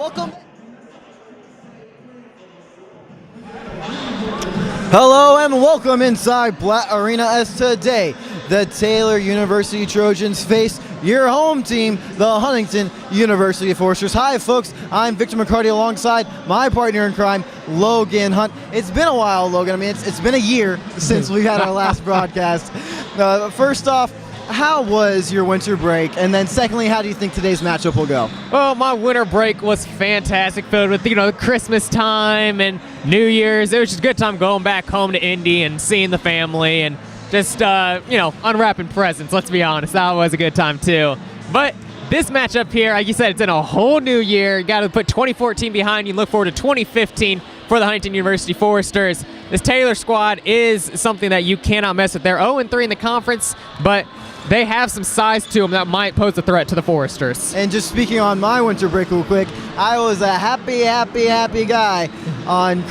Welcome. Hello and welcome inside Blatt Arena as today the Taylor University Trojans face your home team, the Huntington University Foresters. Hi folks, I'm Victor McCarty alongside my partner in crime, Logan Hunt. It's been a while, Logan. I mean, it's been a year since we had our last broadcast. First off, how was your winter break? And then secondly, how do you think today's matchup will go? Well, my winter break was fantastic, filled with, Christmas time and New Year's. It was just a good time going back home to Indy and seeing the family and just, unwrapping presents. Let's be honest, that was a good time too. But this matchup here, like you said, it's in a whole new year. You got to put 2014 behind you, look forward to 2015 for the Huntington University Foresters. This Taylor squad is something that you cannot mess with. They're 0-3 in the conference, but they have some size to them that might pose a threat to the Foresters. And just speaking on my winter break real quick, I was a happy guy on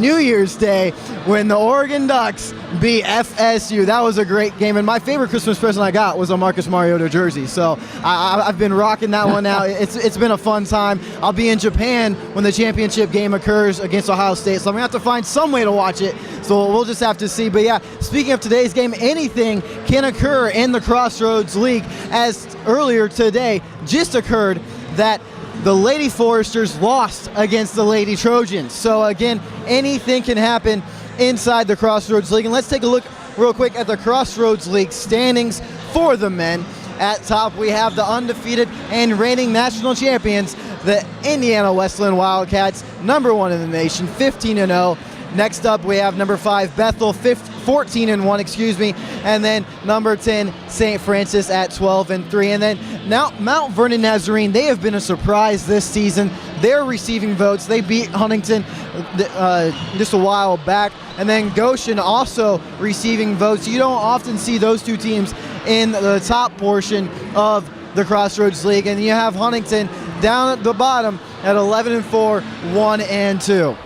New Year's Day when the Oregon Ducks beat FSU. That was a great game, and my favorite Christmas present I got was a Marcus Mariota jersey. So I've been rocking that one now. It's been a fun time. I'll be in Japan when the championship game occurs against Ohio State, so I'm going to have to find some way to watch it. So we'll just have to see. But yeah, speaking of today's game, anything can occur in the Crossroads League, as earlier today just occurred that the Lady Foresters lost against the Lady Trojans. So again, anything can happen inside the Crossroads League. And let's take a look real quick at the Crossroads League standings for the men. At top, we have the undefeated and reigning national champions, the Indiana Westland Wildcats, number 1 in the nation, 15-0. Next up, we have number 5, Bethel, 14-1, and then number 10, St. Francis at 12-3. And then now Mount Vernon Nazarene, they have been a surprise this season. They're receiving votes. They beat Huntington just a while back. And then Goshen also receiving votes. You don't often see those two teams in the top portion of the Crossroads League. And you have Huntington down at the bottom at 11-4, 1-2.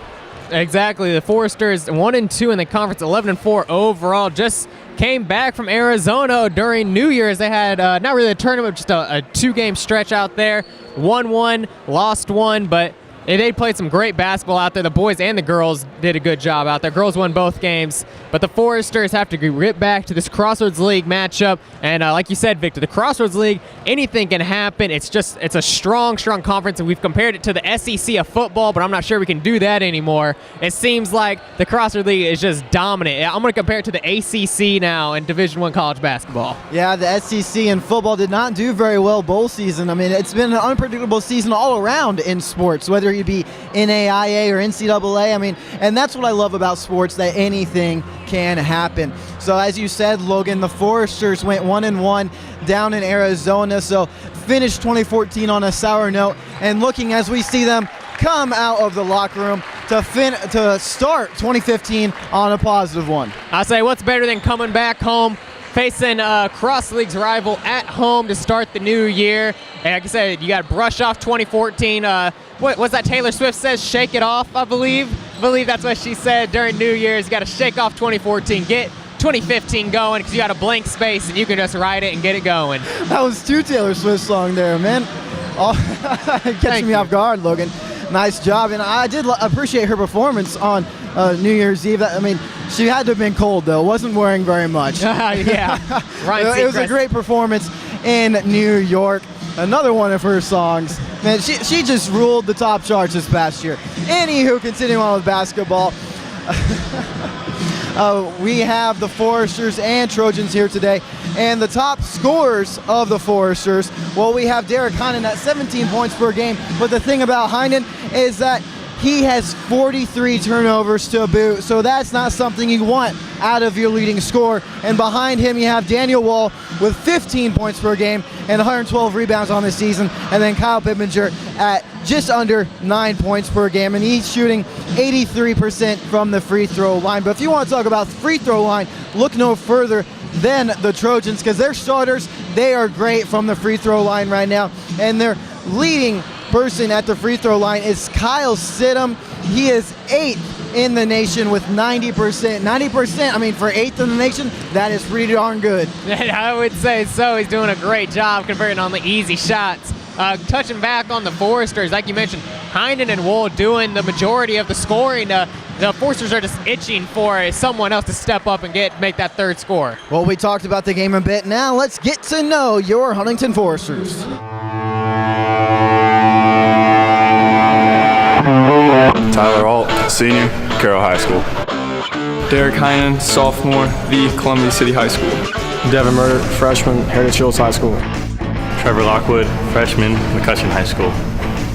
Exactly. The Foresters 1-2 in the conference, 11-4 overall. Just came back from Arizona during New Year's. They had not really a tournament, just a 2-game stretch out there. Won 1, lost 1, but they played some great basketball out there. The boys and the girls did a good job out there. Girls won both games, but the Foresters have to get back to this Crossroads League matchup. And like you said, Victor, the Crossroads League, anything can happen. It's a strong conference, and we've compared it to the SEC of football, but I'm not sure we can do that anymore. It seems like the Crossroads League is just dominant. I'm going to compare it to the ACC now in Division I college basketball. Yeah, the SEC in football did not do very well bowl season. I mean, it's been an unpredictable season all around in sports, whether you be NAIA or NCAA. I mean, and that's what I love about sports, that anything can happen. So as you said, Logan, the Foresters went 1-1 down in Arizona, so finished 2014 on a sour note, and looking as we see them come out of the locker room to start 2015 on a positive one. I say, what's better than coming back home, facing Cross League's rival at home to start the new year. And like I said, you got to brush off 2014. What's that Taylor Swift says? Shake it off, I believe. I believe that's what she said during New Year's. You got to shake off 2014, get 2015 going, because you got a blank space and you can just write it and get it going. That was 2 Taylor Swift songs there, man. Catching me off guard, Logan. Nice job, and I did appreciate her performance on New Year's Eve. I mean, she had to have been cold, though. Wasn't wearing very much. Yeah. It was a great performance in New York. Another one of her songs. Man, she just ruled the top charts this past year. Anywho, continuing on with basketball. We have the Foresters and Trojans here today. And the top scorers of the Foresters, well, we have Derek Heinen at 17 points per game. But the thing about Heinen is that he has 43 turnovers to boot, so that's not something you want out of your leading scorer. And behind him, you have Daniel Wall with 15 points per game and 112 rebounds on the season. And then Kyle Pippinger at just under 9 points per game, and he's shooting 83% from the free throw line. But if you want to talk about free throw line, look no further than the Trojans, because their starters, they are great from the free throw line right now. And their leading person at the free throw line is Kyle Sidham. He is 8th in the nation with 90%. 90%, I mean, for 8th in the nation, that is pretty darn good. I would say so. He's doing a great job converting on the easy shots. touching back on the Foresters, like you mentioned, Hynden and Wool doing the majority of the scoring. The Foresters are just itching for someone else to step up and make that third score. Well, we talked about the game a bit. Now let's get to know your Huntington Foresters. Tyler Alt, senior, Carroll High School. Derek Heinen, sophomore, V, Columbia City High School. Devin Murder, freshman, Heritage Hills High School. Trevor Lockwood, freshman, McCutcheon High School.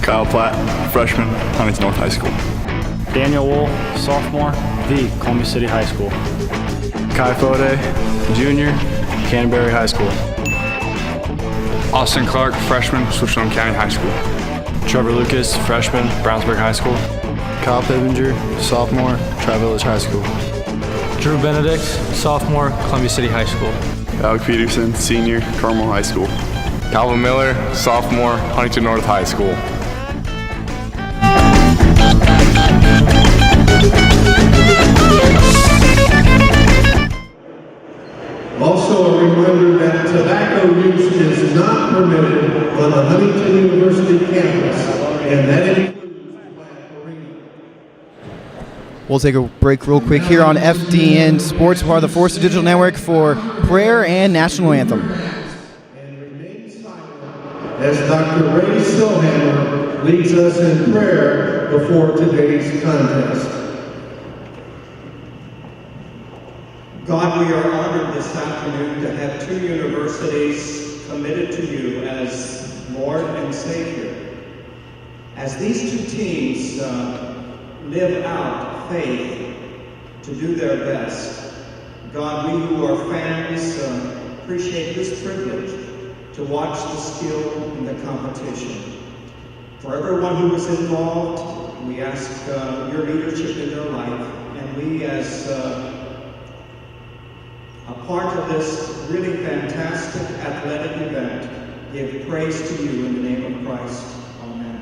Kyle Platt, freshman, Huntington North High School. Daniel Wool, sophomore, V, Columbia City High School. Kai Fode, junior, Canterbury High School. Austin Clark, freshman, Switchland County High School. Trevor Lucas, freshman, Brownsburg High School. Kyle Pivinger, sophomore, Tri-Village High School. Drew Benedict, sophomore, Columbia City High School. Alec Peterson, senior, Carmel High School. Calvin Miller, sophomore, Huntington North High School. Also, a reminder that tobacco use is not permitted on the Huntington University campus, and that includes Black Arena. We'll take a break real quick here on FDN Sports, part of the Forest Digital Network, for prayer and national anthem. And remain silent as Dr. Ray Silhammer leads us in prayer before today's contest. God, we are honored this afternoon to have two universities committed to you as Lord and Savior. As these two teams live out faith to do their best, God, we who are fans appreciate this privilege to watch the skill in the competition. For everyone who was involved, we ask your leadership in their life, and we as a part of this really fantastic athletic event, give praise to you in the name of Christ. Amen.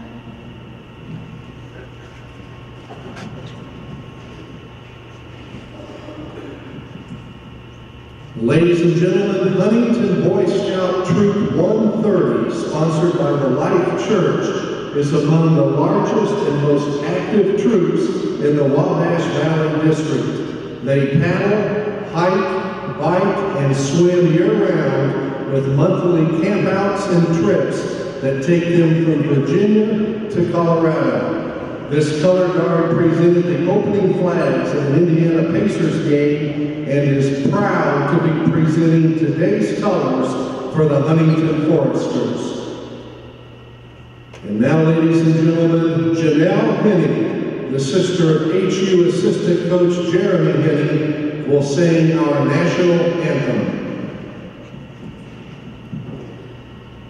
Ladies and gentlemen, Huntington Boy Scout Troop 130, sponsored by the Life Church, is among the largest and most active troops in the Wabash Valley District. They paddle, hike, bike, and swim year-round with monthly campouts and trips that take them from Virginia to Colorado. This color guard presented the opening flags of an Indiana Pacers game and is proud to be presenting today's colors for the Huntington Foresters. And now, ladies and gentlemen, Janelle Henning, the sister of HU assistant coach Jeremy Henning, will sing our national anthem.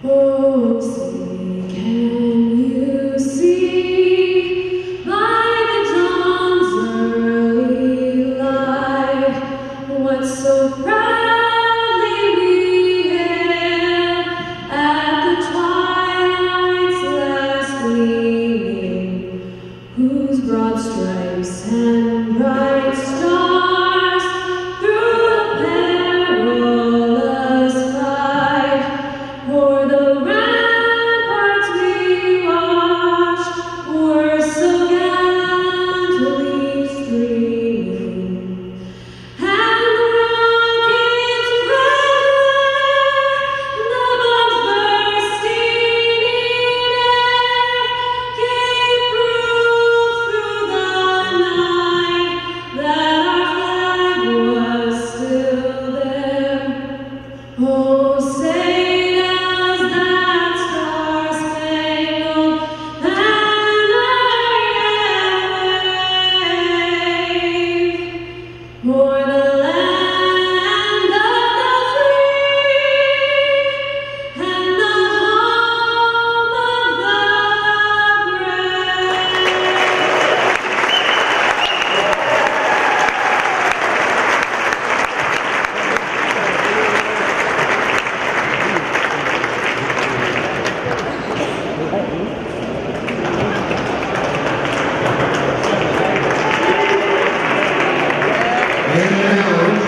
Oh, see, can you see by the dawn's early light what so proudly we hailed at the twilight's last gleaming, whose broad stripes and bright stars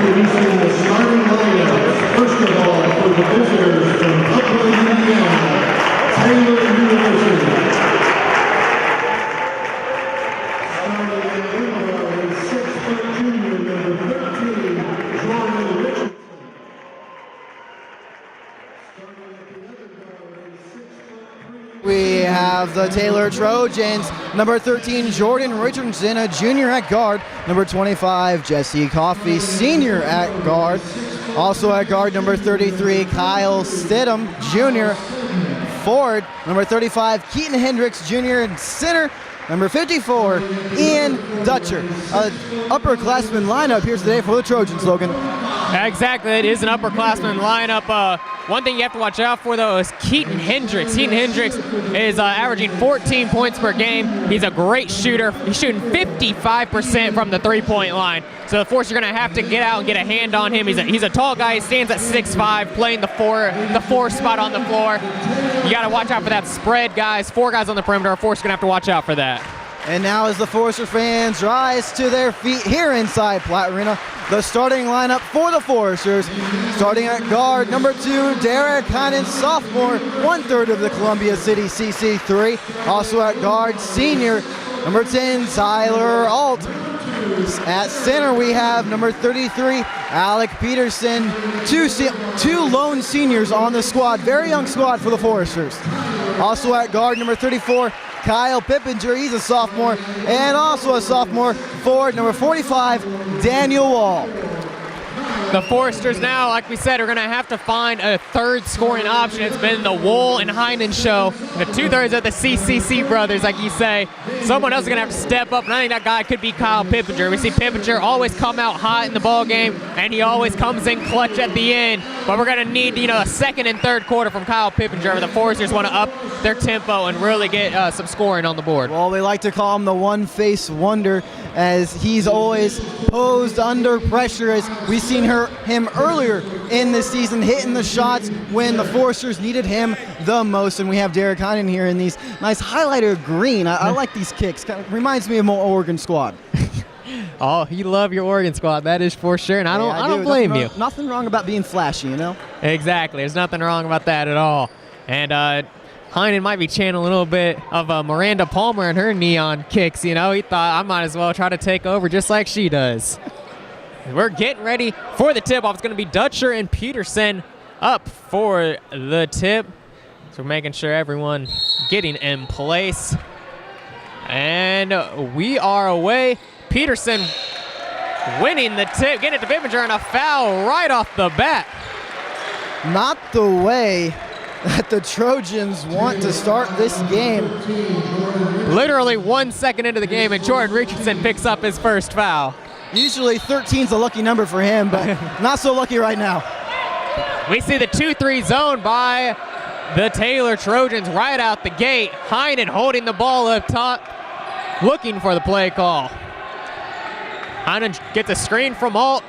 Introducing the starting lineups. First of all, for the visitors from Upland, Indiana, Taylor have the Taylor Trojans. Number 13, Jordan Richardson, a junior at guard. Number 25, Jesse Coffey, senior at guard. Also at guard, number 33, Kyle Stidham, junior. Forward, number 35, Keaton Hendricks, junior, and center, number 54, Ian Dutcher. Upperclassman lineup here today for the Trojans, Logan. Exactly, it is an upperclassman lineup. One thing you have to watch out for, though, is Keaton Hendricks. Keaton Hendricks is averaging 14 points per game. He's a great shooter. He's shooting 55% from the three-point line. So, of course, you're going to have to get out and get a hand on him. He's a tall guy. He stands at 6'5", playing the four spot on the floor. You got to watch out for that spread, guys. 4 guys on the perimeter. Of course, going to have to watch out for that. And now as the Forester fans rise to their feet here inside Platt Arena, the starting lineup for the Foresters. Starting at guard, number 2, Derek Heinen, sophomore, 1/3 of the Columbia City CC3. Also at guard, senior, number 10, Tyler Alt. At center, we have number 33, Alec Peterson. Two lone seniors on the squad. Very young squad for the Foresters. Also at guard, number 34, Kyle Pippinger, he's a sophomore, and also a sophomore forward, number 45, Daniel Wall. The Foresters now, like we said, are going to have to find a third scoring option. It's been the Wool and Heinen show, the 2/3 of the CCC brothers, like you say. Someone else is going to have to step up, and I think that guy could be Kyle Pippinger. We see Pippinger always come out hot in the ball game, and he always comes in clutch at the end. But we're going to need, a second and third quarter from Kyle Pippinger. The Foresters want to up their tempo and really get some scoring on the board. Well, we like to call him the one-face wonder, as he's always posed under pressure, as we've seen him earlier in the season hitting the shots when the Foresters needed him the most. And we have Derek Heinen here in these nice highlighter green. I like these kicks. Kind of reminds me of my Oregon squad. Oh, you love your Oregon squad, that is for sure, and I don't blame you. Nothing wrong about being flashy, Exactly, there's nothing wrong about that at all. And Heinen might be channeling a little bit of Miranda Palmer and her neon kicks. He thought I might as well try to take over just like she does. We're getting ready for the tip-off. It's going to be Dutcher and Peterson up for the tip. So we're making sure everyone getting in place. And we are away. Peterson winning the tip, getting it to Pippinger, and a foul right off the bat. Not the way that the Trojans want to start this game. Literally 1 second into the game, and Jordan Richardson picks up his first foul. Usually 13's a lucky number for him, but not so lucky right now. We see the 2-3 zone by the Taylor Trojans right out the gate. Heinen holding the ball up top, looking for the play call. Heinen gets a screen from Alt,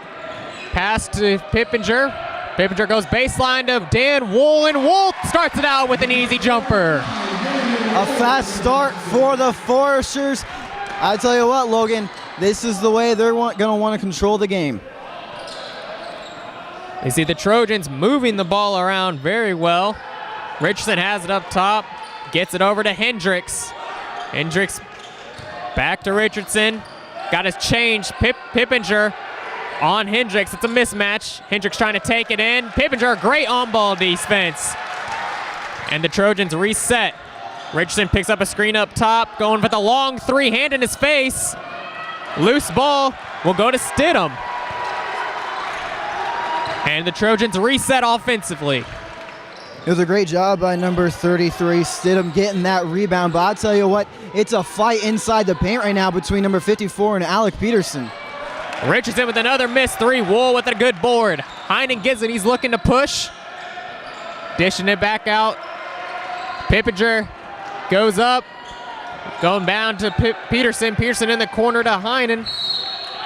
pass to Pippinger. Pippinger goes baseline to Dan Wool, and Wool starts it out with an easy jumper. A fast start for the Foresters. I tell you what, Logan, this is the way they're going to want to control the game. You see the Trojans moving the ball around very well. Richardson has it up top, gets it over to Hendricks. Hendricks back to Richardson. Got his change. Pippinger on Hendricks. It's a mismatch. Hendricks trying to take it in. Pippinger, great on-ball defense. And the Trojans reset. Richardson picks up a screen up top, going for the long three, hand in his face. Loose ball will go to Stidham. And the Trojans reset offensively. It was a great job by number 33, Stidham, getting that rebound. But I'll tell you what, it's a fight inside the paint right now between number 54 and Alec Peterson. Richardson with another missed three. Wool with a good board. Heinen gets it. He's looking to push. Dishing it back out. Pippinger goes up. Going down to Peterson. Peterson in the corner to Heinen.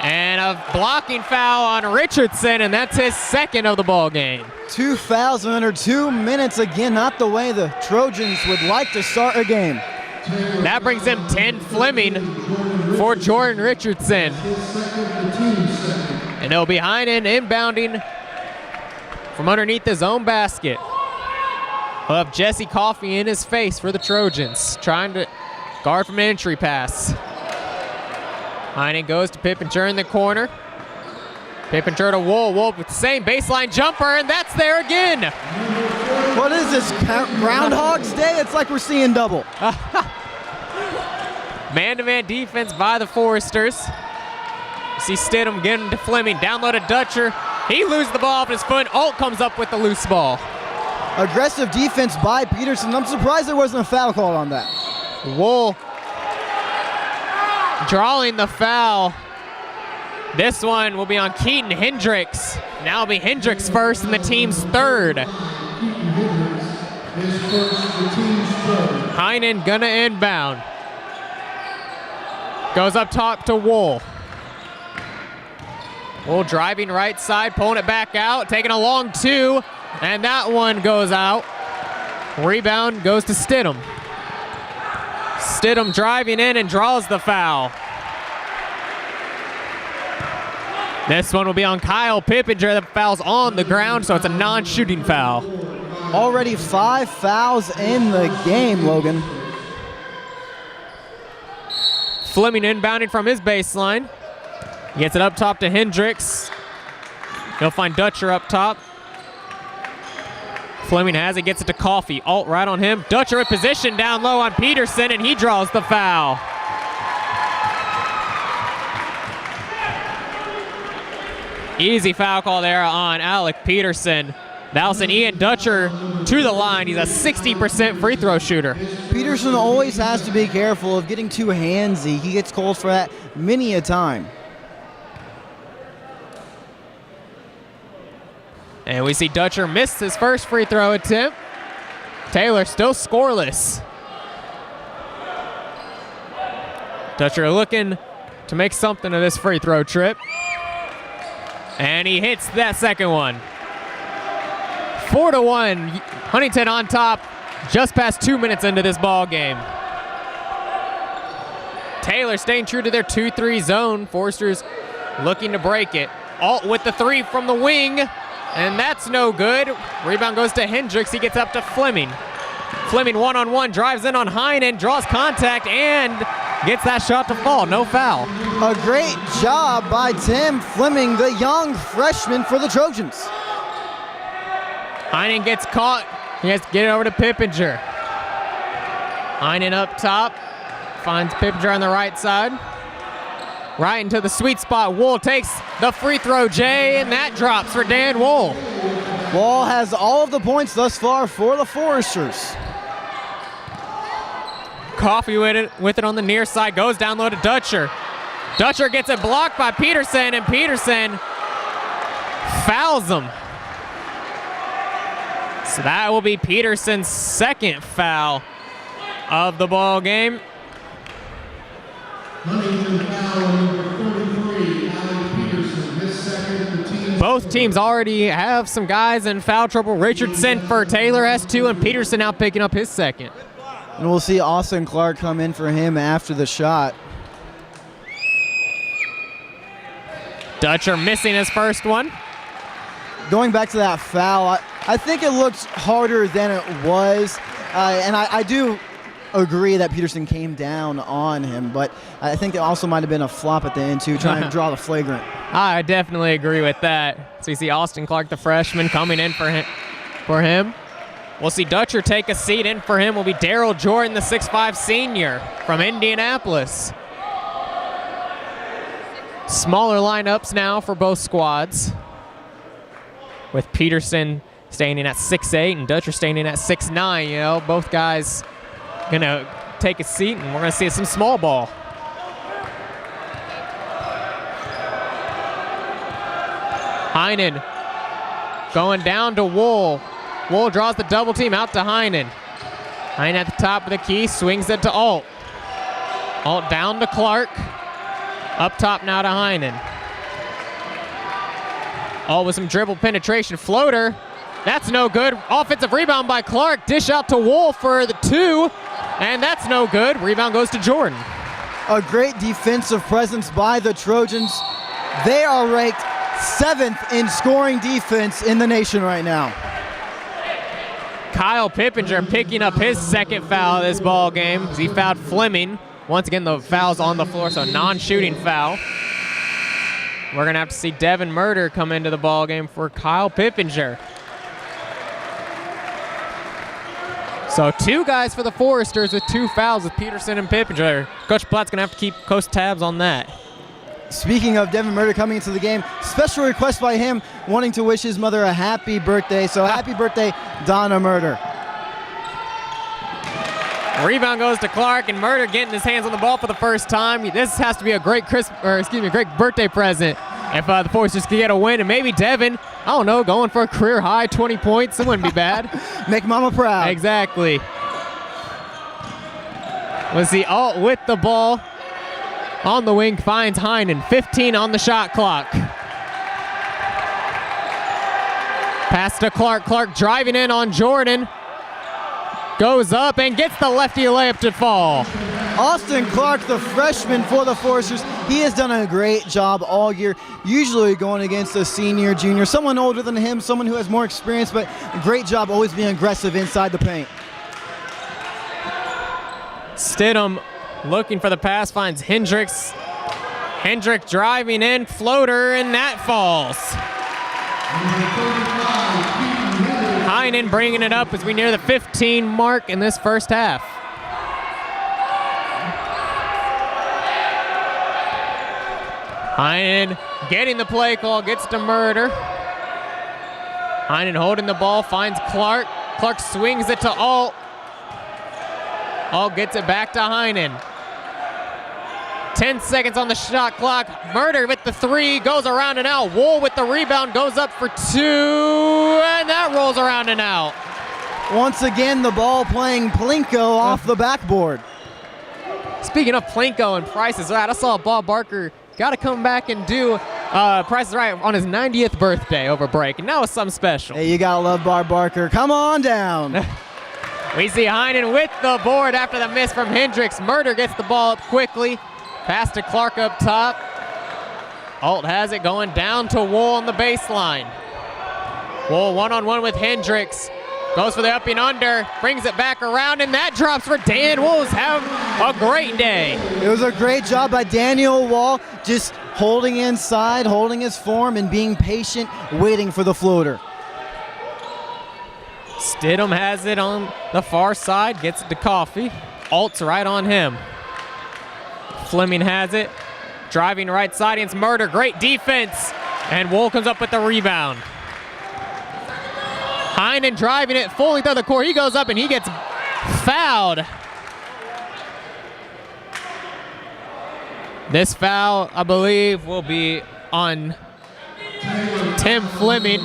And a blocking foul on Richardson, and that's his second of the ball game. 2 fouls in under 2 minutes. Again, not the way the Trojans would like to start a game. That brings him 10 Fleming for Jordan Richardson. And it'll be Heinen inbounding from underneath his own basket. He'll have Jesse Coffey in his face for the Trojans, trying to guard from an entry pass. Heinen goes to Pippinger in the corner. Pippinger to Wool. Wool with the same baseline jumper, and that's there again. What is this, Groundhog's Day? It's like we're seeing double. Man-to-man defense by the Foresters. See Stidham getting to Fleming, down low to Dutcher. He loses the ball off his foot. Alt comes up with the loose ball. Aggressive defense by Peterson. I'm surprised there wasn't a foul called on that. Wool drawing the foul. This one will be on Keaton Hendricks. Now it'll be Hendricks first and the team's third. Heinen gonna inbound. Goes up top to Wool. Wool driving right side, pulling it back out, taking a long two, and that one goes out. Rebound goes to Stidham. Stidham driving in and draws the foul. This one will be on Kyle Pippinger. The foul's on the ground, so it's a non-shooting foul. Already 5 fouls in the game, Logan. Fleming inbounding from his baseline. Gets it up top to Hendricks. He'll find Dutcher up top. Fleming has it, gets it to Coffey. Alt right on him. Dutcher in position down low on Peterson, and he draws the foul. Easy foul call there on Alec Peterson. That'll send Ian Dutcher to the line. He's a 60% free throw shooter. Peterson always has to be careful of getting too handsy. He gets called for that many a time. And we see Dutcher miss his first free throw attempt. Taylor still scoreless. Dutcher looking to make something of this free throw trip. And he hits that second one. 4-1, Huntington on top, just past 2 minutes into this ball game. Taylor staying true to their 2-3 zone. Foresters looking to break it. Alt with the three from the wing, and that's no good. Rebound goes to Hendricks. He gets up to Fleming. Fleming one-on-one, drives in on Heinen, draws contact, and gets that shot to fall. No foul. A great job by Tim Fleming, the young freshman for the Trojans. Heinen gets caught. He has to get it over to Pippinger. Heinen up top. Finds Pippinger on the right side. Right into the sweet spot. Wool takes the free throw, Jay, and that drops for Dan Wool. Wool has all of the points thus far for the Foresters. Coffey with it on the near side. Goes down low to Dutcher. Dutcher gets it blocked by Peterson, and Peterson fouls him. So that will be Peterson's second foul of the ball game. Both teams already have some guys in foul trouble. Richardson for Taylor has 2, and Peterson now picking up his second. And we'll see Austin Clark come in for him after the shot. Dutcher missing his first one. Going back to that foul, I think it looked harder than it was. And I do agree that Peterson came down on him, but I think it also might have been a flop at the end too, trying to draw the flagrant. I definitely agree with that. So you see Austin Clark, the freshman, coming in for him. We'll see Dutcher take a seat. In for him will be Daryl Jordan, the 6'5 senior from Indianapolis. Smaller lineups now for both squads, with Peterson staying in at 6'8 and Dutcher staying in at 6'9. You know, both guys gonna take a seat, and we're gonna see some small ball. Heinen going down to Wool. Wool draws the double team out to Heinen. Heinen at the top of the key, swings it to Alt. Alt down to Clark. Up top now to Heinen. Alt with some dribble penetration. Floater. That's no good. Offensive rebound by Clark. Dish out to Wool for the 2. And that's no good. Rebound goes to Jordan. A great defensive presence by the Trojans. They are ranked 7th in scoring defense in the nation right now. Kyle Pippinger picking up his second foul of this ball game as he fouled Fleming. Once again, the foul's on the floor, so non-shooting foul. We're going to have to see Devin Murder come into the ball game for Kyle Pippinger. So 2 guys for the Foresters with 2 fouls with Peterson and Pippinger. Coach Platt's going to have to keep close tabs on that. Speaking of Devin Murder coming into the game, special request by him wanting to wish his mother a happy birthday. So happy birthday, Donna Murder. Rebound goes to Clark, and Murder getting his hands on the ball for the first time. This has to be a great great birthday present if the Foresters can get a win. And maybe Devin, I don't know, going for a career high 20 points. It wouldn't be bad. Make mama proud. Exactly. Let's see, Alt with the ball on the wing, finds Heinen. 15 on the shot clock. Pass to Clark. Clark driving in on Jordan. Goes up and gets the lefty layup to fall. Austin Clark, the freshman for the Foresters, he has done a great job all year, usually going against a senior, junior, someone older than him, someone who has more experience, but a great job always being aggressive inside the paint. Stidham looking for the pass, finds Hendricks. Hendrick driving in, floater, and that falls. Heinen bringing it up as we near the 15 mark in this first half. Heinen getting the play call, gets to Murder. Heinen holding the ball, finds Clark. Clark swings it to Alt. Alt gets it back to Heinen. 10 seconds on the shot clock. Murder with the 3, goes around and out. Wool with the rebound, goes up for 2, and that rolls around and out. Once again, the ball playing Plinko off the backboard. Speaking of Plinko and Price is Right, I saw Bob Barker got to come back and do Price is Right on his 90th birthday over break, and that was something special. Hey, you gotta love Bob Barker. Come on down. We see Heinen with the board after the miss from Hendricks. Murder gets the ball up quickly. Pass to Clark up top. Alt has it going down to Wool on the baseline. Wool one-on-one with Hendricks. Goes for the up and under, brings it back around, and that drops for Dan Wool's have a great day. It was a great job by Daniel Wall, just holding inside, holding his form, and being patient, waiting for the floater. Stidham has it on the far side, gets it to Coffey. Alt's right on him. Fleming has it, driving right side against Murder, great defense, and Wool comes up with the rebound. Heinen driving it fully through the court. He goes up and he gets fouled. This foul, I believe, will be on Tim Fleming.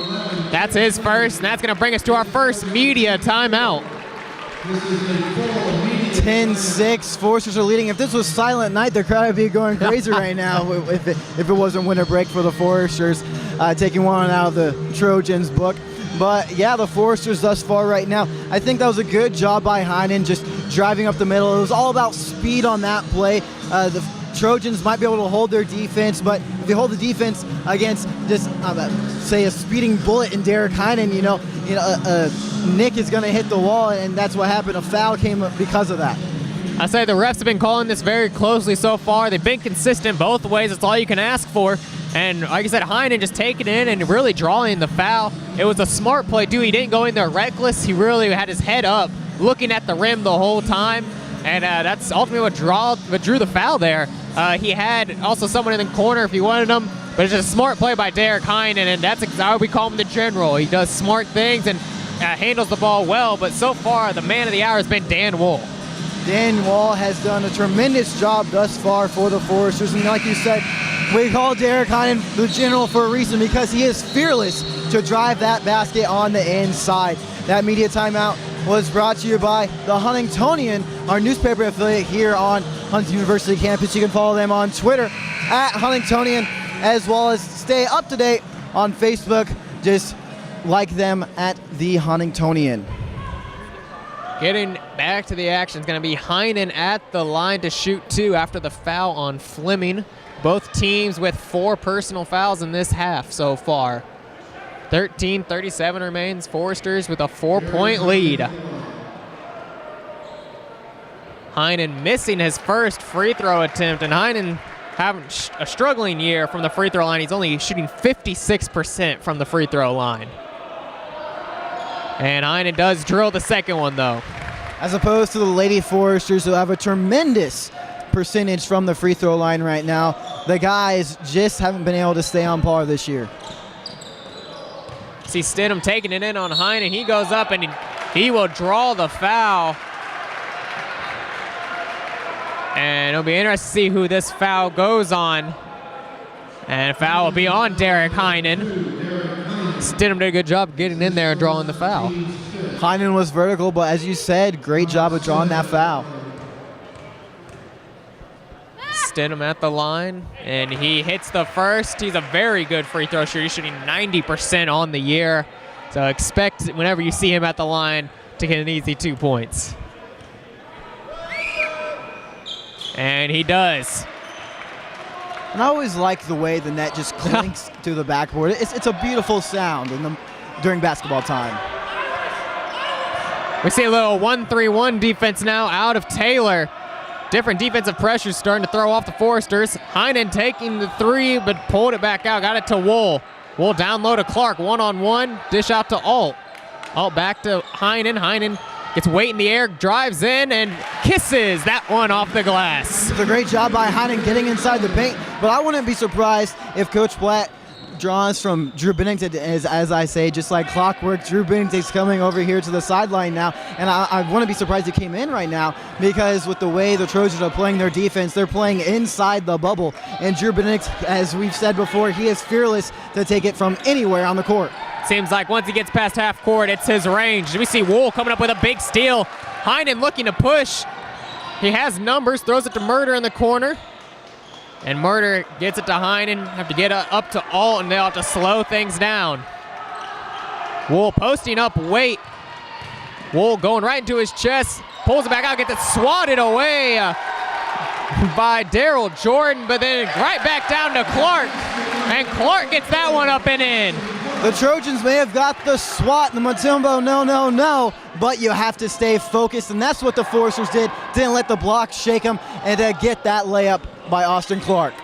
That's his first, and that's going to bring us to our first media timeout. 10-6, Foresters are leading. If this was Silent Night, the crowd would be going crazy right now if it wasn't winter break for the Foresters, taking one out of the Trojans' book. But yeah, the Foresters thus far right now, I think that was a good job by Heinen, just driving up the middle. It was all about speed on that play. The Trojans might be able to hold their defense, but if they hold the defense against just, say, a speeding bullet in Derek Heinen, Nick is going to hit the wall, and that's what happened. A foul came because of that. I say the refs have been calling this very closely so far. They've been consistent both ways. That's all you can ask for. And like I said, Heinen just taking it in and really drawing the foul. It was a smart play, too. He didn't go in there reckless. He really had his head up, looking at the rim the whole time. And that's ultimately what drew the foul there. He had also someone in the corner if he wanted him. But it's just a smart play by Derek Heinen, and that's how we call him the general. He does smart things and handles the ball well. But so far, the man of the hour has been Dan Wool. Dan Wall has done a tremendous job thus far for the Foresters. And like you said, we call Derek Heinen the general for a reason, because he is fearless to drive that basket on the inside. That media timeout was brought to you by the Huntingtonian, our newspaper affiliate here on Huntington University campus. You can follow them on Twitter at Huntingtonian, as well as stay up to date on Facebook. Just like them at the Huntingtonian. Getting back to the action is going to be Heinen at the line to shoot 2 after the foul on Fleming. Both teams with 4 personal fouls in this half so far. 13:37 remains. Foresters with a 4-point lead. Heinen missing his first free throw attempt, and Heinen having a struggling year from the free throw line. He's only shooting 56% from the free throw line. And Heinen does drill the second one, though. as opposed to the Lady Foresters, who have a tremendous percentage from the free throw line right now. The guys just haven't been able to stay on par this year. See Stidham taking it in on Heinen. He goes up and he will draw the foul. And it'll be interesting to see who this foul goes on. And a foul will be on Derek Heinen. Stidham did a good job getting in there and drawing the foul. Heinen was vertical, but as you said, great job of drawing that foul. Stidham at the line, and he hits the first. He's a very good free throw shooter. He's shooting 90% on the year. So expect whenever you see him at the line to get an easy 2 points. And he does. And I always like the way the net just clinks to the backboard. It's a beautiful sound during basketball time. We see a little 1-3-1 defense now out of Taylor. Different defensive pressures starting to throw off the Foresters. Heinen taking the three, but pulled it back out. Got it to Wool. Wool down low to Clark. One-on-one. Dish out to Alt. Alt back to Heinen. Heinen gets weight in the air, drives in, and kisses that one off the glass. It's a great job by Heinen getting inside the paint, but I wouldn't be surprised if Coach Platt draws from Drew Bennington, as I say, just like clockwork. Drew Bennington's coming over here to the sideline now, and I wouldn't be surprised he came in right now, because with the way the Trojans are playing their defense, they're playing inside the bubble, and Drew Benedict, as we've said before, he is fearless to take it from anywhere on the court. Seems like once he gets past half court, it's his range. We see Wool coming up with a big steal. Heinen looking to push. He has numbers, throws it to Murder in the corner. And Murder gets it to Heinen. Have to get up to Alt, and they'll have to slow things down. Wool posting up weight. Wool going right into his chest. Pulls it back out, gets it swatted away by Daryl Jordan, but then right back down to Clark. And Clark gets that one up and in. The Trojans may have got the swat, the Matumbo, no, but you have to stay focused, and that's what the Foresters did. Didn't let the block shake them, and to get that layup by Austin Clark.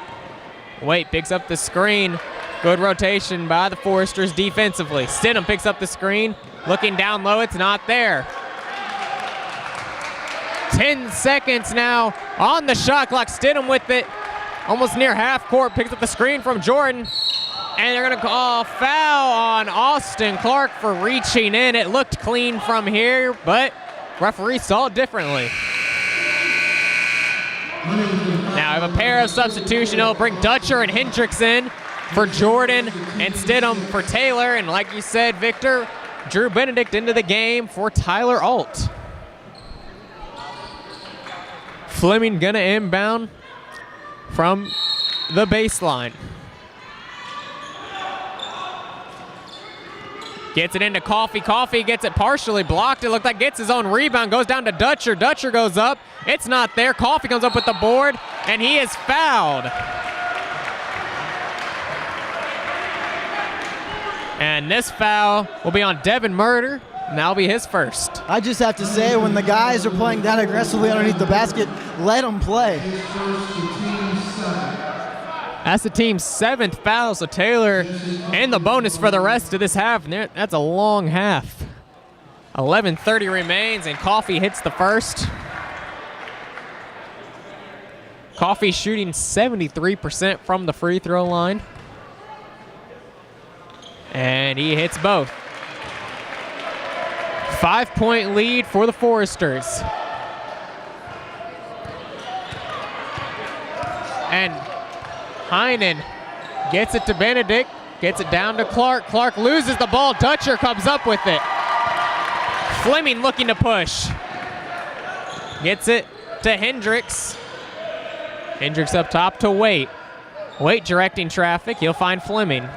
Wait picks up the screen. Good rotation by the Foresters defensively. Stidham picks up the screen. Looking down low, it's not there. 10 seconds now on the shot clock. Stidham with it. Almost near half court. Picks up the screen from Jordan. And they're going to call a foul on Austin Clark for reaching in. It looked clean from here, but referee saw it differently. Now I have a pair of substitution. It'll bring Dutcher and Hendricks in for Jordan and Stidham for Taylor. And like you said, Victor, Drew Benedict into the game for Tyler Alt. Fleming gonna inbound from the baseline. Gets it into Coffee. Coffee gets it partially blocked. It looked like gets his own rebound. Goes down to Dutcher. Dutcher goes up. It's not there. Coffee comes up with the board, and he is fouled. And this foul will be on Devin Murder, and that'll be his first. I just have to say, when the guys are playing that aggressively underneath the basket, let them play. That's the team's 7th foul, so Taylor in the bonus for the rest of this half. And that's a long half. 11:30 remains, and Coffee hits the first. Coffee shooting 73% from the free throw line. And he hits both. 5-point lead for the Foresters. And Heinen gets it to Benedict, gets it down to Clark. Clark loses the ball. Dutcher comes up with it. Fleming looking to push. Gets it to Hendricks. Hendricks up top to Waite. Waite directing traffic. He'll find Fleming.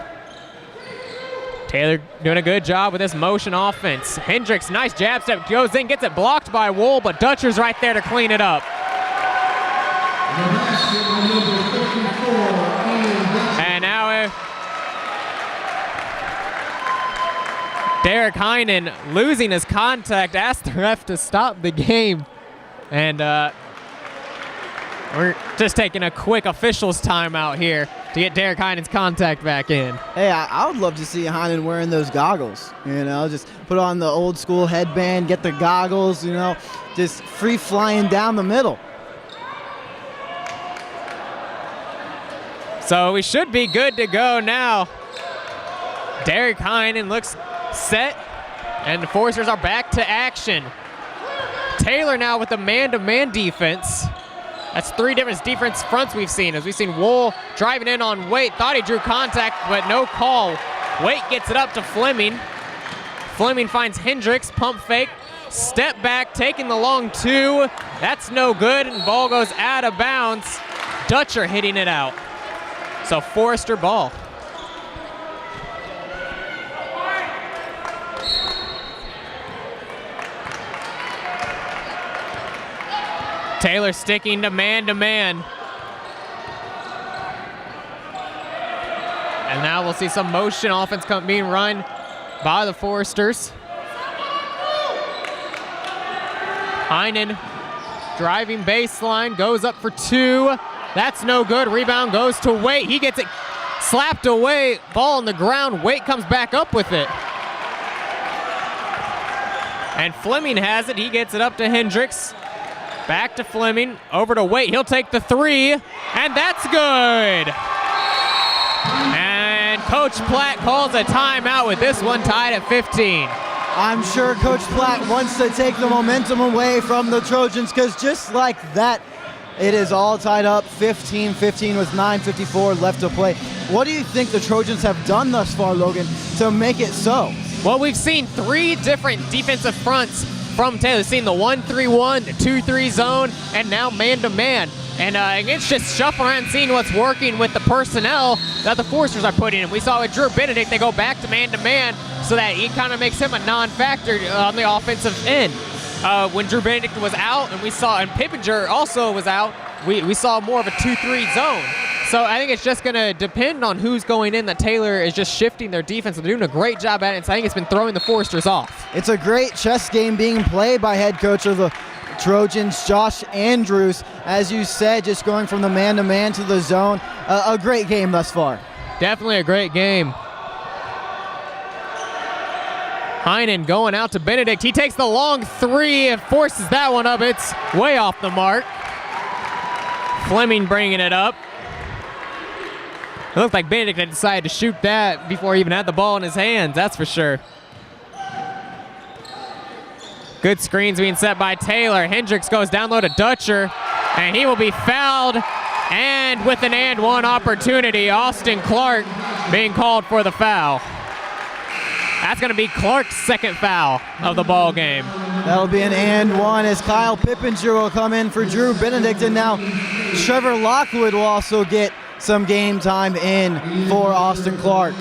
Taylor doing a good job with this motion offense. Hendricks, nice jab step, goes in, gets it blocked by Wool, but Dutcher's right there to clean it up. And now Derek Heinen losing his contact, asked the ref to stop the game. And We're just taking a quick officials timeout here to get Derek Heinen's contact back in. Hey, I would love to see Heinen wearing those goggles. You know, just put on the old school headband, get the goggles, you know, just free flying down the middle. So we should be good to go now. Derek Heinen looks set, and the Foresters are back to action. Taylor now with the man-to-man defense. That's 3 different defense fronts we've seen. As we've seen Wool driving in on Waite. Thought he drew contact, but no call. Waite gets it up to Fleming. Fleming finds Hendricks, pump fake, step back, taking the long 2. That's no good, and ball goes out of bounds. Dutcher hitting it out. So Forester ball. Taylor sticking to man-to-man. And now we'll see some motion offense being run by the Foresters. Heinen driving baseline, goes up for 2. That's no good. Rebound goes to Waite. He gets it slapped away. Ball on the ground. Waite comes back up with it. And Fleming has it. He gets it up to Hendricks. Back to Fleming, over to Waite. He'll take the 3, and that's good. And Coach Platt calls a timeout with this one tied at 15. I'm sure Coach Platt wants to take the momentum away from the Trojans, because just like that, it is all tied up 15-15 with 9:54 left to play. What do you think the Trojans have done thus far, Logan, to make it so? Well, we've seen 3 different defensive fronts from Taylor. We've seen the 1-3-1, the 2-3 zone, and now man-to-man. And it's just shuffling around and seeing what's working with the personnel that the Foresters are putting in. We saw with Drew Benedict, they go back to man-to-man so that it kind of makes him a non-factor on the offensive end. When Drew Benedict was out, and Pippinger also was out, we saw more of a 2-3 zone. So I think it's just going to depend on who's going in, that Taylor is just shifting their defense. They're doing a great job at it, so I think it's been throwing the Foresters off. It's a great chess game being played by head coach of the Trojans, Josh Andrews. As you said, just going from the man-to-man to the zone. A great game thus far. Definitely a great game. Heinen going out to Benedict. He takes the long 3 and forces that one up. It's way off the mark. Fleming bringing it up. It looked like Benedict had decided to shoot that before he even had the ball in his hands, that's for sure. Good screens being set by Taylor. Hendricks goes down low to Dutcher, and he will be fouled. And with an and one opportunity, Austin Clark being called for the foul. That's going to be Clark's second foul of the ball game. That'll be an and one as Kyle Pippinger will come in for Drew Benedict, and now Trevor Lockwood will also get some game time in for Austin Clark.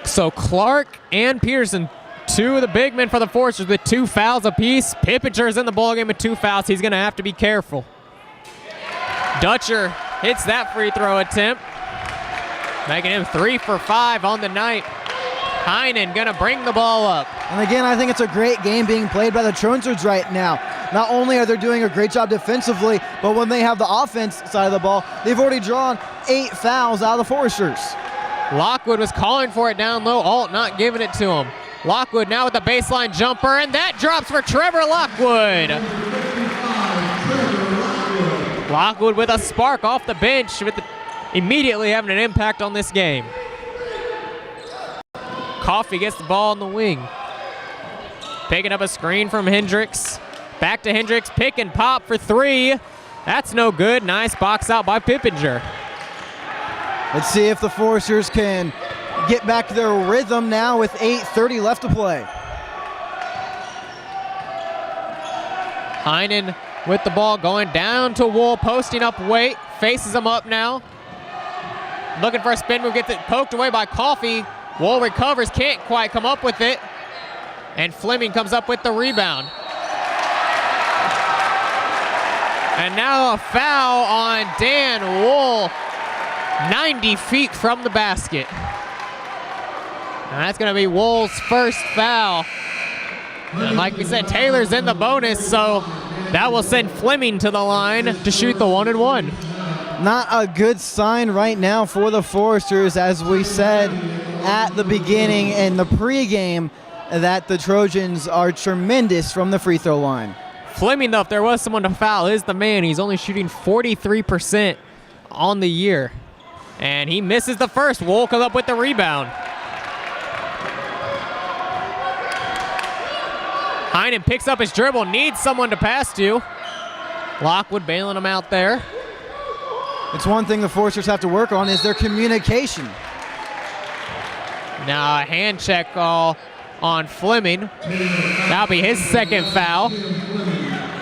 So Clark and Peterson, 2 of the big men for the Foresters with 2 fouls apiece. Pippinger's in the ballgame with 2 fouls. He's going to have to be careful. Dutcher hits that free throw attempt, making him 3 for 5 on the night. Heinen going to bring the ball up. And again, I think it's a great game being played by the Trojans right now. Not only are they doing a great job defensively, but when they have the offense side of the ball, they've already drawn 8 fouls out of the Foresters. Lockwood was calling for it down low. Alt not giving it to him. Lockwood now with the baseline jumper, and that drops for Trevor Lockwood. Lockwood with a spark off the bench, immediately having an impact on this game. Coffey gets the ball in the wing. Picking up a screen from Hendricks. Back to Hendricks, pick and pop for 3. That's no good. Nice box out by Pippinger. Let's see if the Foresters can get back to their rhythm now with 8:30 left to play. Heinen with the ball going down to Wool, posting up Waite, faces him up now. Looking for a spin move, gets it poked away by Coffey. Wool recovers, can't quite come up with it. And Fleming comes up with the rebound. And now a foul on Dan Wool, 90 feet from the basket. And that's going to be Wool's first foul. And like we said, Taylor's in the bonus, so That will send Fleming to the line to shoot the 1-and-1. Not a good sign right now for the Foresters, as we said at the beginning in the pregame that the Trojans are tremendous from the free throw line. Fleming, though, if there was someone to foul, is the man. He's only shooting 43% on the year. And he misses the first. Wool comes up with the rebound. Heinen picks up his dribble, needs someone to pass to. Lockwood bailing him out there. It's one thing the Foresters have to work on is their communication. Now a hand check call on Fleming. That'll be his second foul.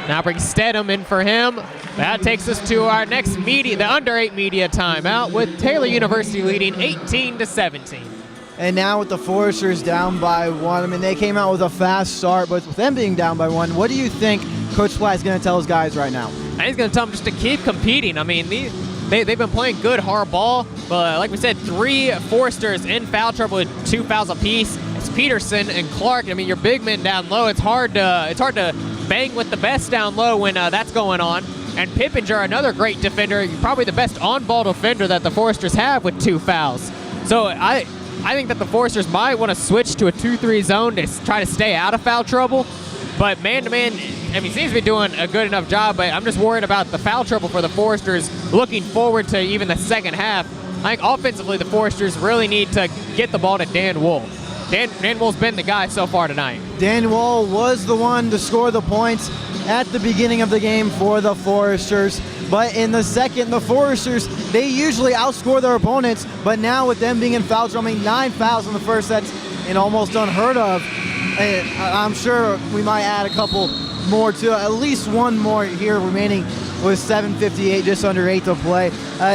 Now bring Stedham in for him. That takes us to our next media, the under 8 media timeout, with Taylor University leading 18-17. And now with the Foresters down by 1, I mean, they came out with a fast start, but with them being down by 1, what do you think Coach Platt is going to tell his guys right now? And he's going to tell them just to keep competing. I mean, they've been playing good hard ball, but like we said, 3 Foresters in foul trouble with 2 fouls apiece. It's Peterson and Clark. I mean, your big men down low. It's hard to bang with the best down low when that's going on. And Pippinger, another great defender, probably the best on-ball defender that the Foresters have with 2 fouls. So I think that the Foresters might want to switch to a 2-3 zone to try to stay out of foul trouble. But man-to-man, I mean, seems to be doing a good enough job, but I'm just worried about the foul trouble for the Foresters looking forward to even the second half. I think offensively, the Foresters really need to get the ball to Dan Wool. Dan Wool's been the guy so far tonight. Dan Wool was the one to score the points at the beginning of the game for the Foresters. But in the second, the Foresters, they usually outscore their opponents, but now with them being in foul trouble, I mean, 9 fouls in the first, that's almost unheard of. And I'm sure we might add a couple more to at least one more here remaining with 7:58, just under 8 to play.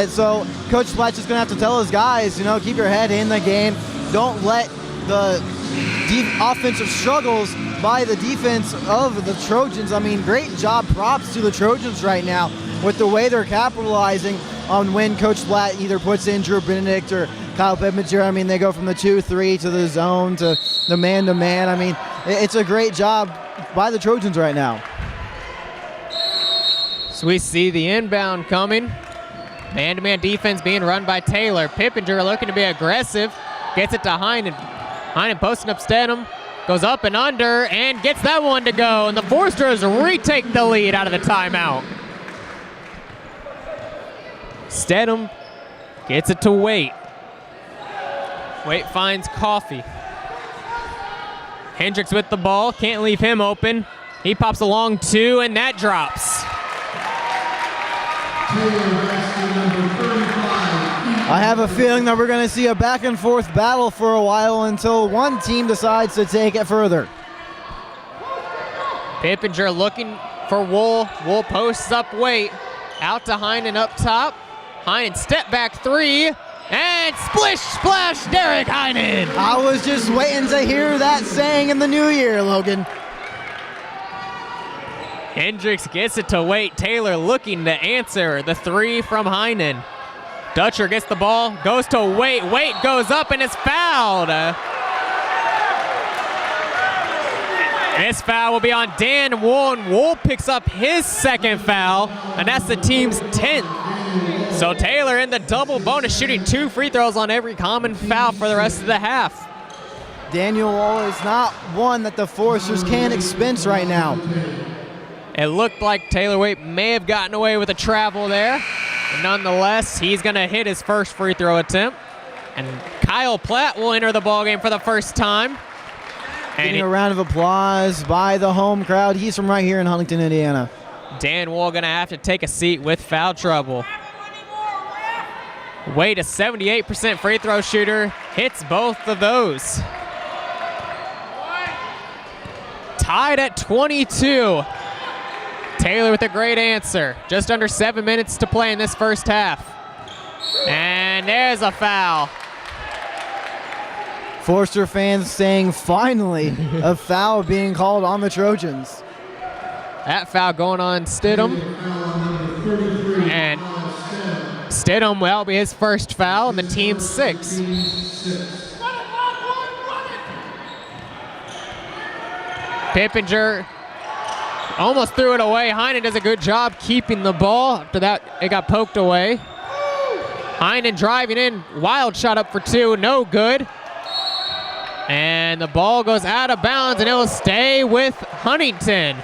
So Coach Platt's just going to have to tell his guys, keep your head in the game. Don't let the offensive struggles by the defense of the Trojans. I mean, great job, props to the Trojans right now with the way they're capitalizing on when Coach Platt either puts in Drew Benedict or Kyle Pippinger. I mean, they go from the 2-3 to the zone to the man-to-man. I mean, it's a great job by the Trojans right now. So we see the inbound coming. Man-to-man defense being run by Taylor. Pippinger looking to be aggressive. Gets it to Heinen. Heinen posting up Stedham. Goes up and under and gets that one to go. And the Foresters retake the lead out of the timeout. Stedham gets it to Waite. Waite finds Coffey. Hendricks with the ball. Can't leave him open. He pops a long 2, and that drops. I have a feeling that we're going to see a back-and-forth battle for a while until one team decides to take it further. Pippinger looking for Wool. Wool posts up Waite. Out to Heinen up top. Heinen step back 3. And splish splash Derek Heinen. I was just waiting to hear that saying in the new year, Logan. Hendricks gets it to Waite. Taylor looking to answer the 3 from Heinen. Dutcher gets the ball, goes to Waite. Waite goes up and is fouled. This foul will be on Dan Wool, and Wool picks up his second foul, and that's the team's 10th. So Taylor in the double bonus, shooting 2 free throws on every common foul for the rest of the half. Daniel Wool is not one that the Foresters can expense right now. It looked like Taylor Waite may have gotten away with a travel there. But nonetheless, he's going to hit his first free throw attempt. And Kyle Platt will enter the ballgame for the first time. Getting a round of applause by the home crowd. He's from right here in Huntington, Indiana. Dan Wool going to have to take a seat with foul trouble. Waite, a 78% free throw shooter, hits both of those. Tied at 22. Taylor with a great answer. Just under 7 minutes to play in this first half. And there's a foul. Forester fans saying finally a foul being called on the Trojans. That foul going on Stidham. And Stidham will be his first foul and the team's 6. Pippinger Almost threw it away. Heinen does a good job keeping the ball. After that, it got poked away. Heinen driving in. Wild shot up for 2. No good. And the ball goes out of bounds, and it will stay with Huntington.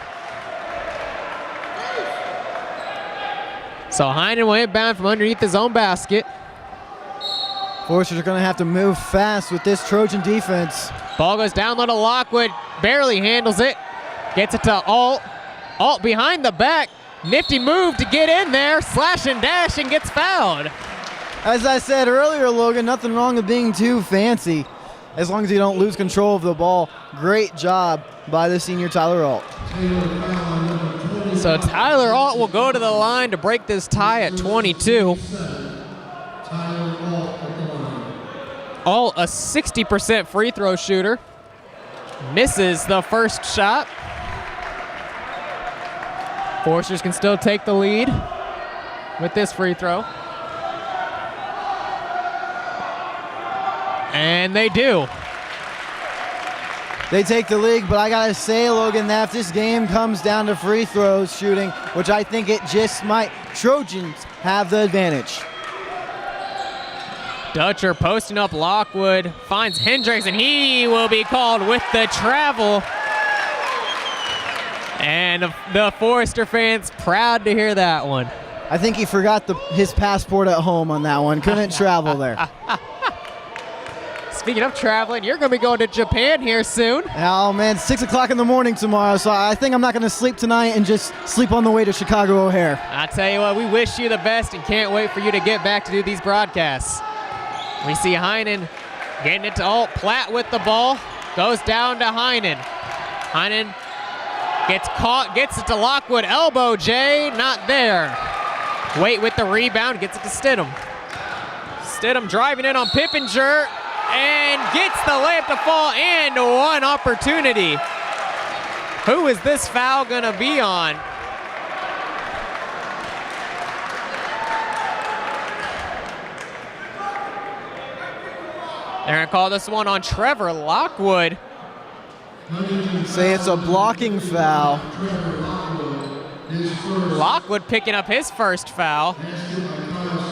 So Heinen will inbound from underneath his own basket. Foresters are going to have to move fast with this Trojan defense. Ball goes down low to Lockwood. Barely handles it. Gets it to Alt. Alt behind the back. Nifty move to get in there. Slash and dash and gets fouled. As I said earlier, Logan, nothing wrong with being too fancy as long as you don't lose control of the ball. Great job by the senior Tyler Alt. So Tyler Alt will go to the line to break this tie at 22. Alt, a 60% free throw shooter. Misses the first shot. Foresters can still take the lead with this free throw. And they do. They take the lead, but I gotta say, Logan, that if this game comes down to free throws shooting, which I think it just might, Trojans have the advantage. Dutcher posting up Lockwood, finds Hendricks, and he will be called with the travel. And the Forester fans proud to hear that one. I think he forgot his passport at home on that one. Couldn't travel there. Speaking of traveling, you're going to be going to Japan here soon. Oh, man, 6 o'clock in the morning tomorrow, so I think I'm not going to sleep tonight and just sleep on the way to Chicago O'Hare. I tell you what, we wish you the best and can't wait for you to get back to do these broadcasts. We see Heinen getting it to Alt. Platt with the ball. Goes down to Heinen. Heinen gets caught, gets it to Lockwood. Elbow J, not there. Wait with the rebound, gets it to Stidham. Stidham driving in on Pippinger and gets the layup to fall and one opportunity. Who is this foul gonna be on? They're gonna call this one on Trevor Lockwood. Say it's a blocking foul. Lockwood picking up his first foul.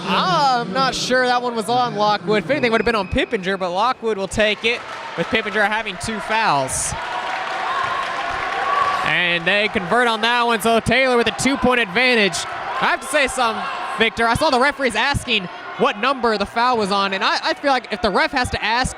I'm not sure that one was on Lockwood. If anything, would have been on Pippinger, but Lockwood will take it with Pippinger having 2 fouls. And they convert on that one, so Taylor with a 2-point advantage. I have to say something, Victor. I saw the referees asking what number the foul was on, and I feel like if the ref has to ask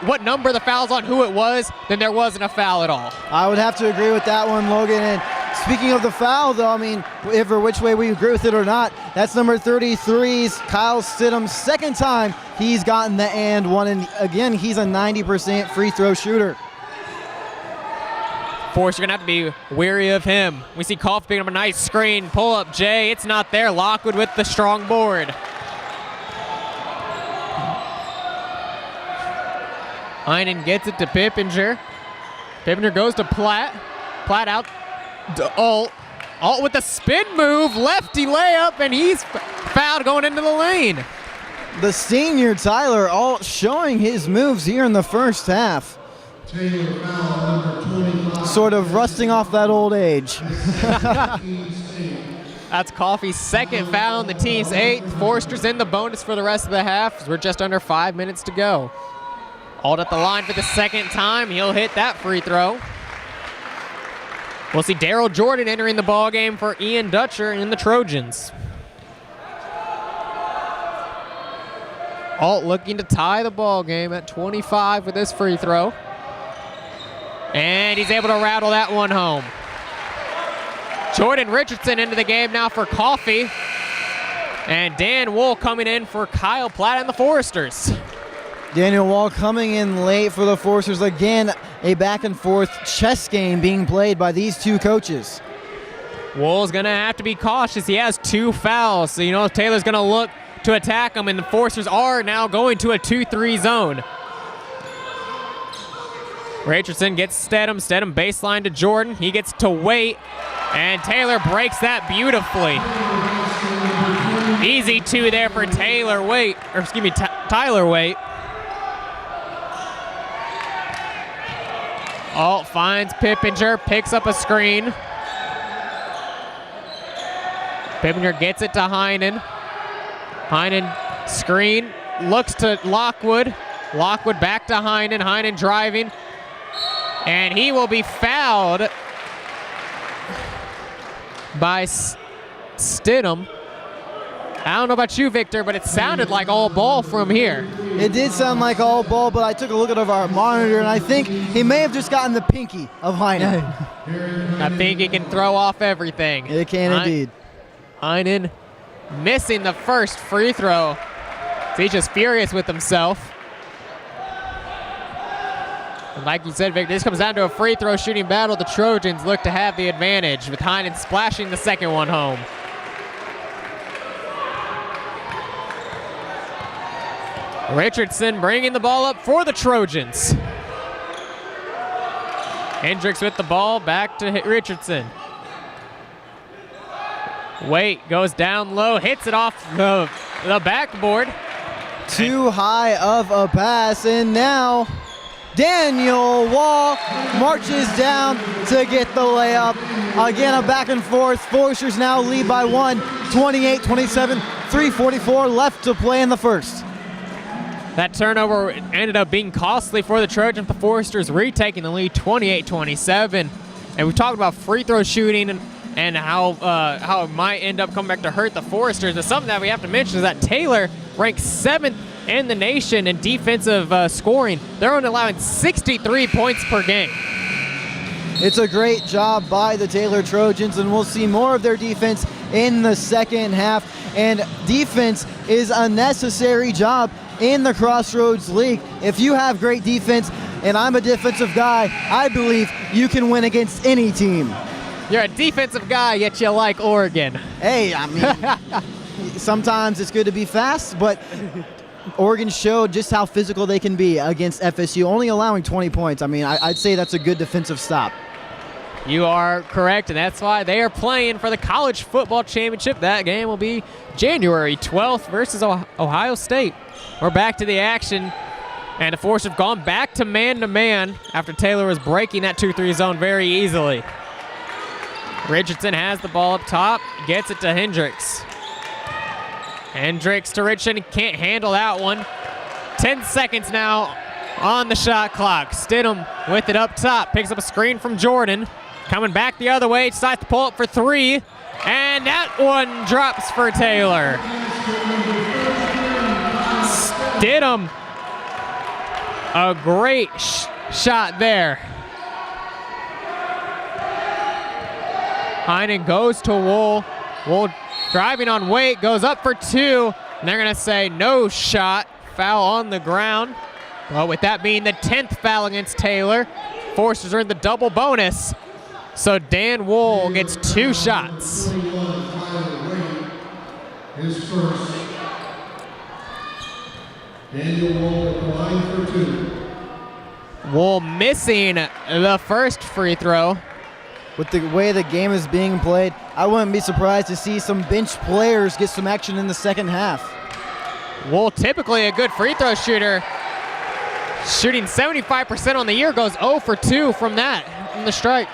what number the foul's on, who it was, then there wasn't a foul at all. I would have to agree with that one, Logan. And speaking of the foul, though, I mean, if or which way we agree with it or not, that's number 33's Kyle Stidham's second time he's gotten the and one. And again, he's a 90% free throw shooter. Force, you're going to have to be wary of him. We see Koff picking up a nice screen. Pull up Jay. It's not there. Lockwood with the strong board. Heinen gets it to Pippinger. Pippinger goes to Platt. Platt out to Alt. Alt with the spin move. Lefty layup, and he's fouled going into the lane. The senior Tyler Alt showing his moves here in the first half. Sort of rusting off that old age. That's Coffey's second foul, and the team's 8th. Forster's in the bonus for the rest of the half. We're just under 5 minutes to go. Alt at the line for the second time. He'll hit that free throw. We'll see Daryl Jordan entering the ball game for Ian Dutcher and the Trojans. Alt looking to tie the ball game at 25 with this free throw. And he's able to rattle that one home. Jordan Richardson into the game now for Coffey. And Dan Wool coming in for Kyle Platt and the Foresters. Daniel Wall coming in late for the Foresters. Again, a back and forth chess game being played by these two coaches. Wool's going to have to be cautious. He has 2 fouls, so you know Taylor's going to look to attack him, and the Foresters are now going to a 2-3 zone. Richardson gets Stedham. Stedham baseline to Jordan. He gets to Waite, and Taylor breaks that beautifully. Easy 2 there for Tyler Waite. Alt finds Pippinger, picks up a screen. Pippinger gets it to Heinen. Heinen screen, looks to Lockwood. Lockwood back to Heinen. Heinen driving. And he will be fouled by Stidham. I don't know about you, Victor, but it sounded like all ball from here. It did sound like all ball, but I took a look at our monitor, and I think he may have just gotten the pinky of Heinen. I think he can throw off everything. It can indeed. Heinen missing the first free throw. So he's just furious with himself. And like you said, Victor, this comes down to a free throw shooting battle. The Trojans look to have the advantage, with Heinen splashing the second one home. Richardson bringing the ball up for the Trojans. Hendricks with the ball, back to Richardson. Waite goes down low, hits it off the backboard. Too high of a pass, and now Daniel Wall marches down to get the layup. Again, a back and forth. Foresters now lead by 1, 28-27, 3:44 left to play in the first. That turnover ended up being costly for the Trojans. The Foresters retaking the lead 28-27. And we talked about free throw shooting and how it might end up coming back to hurt the Foresters. But something that we have to mention is that Taylor ranks 7th in the nation in defensive scoring. They're only allowing 63 points per game. It's a great job by the Taylor Trojans, and we'll see more of their defense in the second half. And defense is a necessary job in the Crossroads League. If you have great defense, and I'm a defensive guy, I believe you can win against any team. You're a defensive guy, yet you like Oregon. Hey, I mean, sometimes it's good to be fast, but Oregon showed just how physical they can be against FSU, only allowing 20 points. I mean, I'd say that's a good defensive stop. You are correct, and that's why they are playing for the College Football Championship. That game will be January 12th versus Ohio State. We're back to the action, and the Foresters have gone back to man-to-man after Taylor was breaking that 2-3 zone very easily. Richardson has the ball up top, gets it to Hendricks. Hendricks to Richardson, can't handle that one. 10 seconds now on the shot clock. Stidham with it up top, picks up a screen from Jordan. Coming back the other way, decides to pull up for 3, and that one drops for Taylor. Stidham, a great shot there. Heinen goes to Wool. Wool driving on Waite, goes up for 2, and they're gonna say no shot, foul on the ground. Well, with that being the 10th foul against Taylor, Foresters are in the double bonus. So Dan Wool gets 2 shots. His first. Daniel Wool at the line for 2. Wool missing the first free throw. With the way the game is being played, I wouldn't be surprised to see some bench players get some action in the second half. Wool, typically a good free throw shooter, shooting 75% on the year, goes 0 for 2 from the strike.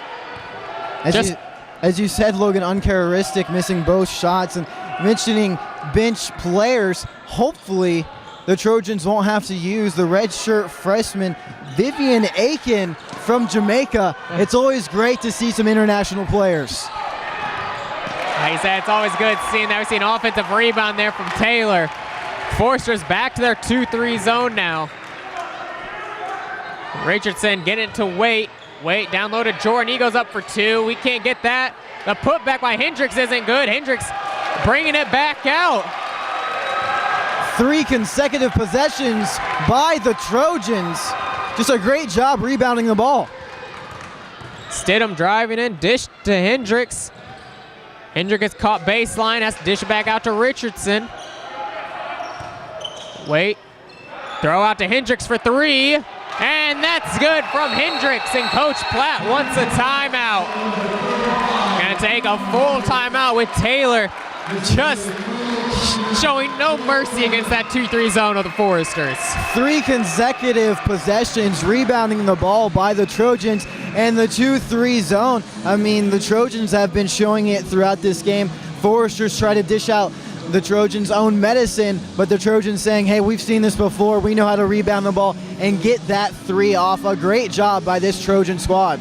As you said, Logan, uncharacteristic, missing both shots. And mentioning bench players, hopefully the Trojans won't have to use the redshirt freshman Vivian Aiken from Jamaica. It's always great to see some international players. Like I said, it's always good seeing that. We see an offensive rebound there from Taylor. Foresters back to their 2-3 zone now. Richardson getting it to Waite. Waite down low to Jordan. He goes up for 2. We can't get that. The putback by Hendricks isn't good. Hendricks bringing it back out. 3 consecutive possessions by the Trojans. Just a great job rebounding the ball. Stidham driving in, dish to Hendricks. Hendricks gets caught baseline, has to dish it back out to Richardson. Wait, throw out to Hendricks for 3, and that's good from Hendricks, and Coach Platt wants a timeout. Gonna take a full timeout with Taylor just showing no mercy against that 2-3 zone of the Foresters. 3 consecutive possessions rebounding the ball by the Trojans, and the 2-3 zone. I mean, the Trojans have been showing it throughout this game. Foresters try to dish out the Trojans' own medicine, but the Trojans saying, hey, we've seen this before. We know how to rebound the ball and get that 3 off. A great job by this Trojan squad.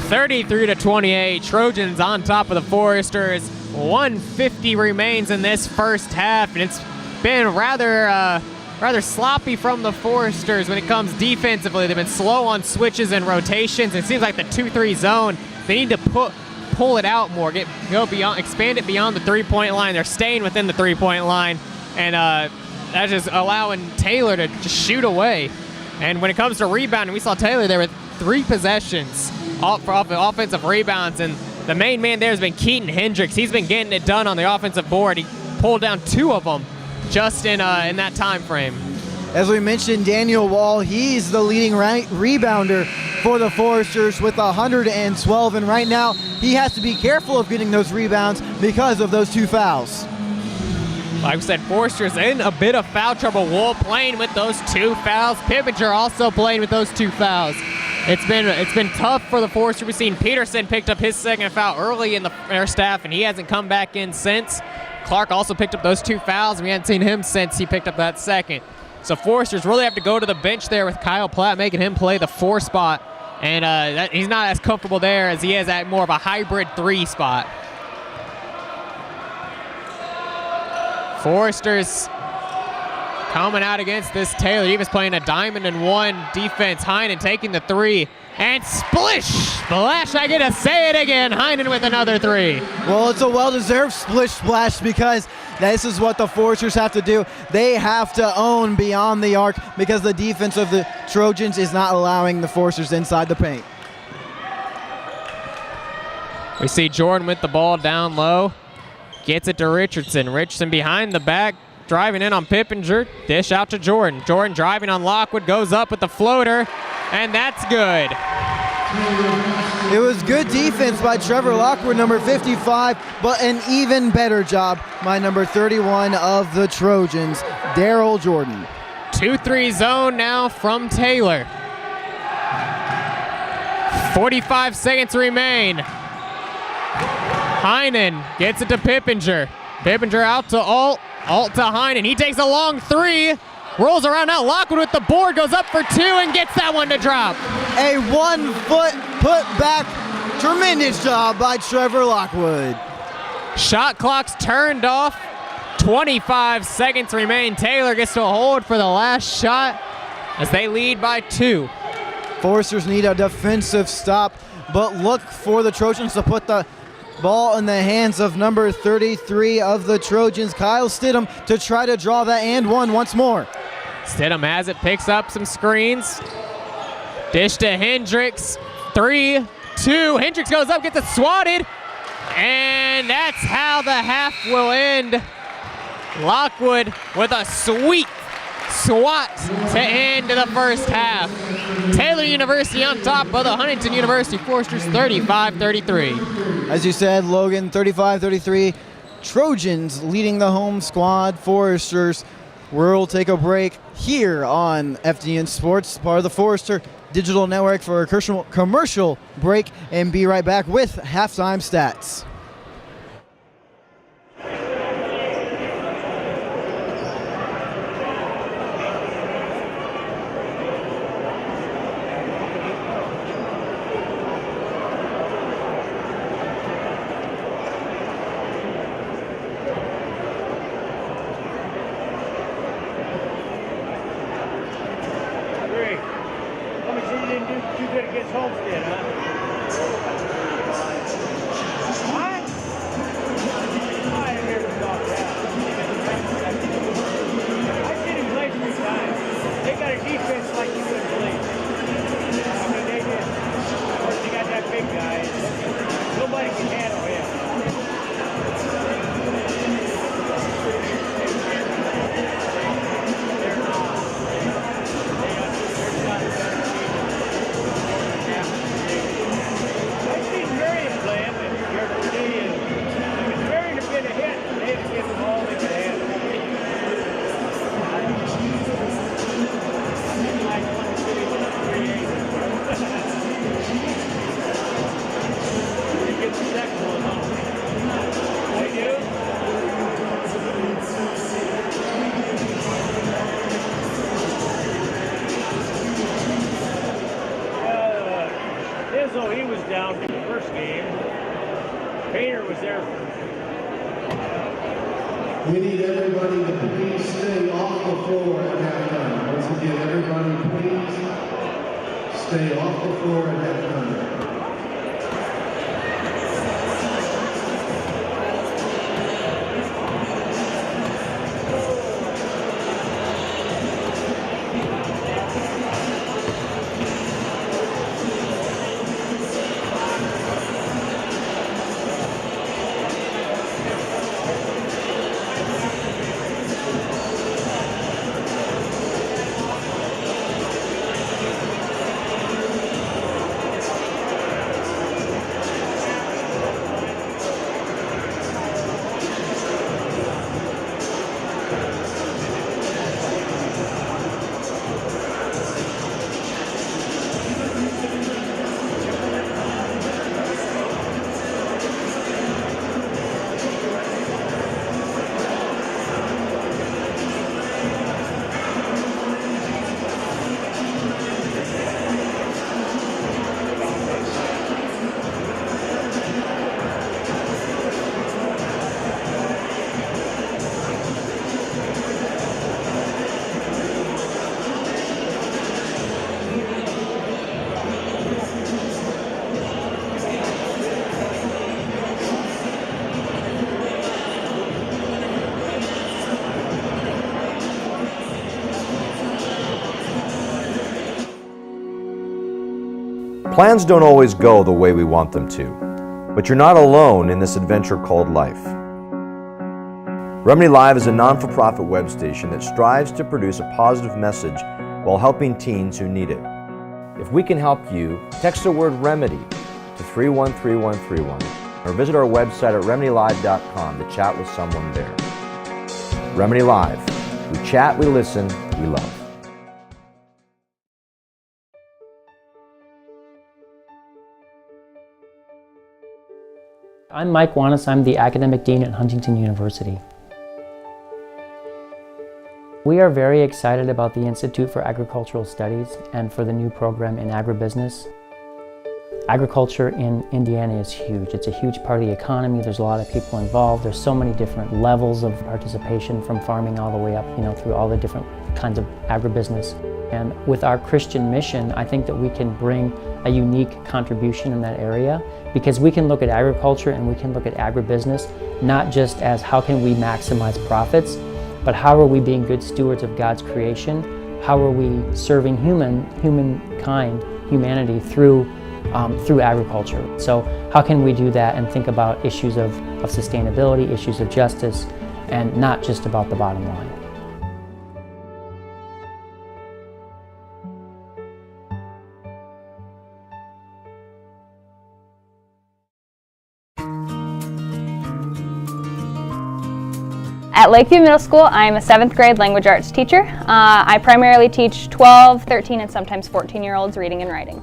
33-28, Trojans on top of the Foresters. 150 remains in this first half, and it's been rather sloppy from the Foresters when it comes defensively. They've been slow on switches and rotations. It seems like the 2-3 zone, they need to pull it out more, go beyond, expand it beyond the 3-point line. They're staying within the 3-point line, and that's just allowing Taylor to just shoot away. And when it comes to rebounding, we saw Taylor there with 3 possessions for offensive rebounds, and the main man there has been Keaton Hendricks. He's been getting it done on the offensive board. He pulled down 2 of them just in that time frame. As we mentioned, Daniel Wall, he's the leading rebounder for the Foresters with 112, and right now he has to be careful of getting those rebounds because of those 2 fouls. Like I said, Foresters in a bit of foul trouble. Wool playing with those 2 fouls. Pippinger also playing with those 2 fouls. It's been tough for the Foresters. We've seen Peterson picked up his second foul early in the first half, and he hasn't come back in since. Clark also picked up those 2 fouls, and we haven't seen him since he picked up that second. So Foresters really have to go to the bench there with Kyle Platt making him play the 4 spot, and he's not as comfortable there as he is at more of a hybrid 3 spot. Foresters coming out against this Taylor. He was playing a diamond and 1 defense. Heinen taking the 3, and splish! Splash, I get to say it again. Heinen with another 3. Well, it's a well-deserved splish splash because this is what the Foresters have to do. They have to own beyond the arc because the defense of the Trojans is not allowing the Foresters inside the paint. We see Jordan with the ball down low. Gets it to Richardson. Richardson behind the back, driving in on Pippinger. Dish out to Jordan. Jordan driving on Lockwood, goes up with the floater, and that's good. It was good defense by Trevor Lockwood, number 55, but an even better job by number 31 of the Trojans, Daryl Jordan. 2-3 zone now from Taylor. 45 seconds remain. Heinen gets it to Pippinger. Pippinger out to Alt to Heinen. He takes a long 3. Rolls around now. Lockwood with the board, goes up for 2 and gets that one to drop. A 1-foot put back. Tremendous job by Trevor Lockwood. Shot clock's turned off. 25 seconds remain. Taylor gets to hold for the last shot as they lead by 2. Foresters need a defensive stop, but look for the Trojans to put the ball in the hands of number 33 of the Trojans, Kyle Stidham, to try to draw that and 1 once more. Stidham has it, picks up some screens. Dish to Hendricks. 3, 2. Hendricks goes up, gets it swatted. And that's how the half will end. Lockwood with a sweet swat to end the first half. Taylor University on top of the Huntington University Foresters 35-33. As you said, Logan, 35-33. Trojans leading the home squad. Foresters will take a break here on FDN Sports, part of the Forester Digital Network, for a commercial break, and be right back with halftime stats. We need everybody to please stay off the floor at halftime. Once again, everybody please stay off the floor at halftime. Plans don't always go the way we want them to, but you're not alone in this adventure called life. Remedy Live is a non-for-profit web station that strives to produce a positive message while helping teens who need it. If we can help you, text the word REMEDY to 313131 or visit our website at remedylive.com to chat with someone there. Remedy Live. We chat, we listen, we love. I'm Mike Wanis. I'm the Academic Dean at Huntington University. We are very excited about the Institute for Agricultural Studies and for the new program in agribusiness. Agriculture in Indiana is huge. It's a huge part of the economy. There's a lot of people involved. There's so many different levels of participation from farming all the way up, through all the different kinds of agribusiness. And with our Christian mission, I think that we can bring a unique contribution in that area because we can look at agriculture and we can look at agribusiness not just as how can we maximize profits, but how are we being good stewards of God's creation? How are we serving humanity through agriculture? So how can we do that and think about issues of sustainability, issues of justice, and not just about the bottom line? At Lakeview Middle School, I'm a 7th grade language arts teacher. I primarily teach 12, 13, and sometimes 14-year-olds reading and writing.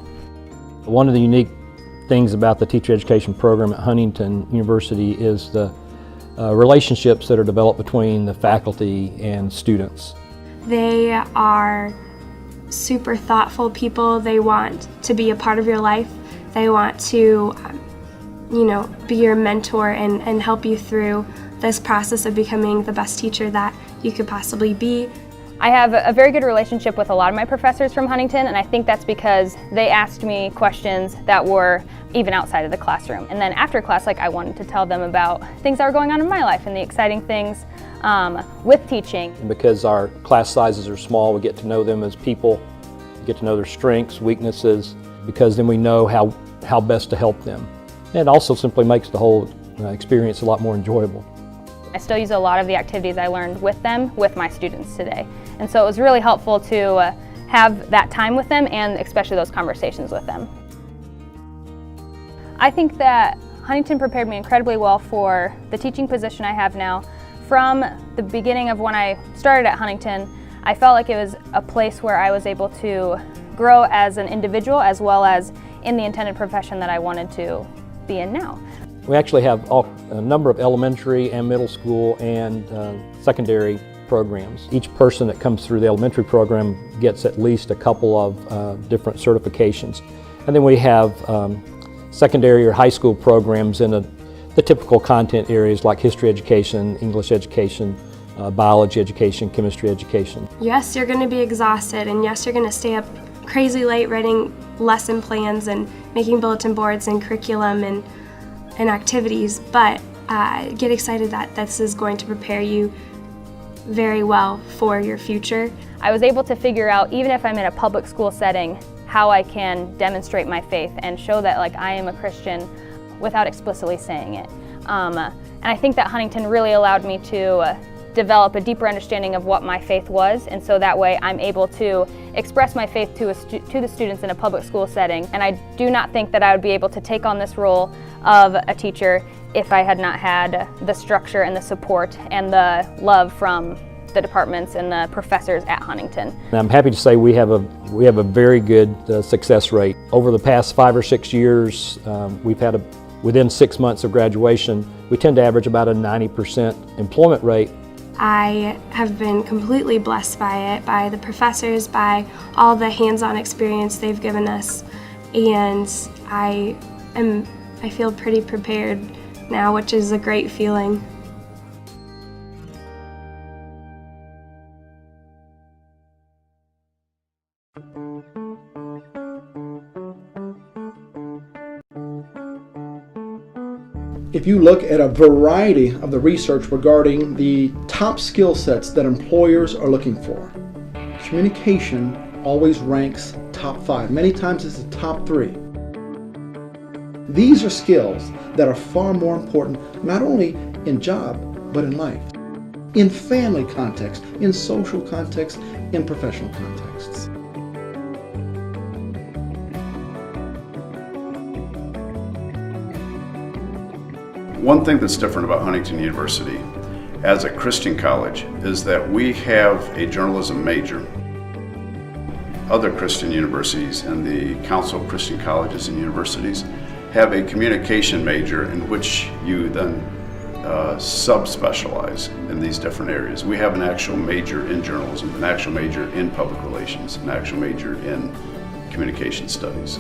One of the unique things about the teacher education program at Huntington University is the relationships that are developed between the faculty and students. They are super thoughtful people. They want to be a part of your life. They want to, be your mentor and help you through this process of becoming the best teacher that you could possibly be. I have a very good relationship with a lot of my professors from Huntington, and I think that's because they asked me questions that were even outside of the classroom. And then after class, I wanted to tell them about things that were going on in my life and the exciting things with teaching. Because our class sizes are small, we get to know them as people, we get to know their strengths, weaknesses, because then we know how best to help them. And it also simply makes the whole experience a lot more enjoyable. I still use a lot of the activities I learned with them with my students today. And so it was really helpful to have that time with them and especially those conversations with them. I think that Huntington prepared me incredibly well for the teaching position I have now. From the beginning of when I started at Huntington, I felt like it was a place where I was able to grow as an individual as well as in the intended profession that I wanted to be in now. We actually have a number of elementary and middle school and secondary programs. Each person that comes through the elementary program gets at least a couple of different certifications. And then we have secondary or high school programs in the typical content areas like history education, English education, biology education, chemistry education. Yes, you're going to be exhausted, and yes, you're going to stay up crazy late writing lesson plans and making bulletin boards and curriculum and activities, but get excited that this is going to prepare you very well for your future. I was able to figure out, even if I'm in a public school setting, how I can demonstrate my faith and show that like I am a Christian without explicitly saying it. And I think that Huntington really allowed me to develop a deeper understanding of what my faith was, and so that way I'm able to express my faith to the students in a public school setting. And I do not think that I would be able to take on this role of a teacher if I had not had the structure and the support and the love from the departments and the professors at Huntington. And I'm happy to say we have a very good success rate. Over the past 5 or 6 years, we've had within 6 months of graduation, we tend to average about a 90% employment rate. I have been completely blessed by it, by the professors, by all the hands-on experience they've given us, and I feel pretty prepared now, which is a great feeling. If you look at a variety of the research regarding the top skill sets that employers are looking for, communication always ranks top 5. Many times it's the top 3. These are skills that are far more important, not only in job, but in life, in family context, in social context, in professional contexts. One thing that's different about Huntington University as a Christian college is that we have a journalism major. Other Christian universities and the Council of Christian Colleges and Universities have a communication major in which you then sub-specialize in these different areas. We have an actual major in journalism, an actual major in public relations, an actual major in communication studies.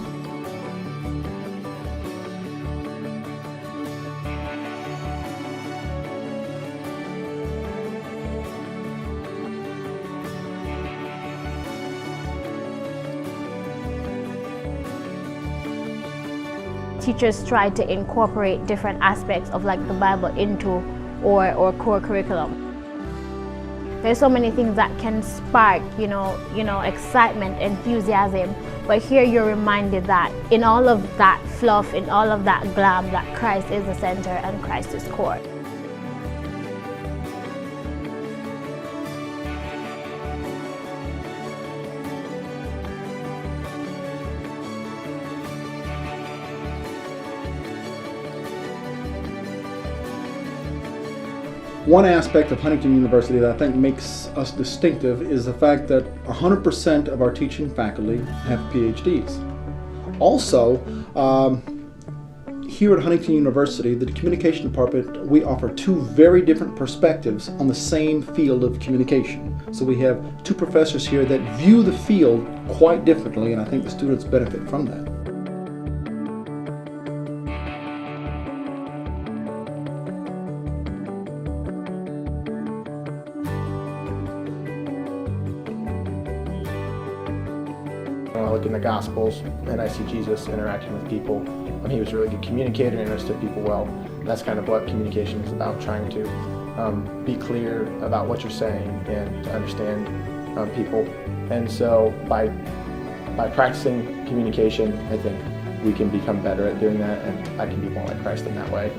Teachers try to incorporate different aspects of like the Bible into or core curriculum. There's so many things that can spark, excitement, enthusiasm. But here you're reminded that in all of that fluff, in all of that glam, that Christ is the center and Christ is core. One aspect of Huntington University that I think makes us distinctive is the fact that 100% of our teaching faculty have PhDs. Also, here at Huntington University, the communication department, we offer 2 very different perspectives on the same field of communication. So we have 2 professors here that view the field quite differently, and I think the students benefit from that. When I look in the Gospels and I see Jesus interacting with people, he was a really good communicator and understood people well. That's kind of what communication is about, trying to be clear about what you're saying and to understand people. And so by practicing communication, I think we can become better at doing that, and I can be more like Christ in that way.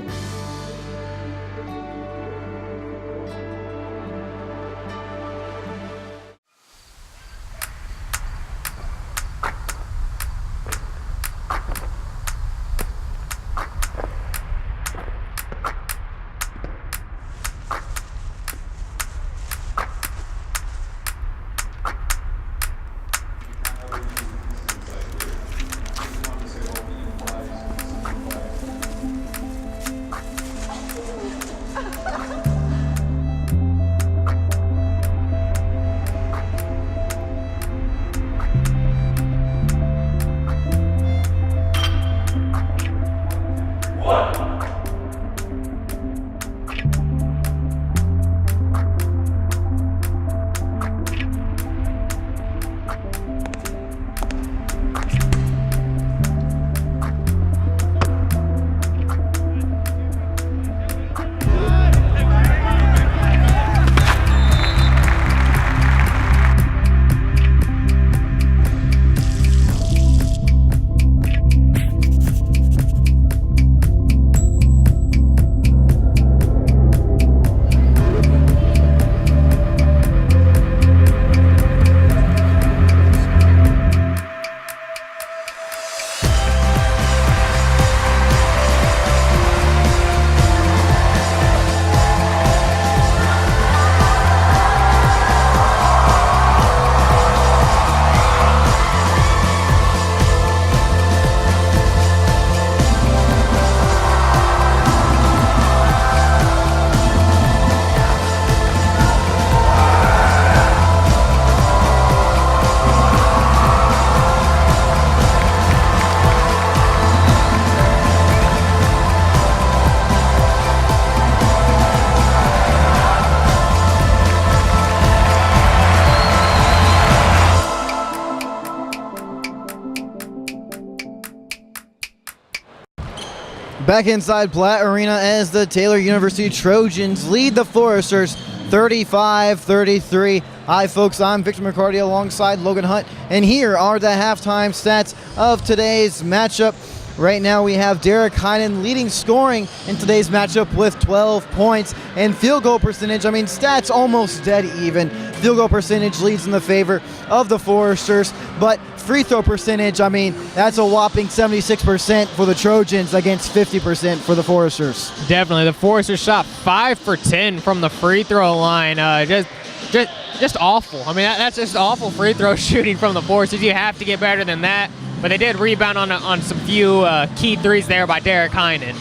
Back inside Platt Arena as the Taylor University Trojans lead the Foresters 35-33. Hi folks, I'm Victor McCarty alongside Logan Hunt, and here are the halftime stats of today's matchup. Right now we have Derek Heinen leading scoring in today's matchup with 12 points, and field goal percentage, I mean stats almost dead even. Field goal percentage leads in the favor of the Foresters, but free throw percentage, I mean, that's a whopping 76% for the Trojans against 50% for the Foresters. Definitely, the Foresters shot 5 for 10 from the free throw line. Just awful. I mean, that's just awful free throw shooting from the Foresters. You have to get better than that. But they did rebound on some few key threes there by Derek Heinen.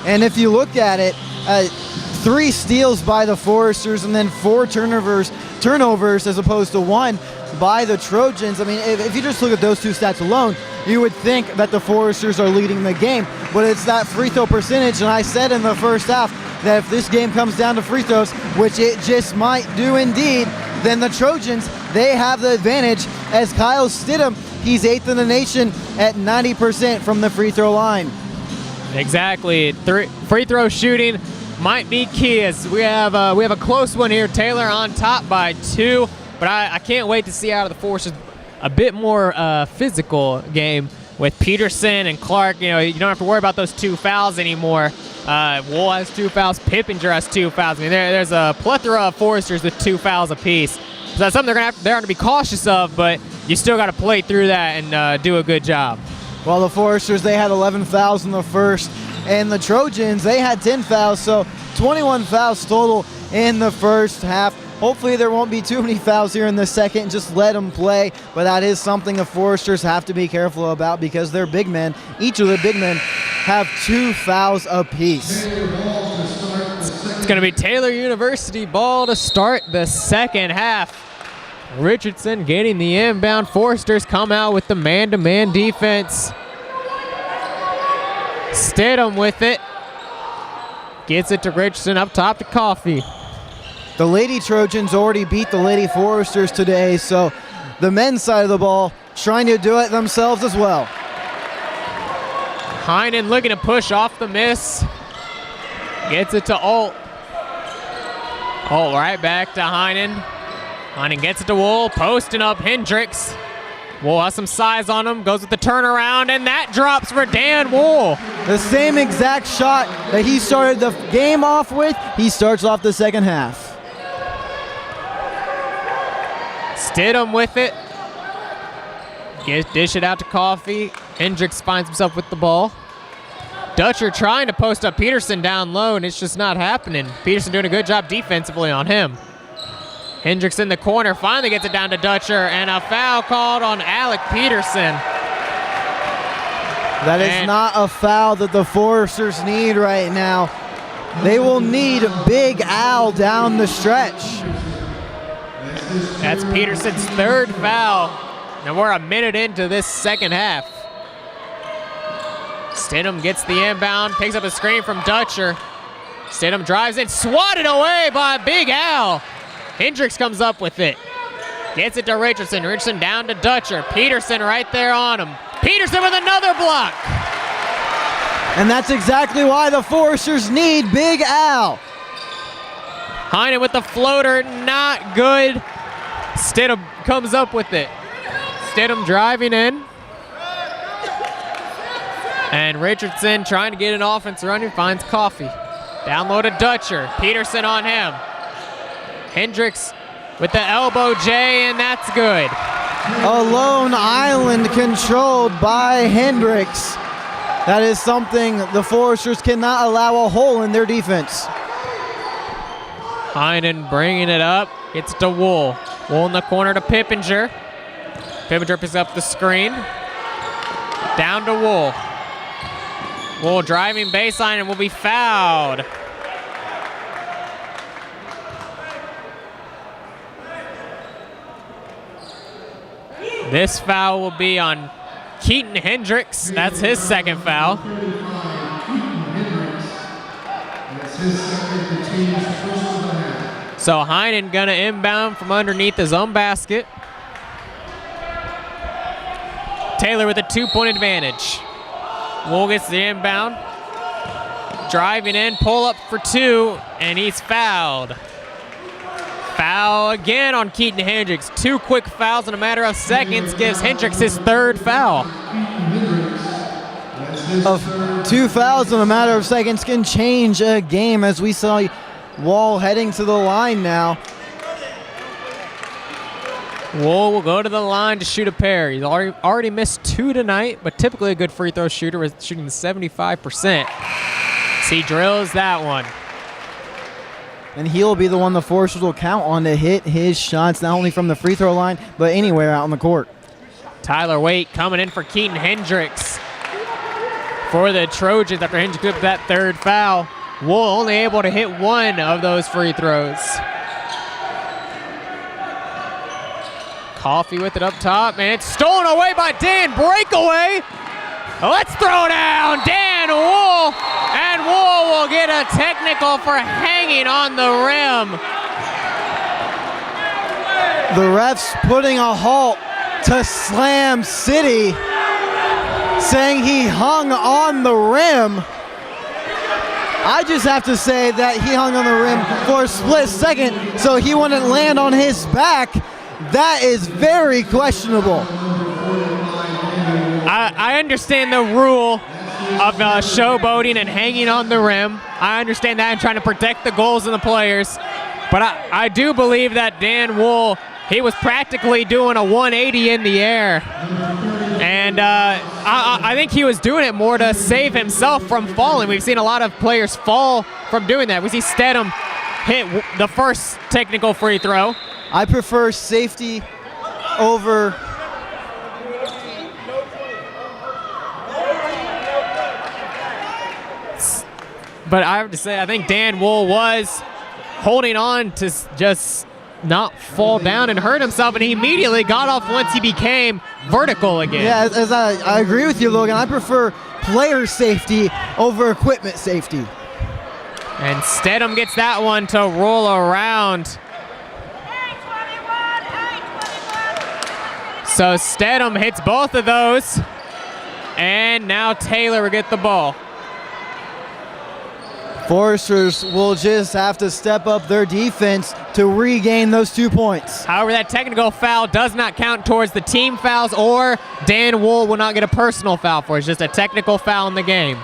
And if you look at it, 3 steals by the Foresters and then 4 turnovers as opposed to 1 by the Trojans. I mean, if you just look at those 2 stats alone, you would think that the Foresters are leading the game. But it's that free throw percentage, and I said in the first half that if this game comes down to free throws, which it just might do indeed, then the Trojans, they have the advantage as Kyle Stidham, he's 8th in the nation at 90% from the free throw line. Exactly. Free throw shooting might be key as we have a close one here. Taylor on top by 2, but I can't wait to see out of the Foresters a bit more physical game with Peterson and Clark. You know, you don't have to worry about those 2 fouls anymore. Wool has 2 fouls. Pippinger has 2 fouls. I mean, there's a plethora of Foresters with 2 fouls apiece. So that's something they're going to be cautious of, but you still got to play through that and do a good job. Well, the Foresters, they had 11 fouls in the first, and the Trojans, they had 10 fouls, so 21 fouls total in the first half. Hopefully there won't be too many fouls here in the second. Just let them play, but that is something the Foresters have to be careful about because their big men, each of the big men, have 2 fouls apiece. It's going to be Taylor University ball to start the second half. Richardson getting the inbound. Foresters come out with the man-to-man defense. Stidham with it. Gets it to Richardson up top to Coffee. The Lady Trojans already beat the Lady Foresters today, so the men's side of the ball trying to do it themselves as well. Heinen looking to push off the miss. Gets it to Alt. Alt right back to Heinen. Heinen gets it to Wool, posting up Hendricks. Wool has some size on him, goes with the turnaround, and that drops for Dan Wool. The same exact shot that he started the game off with, he starts off the second half. Stidham with it. Dish it out to Coffee. Hendricks finds himself with the ball. Dutcher trying to post up Peterson down low, and it's just not happening. Peterson doing a good job defensively on him. Hendricks in the corner, finally gets it down to Dutcher, and a foul called on Alec Peterson. That is not a foul that the Foresters need right now. They will need Big Al down the stretch. That's Peterson's 3rd foul, and we're a minute into this second half. Stidham gets the inbound, picks up a screen from Dutcher. Stidham drives in, swatted away by Big Al. Hendricks comes up with it. Gets it to Richardson. Richardson down to Dutcher. Peterson right there on him. Peterson with another block. And that's exactly why the Foresters need Big Al. Heinen with the floater, not good. Stidham comes up with it. Stidham driving in. And Richardson trying to get an offense running, finds Coffee. Down low to Dutcher. Peterson on him. Hendricks with the elbow J, and that's good. A lone island controlled by Hendricks. That is something the Foresters cannot allow a hole in their defense. Heinen bringing it up. Gets to Wool. Wool in the corner to Pippinger. Pippinger picks up the screen. Down to Wool. Wool driving baseline and will be fouled. This foul will be on Keaton Hendricks. That's his 2nd foul. So Heinen gonna inbound from underneath his own basket. Taylor with a 2-point advantage. Wool gets the inbound. driving in, pull up for 2, and he's fouled. Foul again on Keaton Hendricks. 2 quick fouls in a matter of seconds gives Hendricks his 3rd foul. Of 2 fouls in a matter of seconds can change a game, as we saw Wall heading to the line now. Wool will go to the line to shoot a pair. He's already missed 2 tonight, but typically a good free throw shooter with shooting 75%. So he drills that one. And he'll be the one the forcers will count on to hit his shots, not only from the free throw line, but anywhere out on the court. Tyler Waite coming in for Keaton Hendricks for the Trojans after Hendricks took that 3rd foul. Wool only able to hit 1 of those free throws. Coffee with it up top, and it's stolen away by Dan. Breakaway. Let's throw down Dan Wool, and Wool will get a technical for hanging on the rim. The refs putting a halt to Slam City, saying he hung on the rim. I just have to say that he hung on the rim for a split second so he wouldn't land on his back. That is very questionable. I understand the rule of showboating and hanging on the rim. I understand that and trying to protect the goals and the players. But I do believe that Dan Wool, he was practically doing a 180 in the air. And I think he was doing it more to save himself from falling. We've seen a lot of players fall from doing that. We see Stedham hit the first technical free throw. I prefer safety over. But I have to say, I think Dan Wool was holding on to just not fall down and hurt himself, and he immediately got off once he became vertical again. Yeah, as I agree with you, Logan. I prefer player safety over equipment safety. And Stedham gets that one to roll around. So Stedham hits both of those, and now Taylor will get the ball. Foresters will just have to step up their defense to regain those 2 points. However, that technical foul does not count towards the team fouls, or Dan Wool will not get a personal foul for it. It's just a technical foul in the game.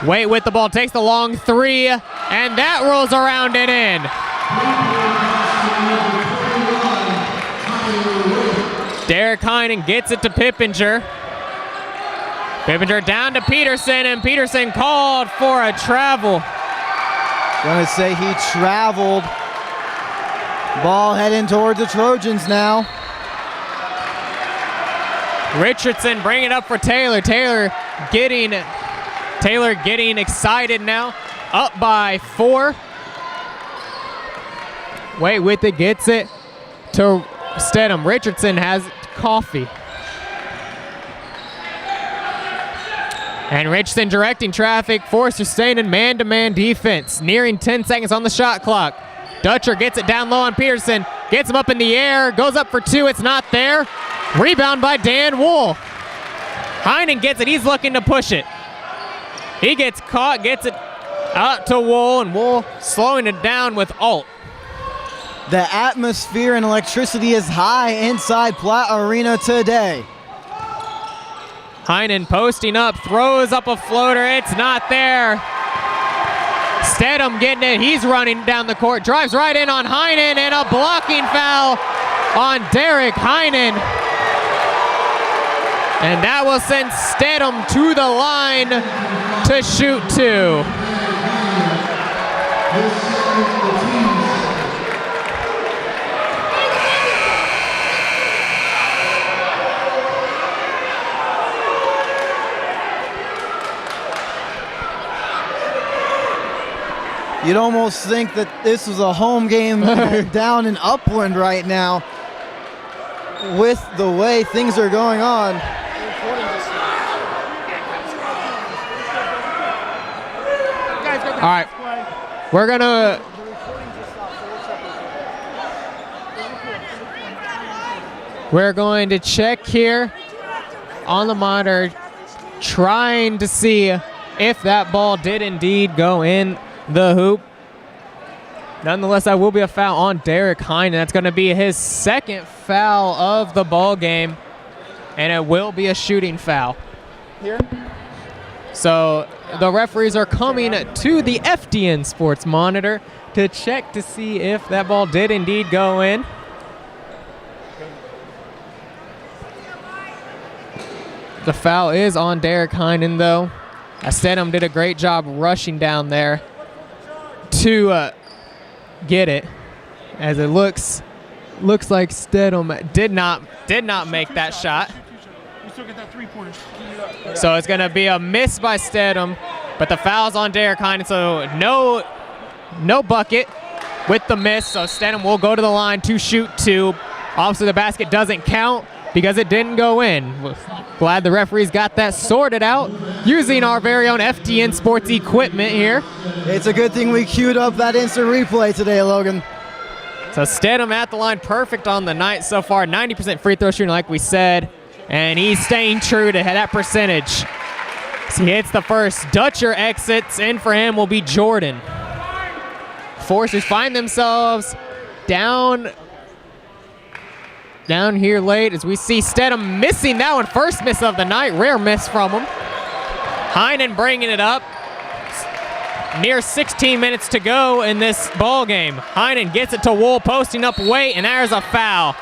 Waite with the ball, takes the long 3, and that rolls around and in. Derek Heinen gets it to Pippinger. Pippinger down to Peterson, and Peterson called for a travel. Gonna say he traveled. Ball heading towards the Trojans now. Richardson bringing it up for Taylor. Taylor getting excited now. Up by 4. Waite with it, gets it to Stedham. Richardson has coffee. And Richardson directing traffic. Forrester staying in man-to-man defense. Nearing 10 seconds on the shot clock. Dutcher gets it down low on Peterson. Gets him up in the air. Goes up for 2. It's not there. Rebound by Dan Wool. Heinen gets it. He's looking to push it. He gets caught. Gets it out to Wool. And Wool slowing it down with Alt. The atmosphere and electricity is high inside Platt Arena today. Heinen posting up, throws up a floater. It's not there. Stedham getting it. He's running down the court. Drives right in on Heinen, and a blocking foul on Derek Heinen. And that will send Stedham to the line to shoot 2. You'd almost think that this was a home game down in Upland right now with the way things are going on. All right, we're going to check here on the monitor, trying to see if that ball did indeed go in the hoop. Nonetheless, that will be a foul on Derek Heinen. That's going to be his second foul of the ball game, and it will be a shooting foul. Here. So the referees are coming to the FDN Sports Monitor to check to see if that ball did indeed go in. The foul is on Derek Heinen, though. Stedham did a great job rushing down there to get it, as it looks like Stedham did not make that shot. So it's going to be a miss by Stedham, but the foul's on Derek Heinen, so no bucket with the miss. So Stedham will go to the line to shoot two. Obviously, the basket doesn't count because it didn't go in. Glad the referees got that sorted out using our very own FDN Sports equipment here. It's a good thing we queued up that instant replay today, Logan. So Stedham at the line, perfect on the night so far. 90% free throw shooting, like we said. And he's staying true to that percentage. As he hits the first, Dutcher exits. In for him will be Jordan. Forcers find themselves down here late as we see Stedham missing that one. First miss of the night. Rare miss from him. Heinen bringing it up. Near 16 minutes to go in this ball game. Heinen gets it to Wool, posting up weight, and there's a foul.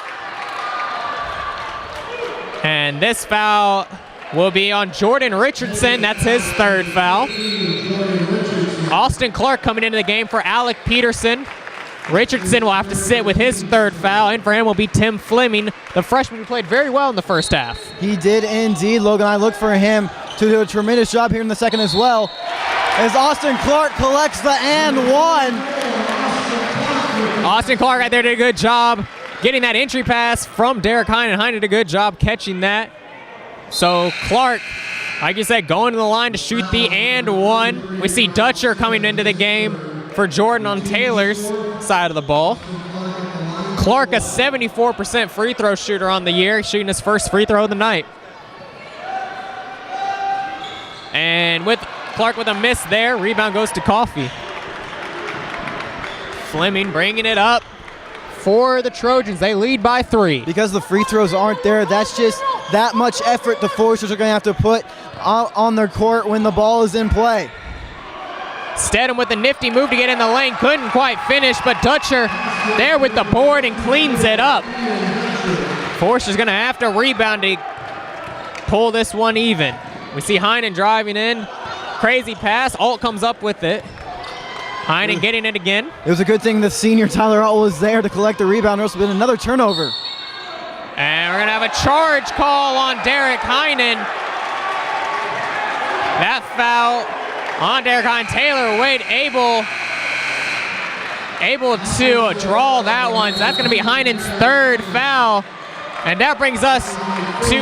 And this foul will be on Jordan Richardson. That's his third foul. Austin Clark coming into the game for Alec Peterson. Richardson will have to sit with his third foul. In for him will be Tim Fleming, the freshman who played very well in the first half. He did indeed, Logan. I look for him to do a tremendous job here in the second as well, as Austin Clark collects the and one. Austin Clark right there did a good job getting that entry pass from Derek Heinen. Heinen did a good job catching that. So Clark, like you said, going to the line to shoot the and one. We see Dutcher coming into the game for Jordan on Taylor's side of the ball. Clark, a 74% free throw shooter on the year, shooting his first free throw of the night. And with Clark with a miss there, rebound goes to Coffey. Fleming bringing it up for the Trojans. They lead by 3. Because the free throws aren't there, that's just that much effort the Foresters are going to have to put on their court when the ball is in play. Stedham with a nifty move to get in the lane. Couldn't quite finish, but Dutcher there with the board and cleans it up. Forster's going to have to rebound to pull this one even. We see Heinen driving in. Crazy pass. Alt comes up with it. Heinen getting it again. It was a good thing the senior Tyler Alt was there to collect the rebound. There's been another turnover. And we're going to have a charge call on Derek Heinen. That foul on Derek Heinen. Taylor Wade able to draw that one. So that's going to be Heinen's third foul. And that brings us to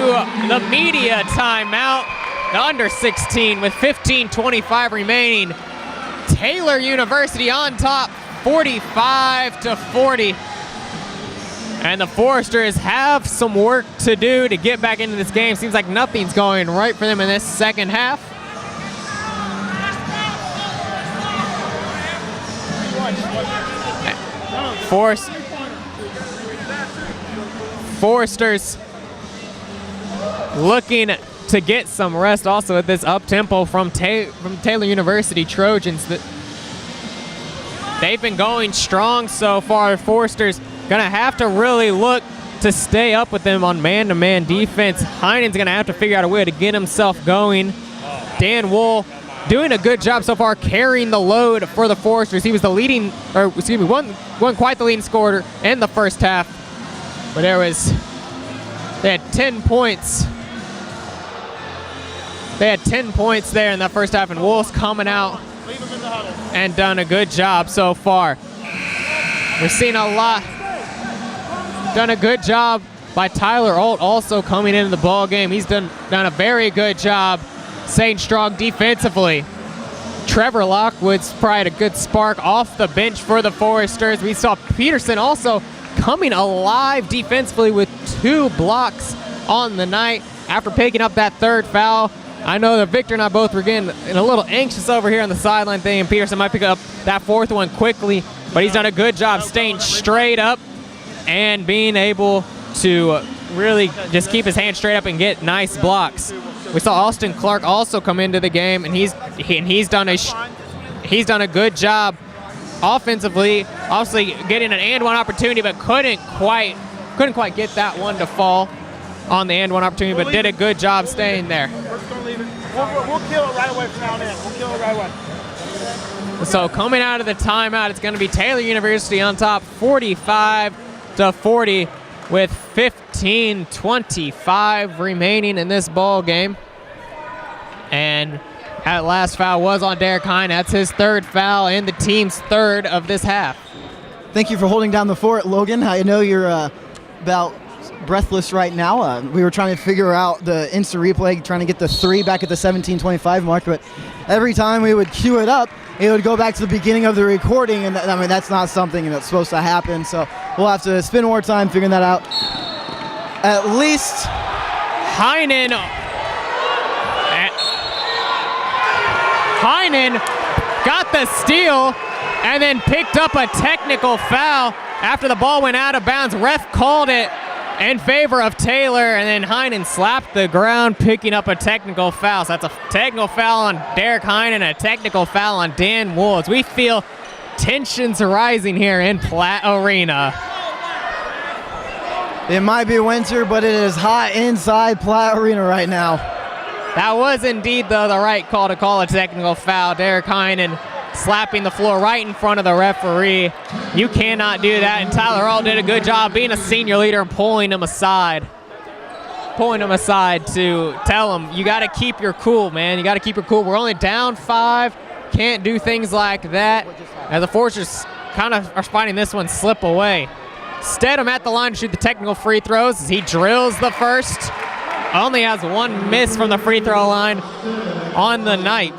the media timeout. The under 16 with 15:25 remaining. Taylor University on top, 45-40. And the Foresters have some work to do to get back into this game. Seems like nothing's going right for them in this second half. Foresters looking to get some rest also at this up-tempo from Taylor University Trojans. They've been going strong so far. Foresters going to have to really look to stay up with them on man-to-man defense. Heinen's going to have to figure out a way to get himself going. Dan Wool doing a good job so far carrying the load for the Foresters. He was the leading, or excuse me, wasn't quite the leading scorer in the first half. But they had 10 points. They had 10 points there in that first half, and Wool's coming out and done a good job so far. We're seeing a lot. Done a good job by Tyler Alt also coming into the ball game. He's done a very good job staying strong defensively. Trevor Lockwood's probably a good spark off the bench for the Foresters. We saw Peterson also coming alive defensively with 2 blocks on the night after picking up that third foul. I know that Victor and I both were getting a little anxious over here on the sideline thing. Peterson might pick up that fourth one quickly, but he's done a good job staying straight up and being able to really just keep his hand straight up and get nice blocks. We saw Austin Clark also come into the game, and he's done a good job offensively, obviously getting an and one opportunity, but couldn't quite get that one to fall on the and one opportunity, but did a good job staying there. We're just gonna leave it. We'll kill it right away from now on in. We'll kill it right away. So coming out of the timeout, it's going to be Taylor University on top, 45-40, with 15:25 remaining in this ball game. And that last foul was on Derek Hine. That's his third foul and the team's third of this half. Thank you for holding down the fort, Logan. I know you're about breathless right now. We were trying to figure out the instant replay, trying to get the 3 back at the 17:25 mark, but every time we would cue it up, it would go back to the beginning of the recording, and I mean, that's not something that's supposed to happen, so we'll have to spend more time figuring that out. At least Heinen got the steal and then picked up a technical foul after the ball went out of bounds. Ref called it in favor of Taylor, and then Heinen slapped the ground, picking up a technical foul. So that's a technical foul on Derek Heinen, a technical foul on Dan Woods. We feel tensions rising here in Platt Arena. It might be winter, but it is hot inside Platt Arena right now. That was indeed the right call to call a technical foul. Derek Heinen slapping the floor right in front of the referee. You cannot do that, and Tyler Hall did a good job being a senior leader and pulling him aside to tell him, you got to keep your cool, man. You got to keep your cool. We're only down 5. Can't do things like that. As the Foresters kind of are finding this one slip away. Stedham at the line to shoot the technical free throws as he drills the first. Only has 1 miss from the free throw line on the night.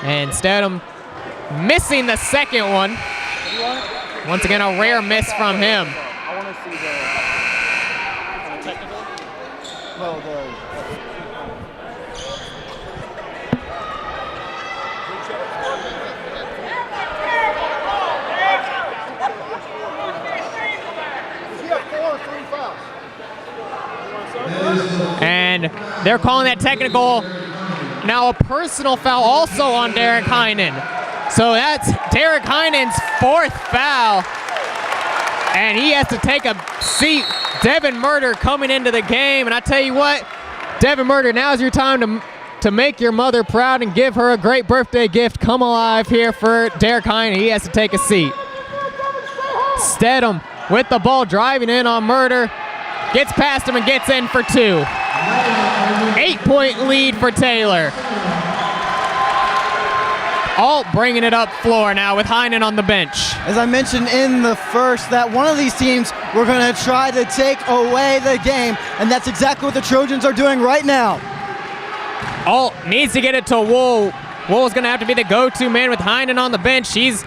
And Stedham missing the second one. Once again, a rare miss from him. I want to see the technical. Well, And they're calling that technical. Now a personal foul also on Derek Heinen. So that's Derek Heinen's 4th foul. And he has to take a seat. Devin Murder coming into the game. And I tell you what, Devin Murder, now's your time to make your mother proud and give her a great birthday gift. Come alive here for Derek Heinen. He has to take a seat. Stedham with the ball driving in on Murder. Gets past him and gets in for 2. 8-point lead for Taylor. Alt bringing it up floor now with Heinen on the bench. As I mentioned in the first, that one of these teams were going to try to take away the game, and that's exactly what the Trojans are doing right now. Alt needs to get it to Wool. Wool's going to have to be the go-to man with Heinen on the bench. He's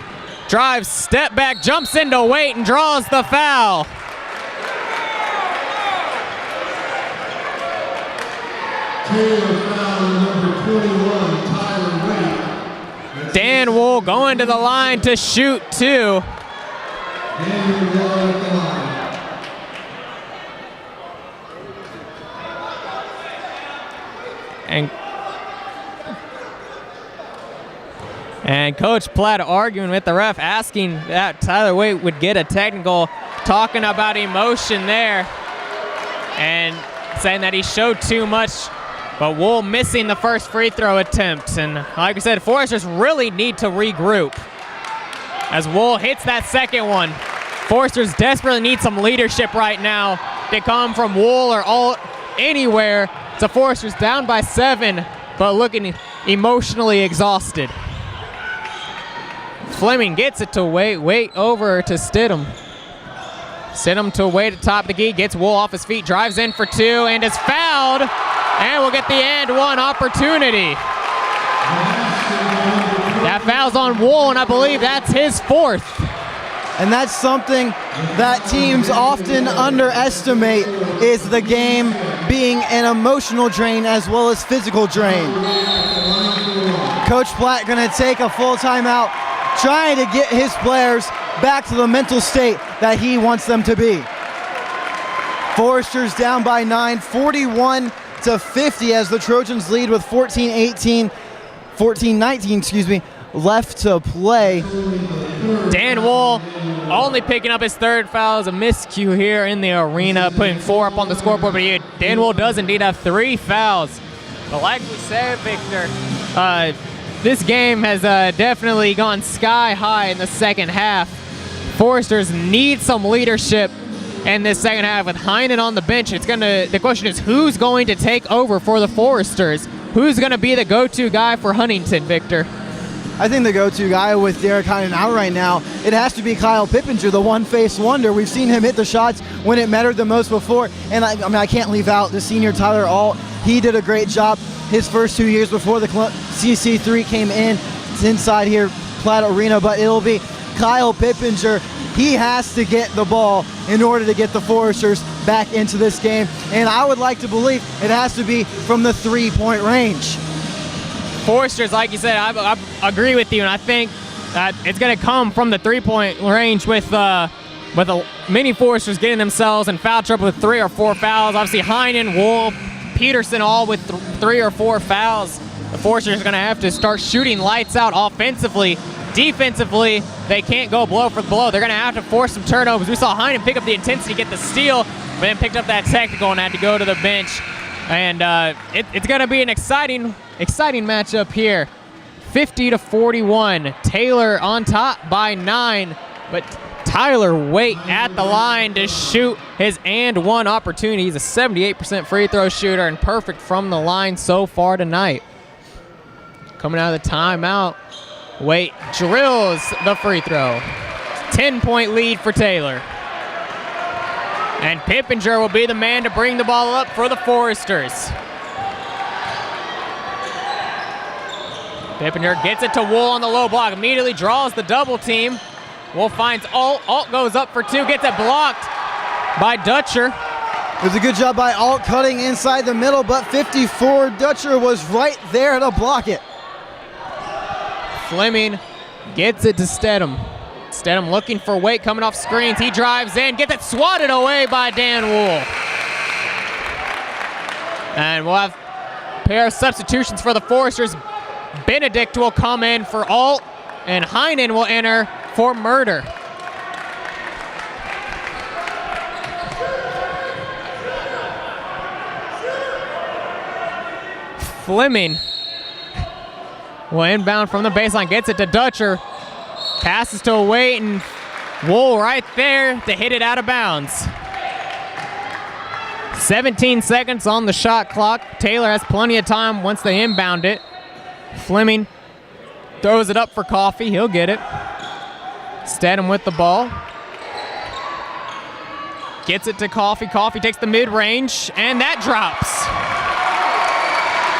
drives, step back, jumps into weight, and draws the foul. Taylor foul number 21, Tyler Wade. Dan Wool going to the line to shoot 2. And Coach Platt arguing with the ref, asking that Tyler Wade would get a technical, talking about emotion there, and saying that he showed too much. But Wool missing the first free throw attempt. And like we said, Foresters really need to regroup. As Wool hits that second one, Foresters desperately need some leadership right now to come from Wool or Alt anywhere. So Foresters down by 7, but looking emotionally exhausted. Fleming gets it to Wait over to Stidham. Stidham to Wait at top of the key, gets Wool off his feet, drives in for 2, and is fouled. And we'll get the and one opportunity. That foul's on Wool, and I believe that's his 4th. And that's something that teams often underestimate, is the game being an emotional drain as well as physical drain. Coach Platt going to take a full timeout, trying to get his players back to the mental state that he wants them to be. Foresters down by 9, 41-50 as the Trojans lead with 14-19, left to play. Dan Wool only picking up his third foul as a miscue here in the arena, putting 4 up on the scoreboard, but Dan Wool does indeed have 3 fouls. But like we said, Victor, this game has definitely gone sky high in the second half. Foresters need some leadership in this second half with Heinen on the bench. The question is, who's going to take over for the Foresters? Who's going to be the go-to guy for Huntington, Victor? I think the go-to guy with Derek Heinen out right now, it has to be Kyle Pippinger, the one-face wonder. We've seen him hit the shots when it mattered the most before. And I can't leave out the senior Tyler Alt. He did a great job his first 2 years before the CC3 came in. It's inside here, Platt Arena, but it'll be Kyle Pippinger. He has to get the ball in order to get the Foresters back into this game. And I would like to believe it has to be from the 3-point range. Foresters, like you said, I agree with you, and I think that it's going to come from the 3-point range with many Foresters getting themselves in foul trouble with 3 or 4 fouls. Obviously, Heinen, Wool, Peterson all with 3 or 4 fouls. The Foresters are going to have to start shooting lights out offensively. Defensively, they can't go blow for blow. They're going to have to force some turnovers. We saw Heinen pick up the intensity, get the steal, but then picked up that technical and had to go to the bench. And it's going to be an exciting matchup here. 50-41. Taylor on top by 9, but Tyler Waite at the line to shoot his and one opportunity. He's a 78% free throw shooter and perfect from the line so far tonight. Coming out of the timeout, Waite drills the free throw. 10-point lead for Taylor. And Pippinger will be the man to bring the ball up for the Foresters. Pippinger gets it to Wool on the low block, immediately draws the double team. Wool finds Alt. Alt goes up for 2, gets it blocked by Dutcher. It was a good job by Alt cutting inside the middle, but 54 Dutcher was right there to block it. Fleming gets it to Stedham. Stedham looking for Waite coming off screens. He drives in, gets it swatted away by Dan Wool. And we'll have a pair of substitutions for the Foresters. Benedict will come in for Alt, and Heinen will enter for Murder. Fleming will inbound from the baseline, gets it to Dutcher. Passes to Waite, and Wool right there to hit it out of bounds. 17 seconds on the shot clock. Taylor has plenty of time once they inbound it. Fleming throws it up for Coffey. He'll get it. Stedham with the ball. Gets it to Coffey. Coffey takes the mid-range, and that drops.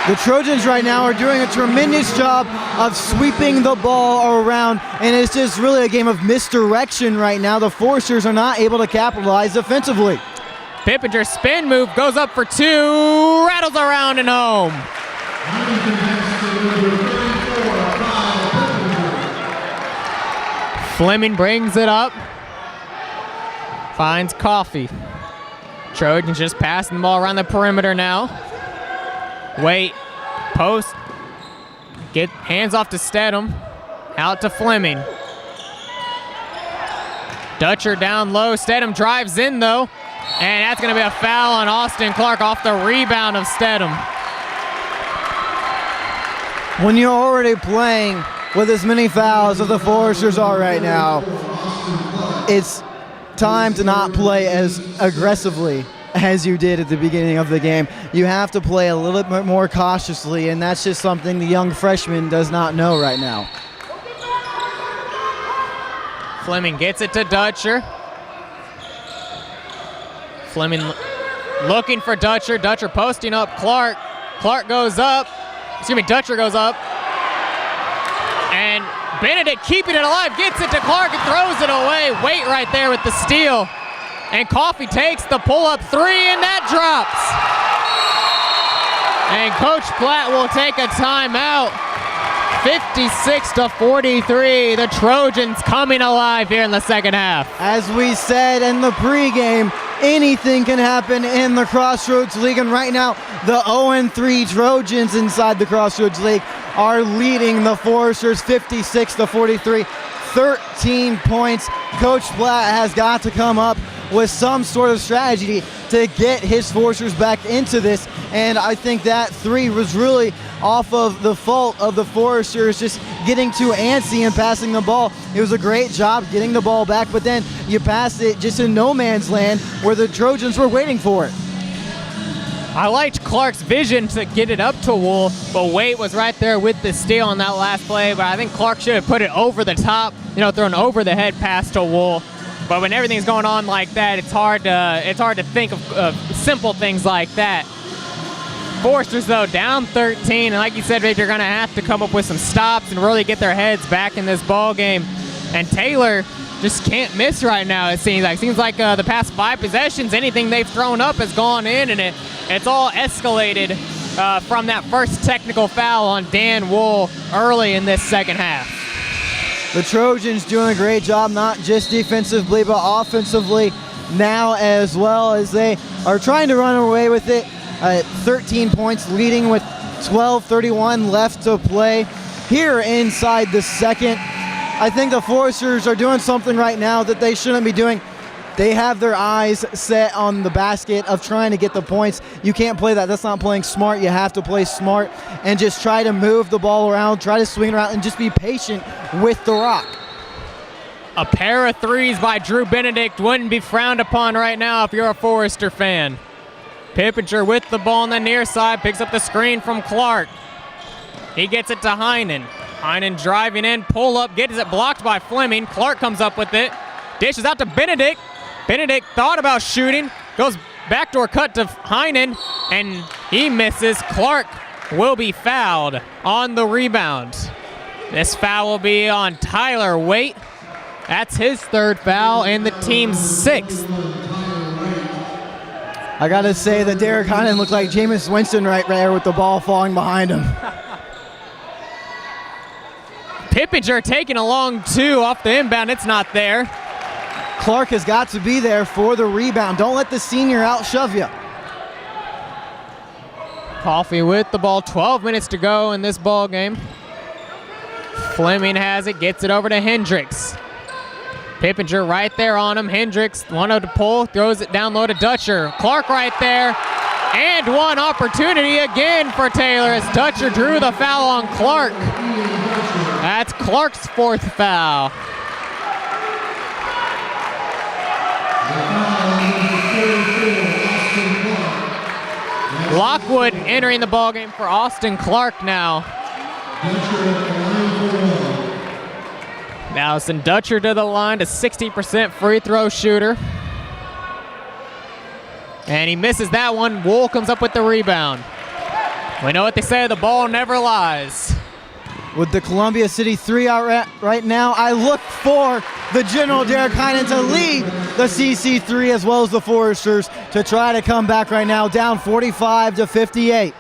The Trojans right now are doing a tremendous job of sweeping the ball around, and it's just really a game of misdirection right now. The Foresters are not able to capitalize offensively. Pippinger spin move, goes up for 2, rattles around and home. Fleming brings it up, finds Coffey. Trojans just passing the ball around the perimeter now. Waite, post, hands off to Stedham, out to Fleming. Dutcher down low, Stedham drives in though, and that's gonna be a foul on Austin Clark off the rebound of Stedham. When you're already playing with as many fouls as the Foresters are right now, it's time to not play as aggressively as you did at the beginning of the game. You have to play a little bit more cautiously, and that's just something the young freshman does not know right now. Fleming gets it to Dutcher. Fleming looking for Dutcher. Dutcher posting up Clark. Dutcher goes up. And Benedict keeping it alive, gets it to Clark and throws it away. Wait right there with the steal. And Coffey takes the pull-up three, and that drops. And Coach Platt will take a timeout. 56-43. The Trojans coming alive here in the second half. As we said in the pregame, anything can happen in the Crossroads League, and right now the 0-3 Trojans inside the Crossroads League are leading the Foresters 56-43. 13 points. Coach Platt has got to come up with some sort of strategy to get his Foresters back into this, and I think that three was really off of the fault of the Foresters just getting too antsy and passing the ball. It was a great job getting the ball back, but then you pass it just in no man's land where the Trojans were waiting for it. I liked Clark's vision to get it up to Wool, but Waite was right there with the steal on that last play, but I think Clark should have put it over the top, thrown over the head pass to Wool. But when everything's going on like that, it's hard to think of simple things like that. Foresters, though, down 13, and like you said, Vic, you're going to have to come up with some stops and really get their heads back in this ball game. And Taylor just can't miss right now, it seems like. The past 5 possessions, anything they've thrown up has gone in, and it's all escalated from that first technical foul on Dan Wool early in this second half. The Trojans doing a great job, not just defensively, but offensively now as well, as they are trying to run away with it. 13 points, leading with 12:31 left to play here inside the second. I think the Foresters are doing something right now that they shouldn't be doing. They have their eyes set on the basket of trying to get the points. You can't play that. That's not playing smart. You have to play smart and just try to move the ball around, try to swing around, and just be patient with the rock. A pair of threes by Drew Benedict wouldn't be frowned upon right now if you're a Forester fan. Pippinger with the ball on the near side, picks up the screen from Clark. He gets it to Heinen. Heinen driving in, pull up, gets it blocked by Fleming. Clark comes up with it, dishes out to Benedict. Benedict thought about shooting, goes backdoor cut to Heinen, and he misses. Clark will be fouled on the rebound. This foul will be on Tyler Waite. That's his third foul and the team's 6th. I gotta say that Derek Heinen looked like Jameis Winston right there with the ball falling behind him. Pippinger taking a long 2 off the inbound. It's not there. Clark has got to be there for the rebound. Don't let the senior out-shove you. Coffey with the ball. 12 minutes to go in this ball game. Fleming has it, gets it over to Hendricks. Pippinger right there on him. Hendricks wanted to pull, throws it down low to Dutcher. Clark right there. And one opportunity again for Taylor as Dutcher drew the foul on Clark. That's Clark's 4th foul. Lockwood entering the ballgame for Austin Clark now. Allison Dutcher to the line, a 60% free throw shooter. And he misses that one. Wool comes up with the rebound. We know what they say, the ball never lies. With the Columbia City 3 out right now, I look for the General Derek Heinen to lead the CC3 as well as the Foresters to try to come back right now, down 45-58.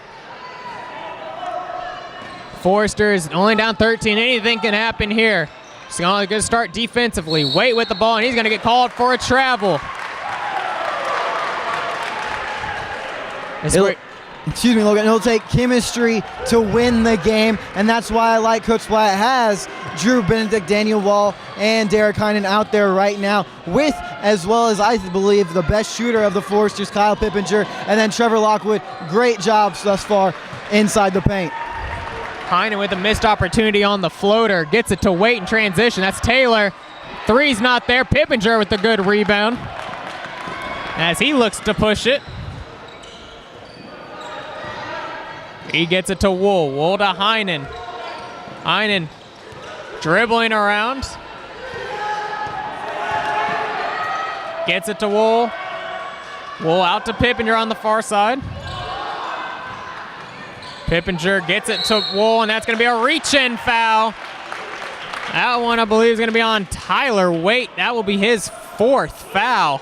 Foresters only down 13. Anything can happen here. He's only going to start defensively. Waite with the ball, and he's going to get called for a travel. Excuse me, Logan. It'll take chemistry to win the game, and that's why I like Coach Platt has Drew Benedict, Daniel Wall, and Derek Heinen out there right now with, as well as I believe, the best shooter of the Foresters, Kyle Pippinger, and then Trevor Lockwood. Great jobs thus far inside the paint. Heinen with a missed opportunity on the floater. Gets it to Waite in transition. That's Taylor. Three's not there. Pippinger with a good rebound as he looks to push it. He gets it to Wool. Wool to Heinen. Heinen dribbling around. Gets it to Wool. Wool out to Pippinger on the far side. Pippinger gets it to Wool, and that's going to be a reach-in foul. That one, I believe, is going to be on Tyler Waite. That will be his 4th foul.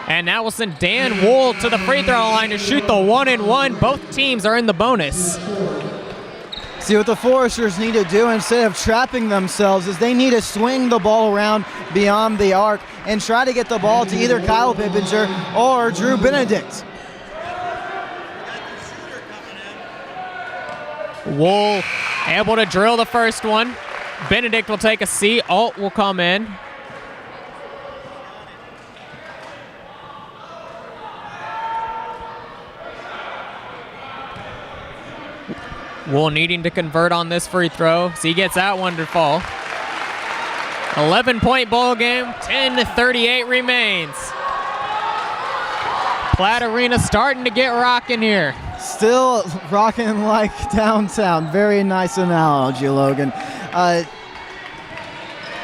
And that will send Dan Wool to the free throw line to shoot the 1-and-1. Both teams are in the bonus. See, what the Foresters need to do instead of trapping themselves is they need to swing the ball around beyond the arc and try to get the ball to either Kyle Pippinger or Drew Benedict. Wool able to drill the first one. Benedict will take a seat. Alt will come in. Wool needing to convert on this free throw, so he gets that one to fall. 11-point ball game, 10:38 remains. Platt Arena starting to get rocking here. Still rocking like downtown. Very nice analogy, Logan.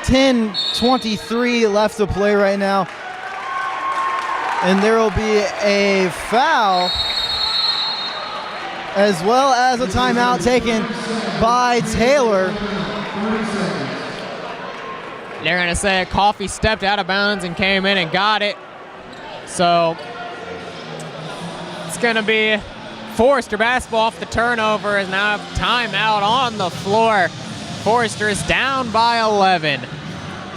10:23 left to play right now. And there will be a foul as well as a timeout taken by Taylor. They're going to say Coffey stepped out of bounds and came in and got it. So it's going to be Forester basketball off the turnover, as now timeout on the floor. Forester is down by 11.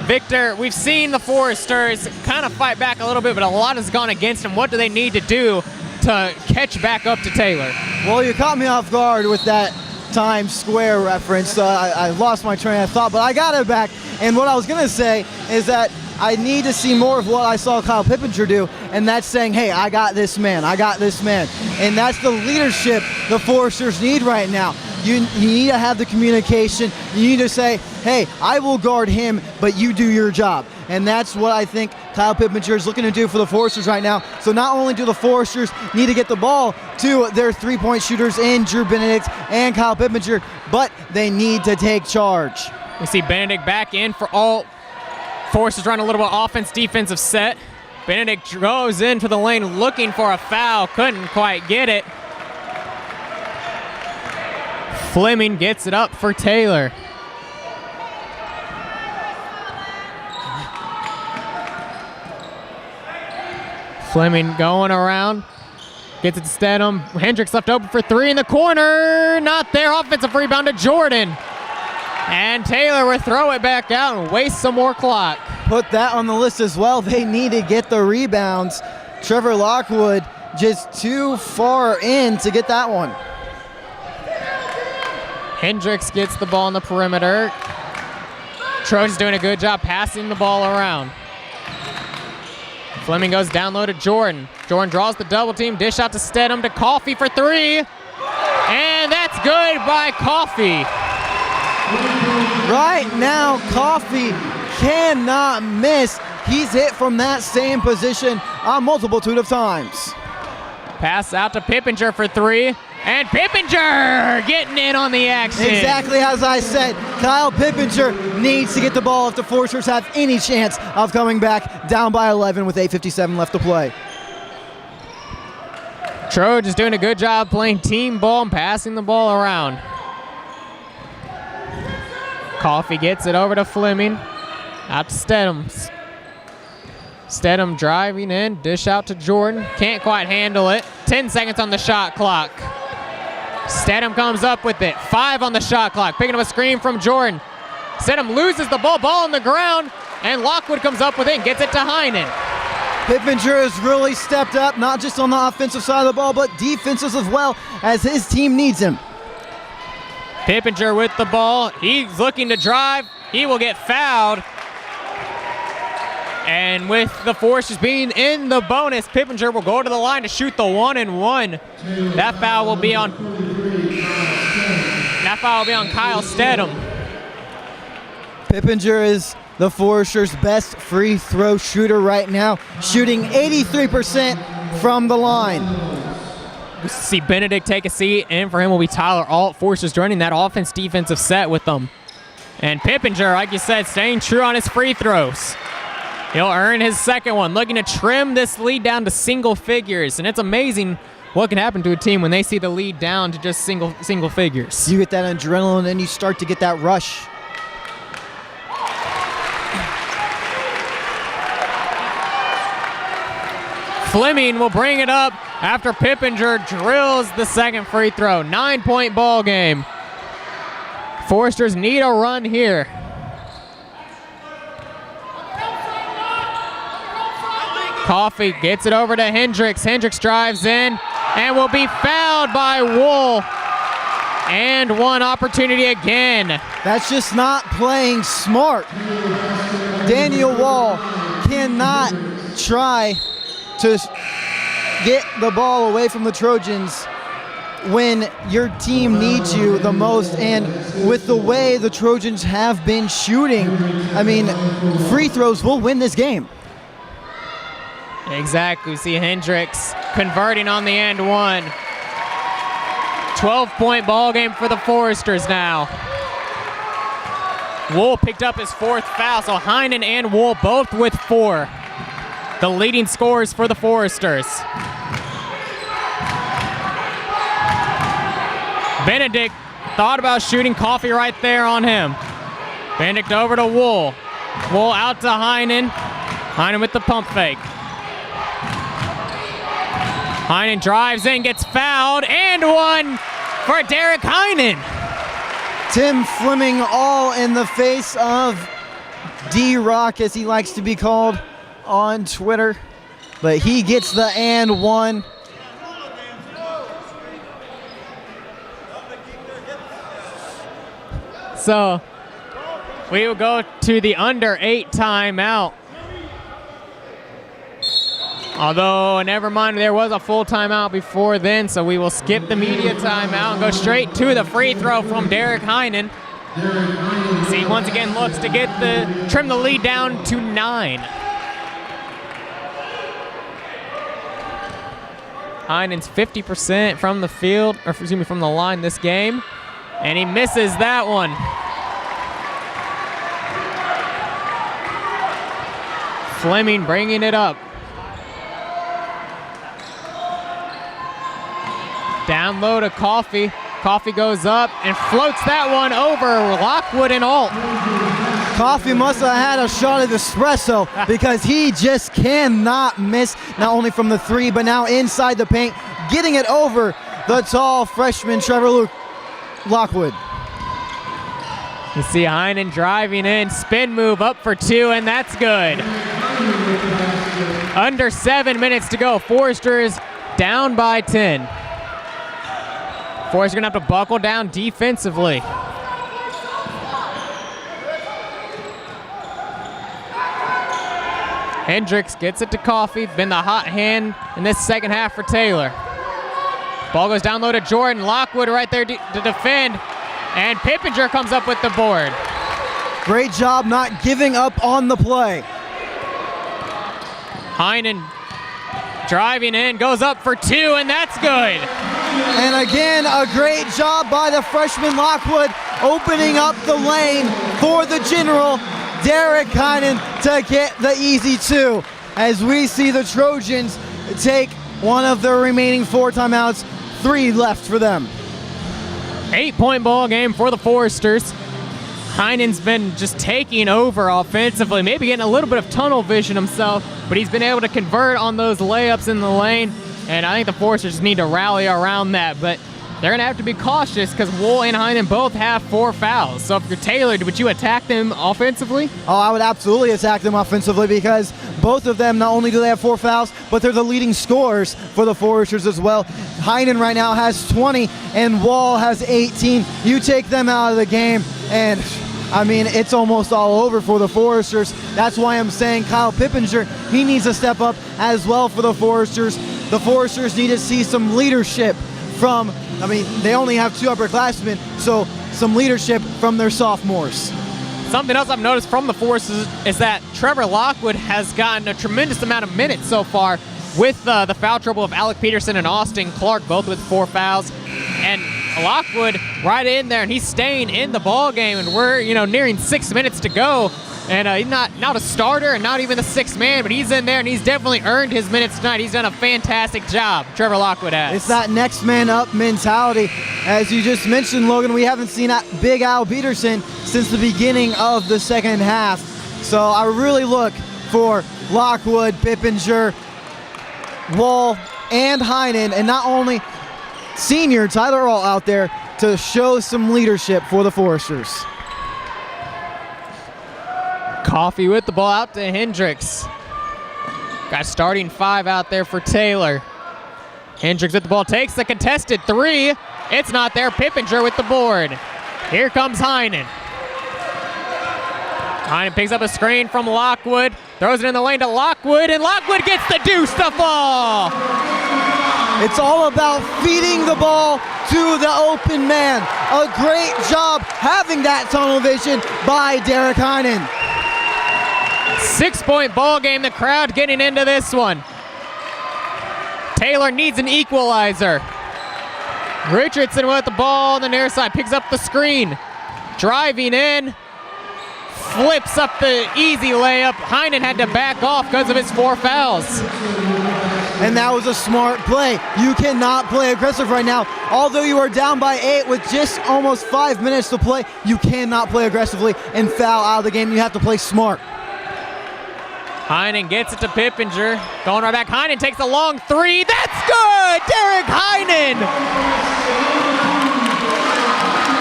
Victor, we've seen the Foresters kind of fight back a little bit, but a lot has gone against them. What do they need to do to catch back up to Taylor? Well, you caught me off guard with that Times Square reference. I lost my train of thought, but I got it back. And what I was going to say is that I need to see more of what I saw Kyle Pippinger do, and that's saying, hey, I got this man, I got this man. And that's the leadership the Foresters need right now. You need to have the communication. You need to say, hey, I will guard him, but you do your job. And that's what I think Kyle Pippinger is looking to do for the Foresters right now. So not only do the Foresters need to get the ball to their three-point shooters in Drew Benedict and Kyle Pippinger, but they need to take charge. We see Benedict back in for all. Foresters run a little bit offense-defensive set. Benedict goes into the lane looking for a foul. Couldn't quite get it. Fleming gets it up for Taylor. Fleming going around. Gets it to Stedham. Hendricks left open for three in the corner. Not there. Offensive rebound to Jordan. And Taylor will throw it back out and waste some more clock. Put that on the list as well. They need to get the rebounds. Trevor Lockwood just too far in to get that one. Hendricks gets the ball on the perimeter. Trojans doing a good job passing the ball around. Fleming goes down low to Jordan. Jordan draws the double team, dish out to Stedham to Coffey for three. And that's good by Coffey. Right now, Coffey cannot miss. He's hit from that same position a multitude of times. Pass out to Pippinger for three. And Pippinger getting in on the action. Exactly as I said, Kyle Pippinger needs to get the ball if the Foresters have any chance of coming back down by 11 with 8:57 left to play. Trojans doing a good job playing team ball and passing the ball around. Coffey gets it over to Fleming. Out to Stedham. Stedham driving in, dish out to Jordan. Can't quite handle it. 10 seconds on the shot clock. Stedham comes up with it. 5 on the shot clock. Picking up a screen from Jordan. Stedham loses the ball on the ground, and Lockwood comes up with it and gets it to Heinen. Pippinger has really stepped up, not just on the offensive side of the ball, but defensive as well, as his team needs him. Pippinger with the ball. He's looking to drive. He will get fouled. And with the Foresters being in the bonus, Pippinger will go to the line to shoot the 1-and-1. That foul will be on Kyle Stedham. Pippinger is the Foresters' best free throw shooter right now, shooting 83% from the line. We see Benedict take a seat, and for him will be Tyler Alt. Foresters joining that offense-defensive set with them. And Pippinger, like you said, staying true on his free throws. He'll earn his second one, looking to trim this lead down to single figures. And it's amazing what can happen to a team when they see the lead down to just single figures. You get that adrenaline, and you start to get that rush. Fleming will bring it up after Pippinger drills the second free throw. 9-point ball game. Foresters need a run here. Coffee gets it over to Hendricks. Hendricks drives in and will be fouled by Wool. And one opportunity again. That's just not playing smart. Daniel Wall cannot try to get the ball away from the Trojans when your team needs you the most. And with the way the Trojans have been shooting, I mean, free throws will win this game. Exactly. We see Hendricks converting on the and one. 12-point ball game for the Foresters now. Wool picked up his 4th foul, so Heinen and Wool both with 4. The leading scorers for the Foresters. Benedict thought about shooting. Coffee right there on him. Benedict over to Wool. Wool out to Heinen. Heinen with the pump fake. Heinen drives in, gets fouled, and one for Derek Heinen. Tim Fleming all in the face of D-Rock, as he likes to be called on Twitter. But he gets the and one. So we will go to the under 8 timeout. Although, never mind, there was a full timeout before then, so we will skip the media timeout and go straight to the free throw from Derek Heinen. See, once again looks to trim the lead down to 9. Heinen's 50% from the field, or excuse me, from the line this game, and he misses that one. Fleming bringing it up. Down low to Coffee. Coffee goes up and floats that one over Lockwood and Alt. Coffee must have had a shot of espresso because he just cannot miss, not only from the 3, but now inside the paint, getting it over the tall freshman Trevor Lockwood. You see Heinen driving in, spin move up for 2, and that's good. Under 7 minutes to go. Foresters down by 10. Foresters gonna have to buckle down defensively. Hendricks gets it to Coffee. Been the hot hand in this second half for Taylor. Ball goes down low to Jordan. Lockwood right there to defend. And Pippinger comes up with the board. Great job not giving up on the play. Heinen driving in, goes up for 2, and that's good. And again, a great job by the freshman Lockwood, opening up the lane for the general, Derek Heinen, to get the easy 2. As we see the Trojans take one of their remaining 4 timeouts, 3 left for them. 8-point ball game for the Foresters. Heinen's been just taking over offensively, maybe getting a little bit of tunnel vision himself, but he's been able to convert on those layups in the lane, and I think the Foresters need to rally around that, but they're going to have to be cautious because Wool and Heinen both have 4 fouls. So if you're Taylor, would you attack them offensively? Oh, I would absolutely attack them offensively because both of them, not only do they have 4 fouls, but they're the leading scorers for the Foresters as well. Heinen right now has 20 and Wall has 18. You take them out of the game and I mean, it's almost all over for the Foresters. That's why I'm saying Kyle Pippinger, he needs to step up as well for the Foresters. The Foresters need to see some leadership from, I mean, they only have 2 upperclassmen, so some leadership from their sophomores. Something else I've noticed from the Foresters is that Trevor Lockwood has gotten a tremendous amount of minutes so far with the foul trouble of Alec Peterson and Austin Clark, both with 4 fouls. And Lockwood right in there, and he's staying in the ball game, and we're nearing 6 minutes to go. And he's not a starter and not even the sixth man, but he's in there and he's definitely earned his minutes tonight. He's done a fantastic job, Trevor Lockwood has. It's that next man up mentality. As you just mentioned, Logan, we haven't seen Big Al Peterson since the beginning of the second half. So I really look for Lockwood, Pippinger, Wall, and Heinen, and not only senior Tyler All out there to show some leadership for the Foresters. Coffee with the ball out to Hendricks. Got starting 5 out there for Taylor. Hendricks with the ball, takes the contested 3. It's not there. Pippinger with the board. Here comes Heinen. Heinen picks up a screen from Lockwood, throws it in the lane to Lockwood, and Lockwood gets the deuce to fall. It's all about feeding the ball to the open man. A great job having that tunnel vision by Derek Heinen. 6-point ball game, the crowd getting into this one. Taylor needs an equalizer. Richardson with the ball on the near side, picks up the screen. Driving in, flips up the easy layup. Heinen had to back off because of his 4 fouls. And that was a smart play. You cannot play aggressive right now. Although you are down by 8 with just almost 5 minutes to play, you cannot play aggressively and foul out of the game. You have to play smart. Heinen gets it to Pippinger. Going right back. Heinen takes a long 3. That's good! Derek Heinen!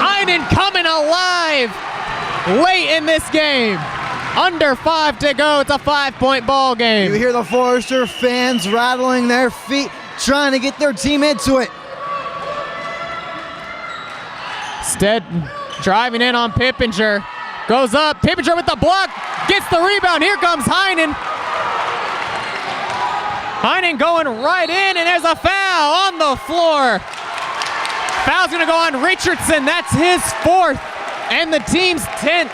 Heinen coming alive late in this game. Under 5 to go. It's a 5-point ball game. You hear the Forester fans rattling their feet, trying to get their team into it. Stead driving in on Pippinger. Goes up. Pippinger with the block. Gets the rebound. Here comes Heinen. Heinen going right in, and there's a foul on the floor. Foul's going to go on Richardson. That's his 4th and the team's 10th.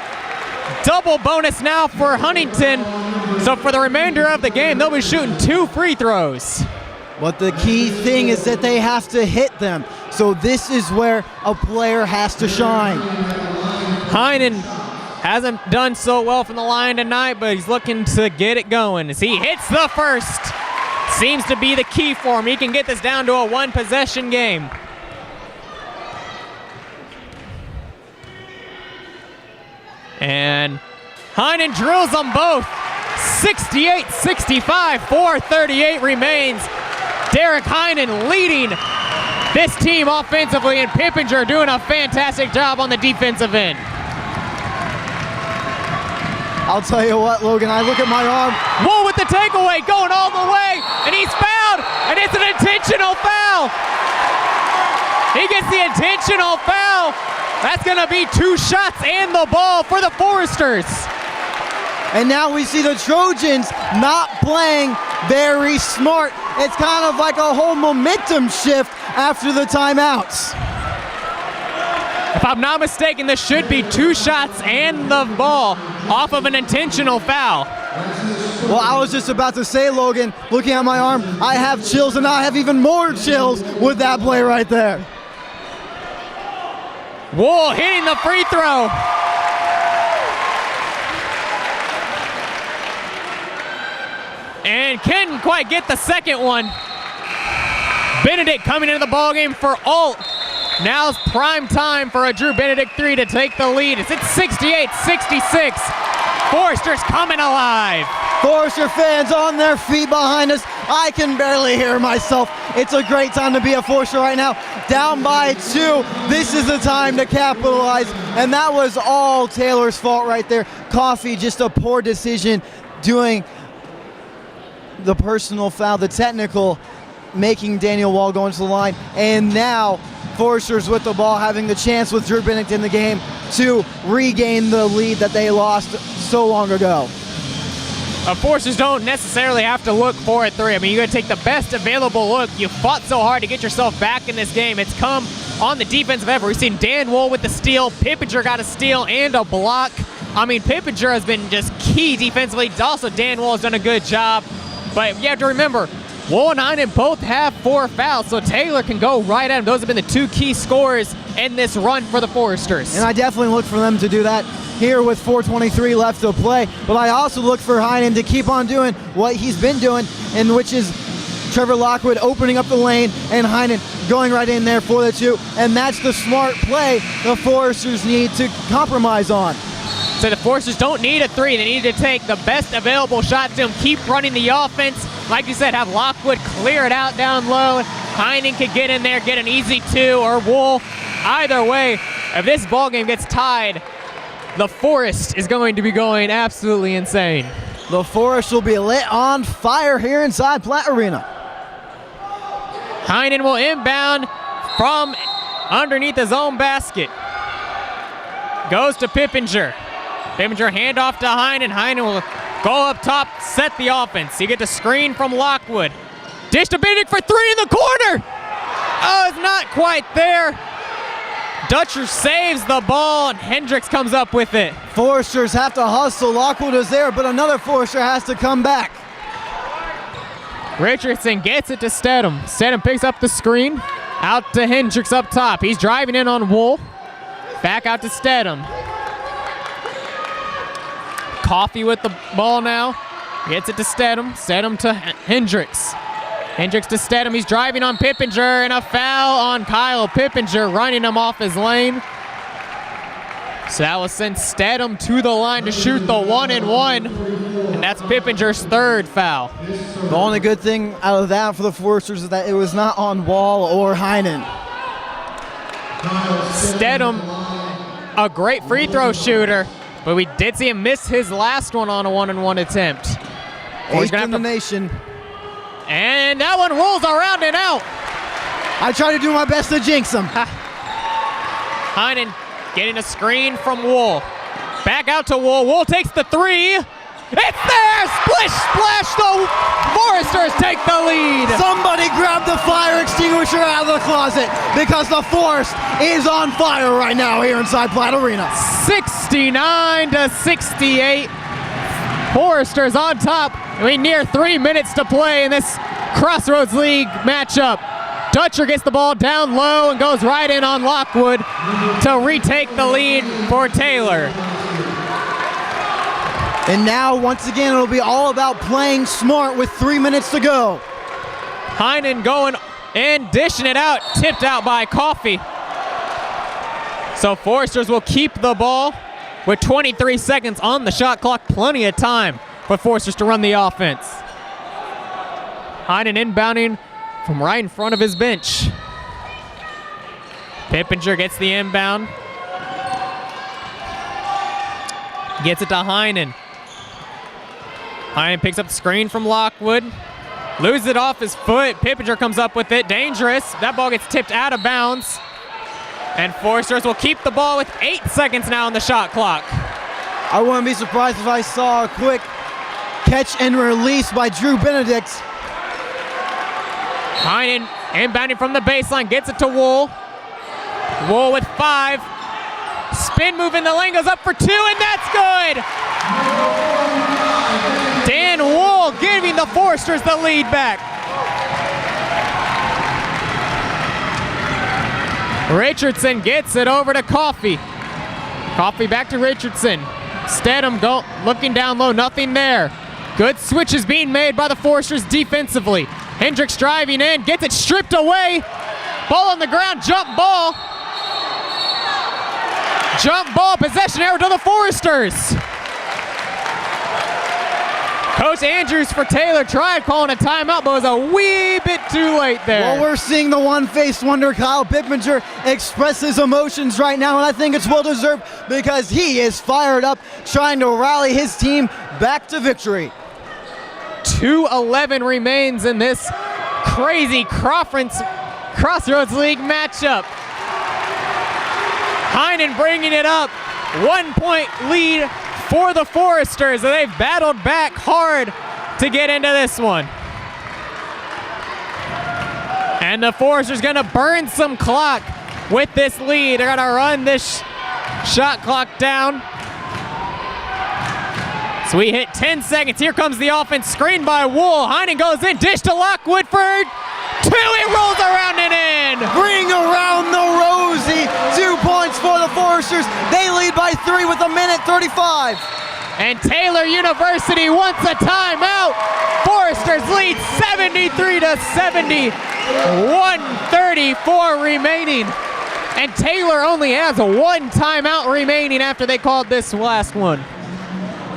Double bonus now for Huntington. So for the remainder of the game, they'll be shooting 2 free throws. But the key thing is that they have to hit them. So this is where a player has to shine. Heinen hasn't done so well from the line tonight, but he's looking to get it going as he hits the first. Seems to be the key for him. He can get this down to a 1-possession game. And Heinen drills them both. 68-65, 4:38 remains. Derek Heinen leading this team offensively, and Pippinger doing a fantastic job on the defensive end. I'll tell you what, Logan, I look at my arm. Whoa, with the takeaway, going all the way, and he's fouled, and it's an intentional foul. He gets the intentional foul. That's going to be 2 shots and the ball for the Foresters. And now we see the Trojans not playing very smart. It's kind of like a whole momentum shift after the timeouts. If I'm not mistaken, this should be 2 shots and the ball off of an intentional foul. Well, I was just about to say, Logan, looking at my arm, I have chills, and I have even more chills with that play right there. Whoa, hitting the free throw. And couldn't quite get the second one. Benedict coming into the ballgame for Alt. Now's prime time for a Drew Benedict 3 to take the lead. It's 68-66. Foresters coming alive. Forester fans on their feet behind us. I can barely hear myself. It's a great time to be a Forester right now. Down by 2. This is the time to capitalize. And that was all Taylor's fault right there. Coffee, just a poor decision doing the personal foul, the technical, making Daniel Wall go into the line. And now Foresters with the ball, having the chance with Drew Benedict in the game to regain the lead that they lost so long ago. Foresters don't necessarily have to look for a 3. I mean, you got to take the best available look. You fought so hard to get yourself back in this game. It's come on the defensive effort. We've seen Dan Wool with the steal. Pippinger got a steal and a block. I mean, Pippinger has been just key defensively. Also, Dan Wool has done a good job. But you have to remember, Wool and Heinen both have 4 fouls, so Taylor can go right at him. Those have been the 2 key scorers in this run for the Foresters. And I definitely look for them to do that here with 4:23 left to play. But I also look for Heinen to keep on doing what he's been doing, and which is Trevor Lockwood opening up the lane and Heinen going right in there for the 2. And that's the smart play the Foresters need to compromise on. So the Foresters don't need a 3. They need to take the best available shot to them, keep running the offense. Like you said, have Lockwood clear it out down low. Heinen could get in there, get an easy 2, or Wool. Either way, if this ball game gets tied, the Forest is going to be going absolutely insane. The Forest will be lit on fire here inside Platt Arena. Heinen will inbound from underneath his own basket. Goes to Pippinger. Pippinger handoff to Heinen. Heinen will go up top, set the offense. You get the screen from Lockwood. Dish to Benedict for 3 in the corner. Oh, it's not quite there. Dutcher saves the ball, and Hendricks comes up with it. Foresters have to hustle. Lockwood is there, but another Forester has to come back. Richardson gets it to Stedham. Stedham picks up the screen. Out to Hendricks up top. He's driving in on Wool. Back out to Stedham. Coffee with the ball now. Gets it to Stedham. Stedham to Hendricks. Hendricks to Stedham. He's driving on Pippinger, and a foul on Kyle Pippinger, running him off his lane. So that will send Stedham to the line to shoot the 1-and-1, and that's Pippinger's 3rd foul. The only good thing out of that for the Foresters is that it was not on Wall or Heinen. Stedham, a great free throw shooter, but we did see him miss his last one on a 1-and-1 attempt. Eighth in the nation. And that one rolls around and out. I try to do my best to jinx him. Heinen getting a screen from Wool. Back out to Wool. Wool takes the 3. It's there! Splish splash! The Foresters take the lead. Somebody grab the fire extinguisher out of the closet, because the Forest is on fire right now here inside Platt Arena. 69-68. Foresters on top. We near 3 minutes to play in this Crossroads League matchup. Dutcher gets the ball down low and goes right in on Lockwood to retake the lead for Taylor. And now, once again, it'll be all about playing smart with 3 minutes to go. Heinen going and dishing it out, tipped out by Coffey. So Foresters will keep the ball with 23 seconds on the shot clock. Plenty of time for Foresters to run the offense. Heinen inbounding from right in front of his bench. Pippinger gets the inbound. Gets it to Heinen. Heinen picks up the screen from Lockwood. Loses it off his foot. Pippinger comes up with it. Dangerous. That ball gets tipped out of bounds. And Foresters will keep the ball with 8 seconds now on the shot clock. I wouldn't be surprised if I saw a quick catch and release by Drew Benedict. Heinen inbounding from the baseline, gets it to Wool. Wool with 5. Spin move in the lane, goes up for 2, and that's good! Dan Wool giving the Foresters the lead back. Richardson gets it over to Coffey. Coffey back to Richardson. Stedham looking down low, nothing there. Good switches being made by the Foresters defensively. Hendricks driving in, gets it stripped away. Ball on the ground, jump ball. Jump ball, possession error to the Foresters. Coach Andrews for Taylor tried calling a timeout, but was a wee bit too late there. Well, we're seeing the one-faced wonder, Kyle Pippinger, express his emotions right now, and I think it's well-deserved because he is fired up, trying to rally his team back to victory. 2:11 remains in this crazy Crossroads League matchup. Heinen bringing it up. 1 point lead for the Foresters. They've battled back hard to get into this one. And the Foresters gonna burn some clock with this lead. They're gonna run this shot clock down. So we hit 10 seconds. Here comes the offense, screened by Wool. Heinen goes in, dish to Lockwood for 2. It rolls around and in. Bring around the Rosie. 2 points for the Foresters. They lead by 3 with 1:35. And Taylor University wants a timeout. Foresters lead 73-70. 1:34 remaining. And Taylor only has 1 timeout remaining after they called this last one.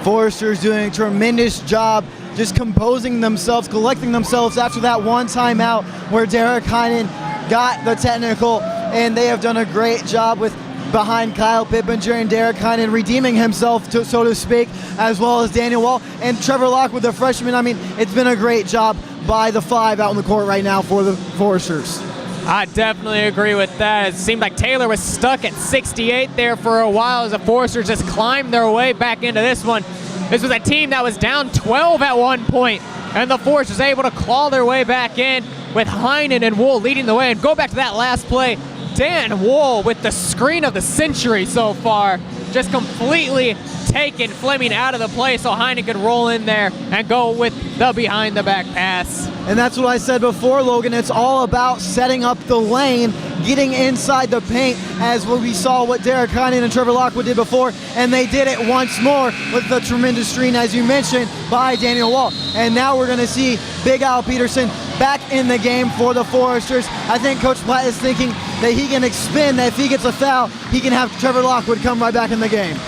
Foresters doing a tremendous job just composing themselves, collecting themselves after that 1 timeout where Derek Heinen got the technical, and they have done a great job with behind Kyle Pippinger and Derek Heinen redeeming himself, so to speak, as well as Daniel Wall and Trevor Lockwood, the freshman. I mean, it's been a great job by the 5 out on the court right now for the Foresters. I definitely agree with that. It seemed like Taylor was stuck at 68 there for a while as the Foresters just climbed their way back into this one. This was a team that was down 12 at one point, and the Foresters able to claw their way back in with Heinen and Wool leading the way. And go back to that last play, Dan Wool with the screen of the century so far, just completely taking Fleming out of the play so Heinen could roll in there and go with the behind-the-back pass. And that's what I said before, Logan. It's all about setting up the lane, getting inside the paint, as we saw what Derek Heinen and Trevor Lockwood did before, and they did it once more with the tremendous screen, as you mentioned, by Daniel Wall. And now we're going to see Big Al Peterson back in the game for the Foresters. I think Coach Platt is thinking that he can expend, that if he gets a foul, he can have Trevor Lockwood come right back in the game.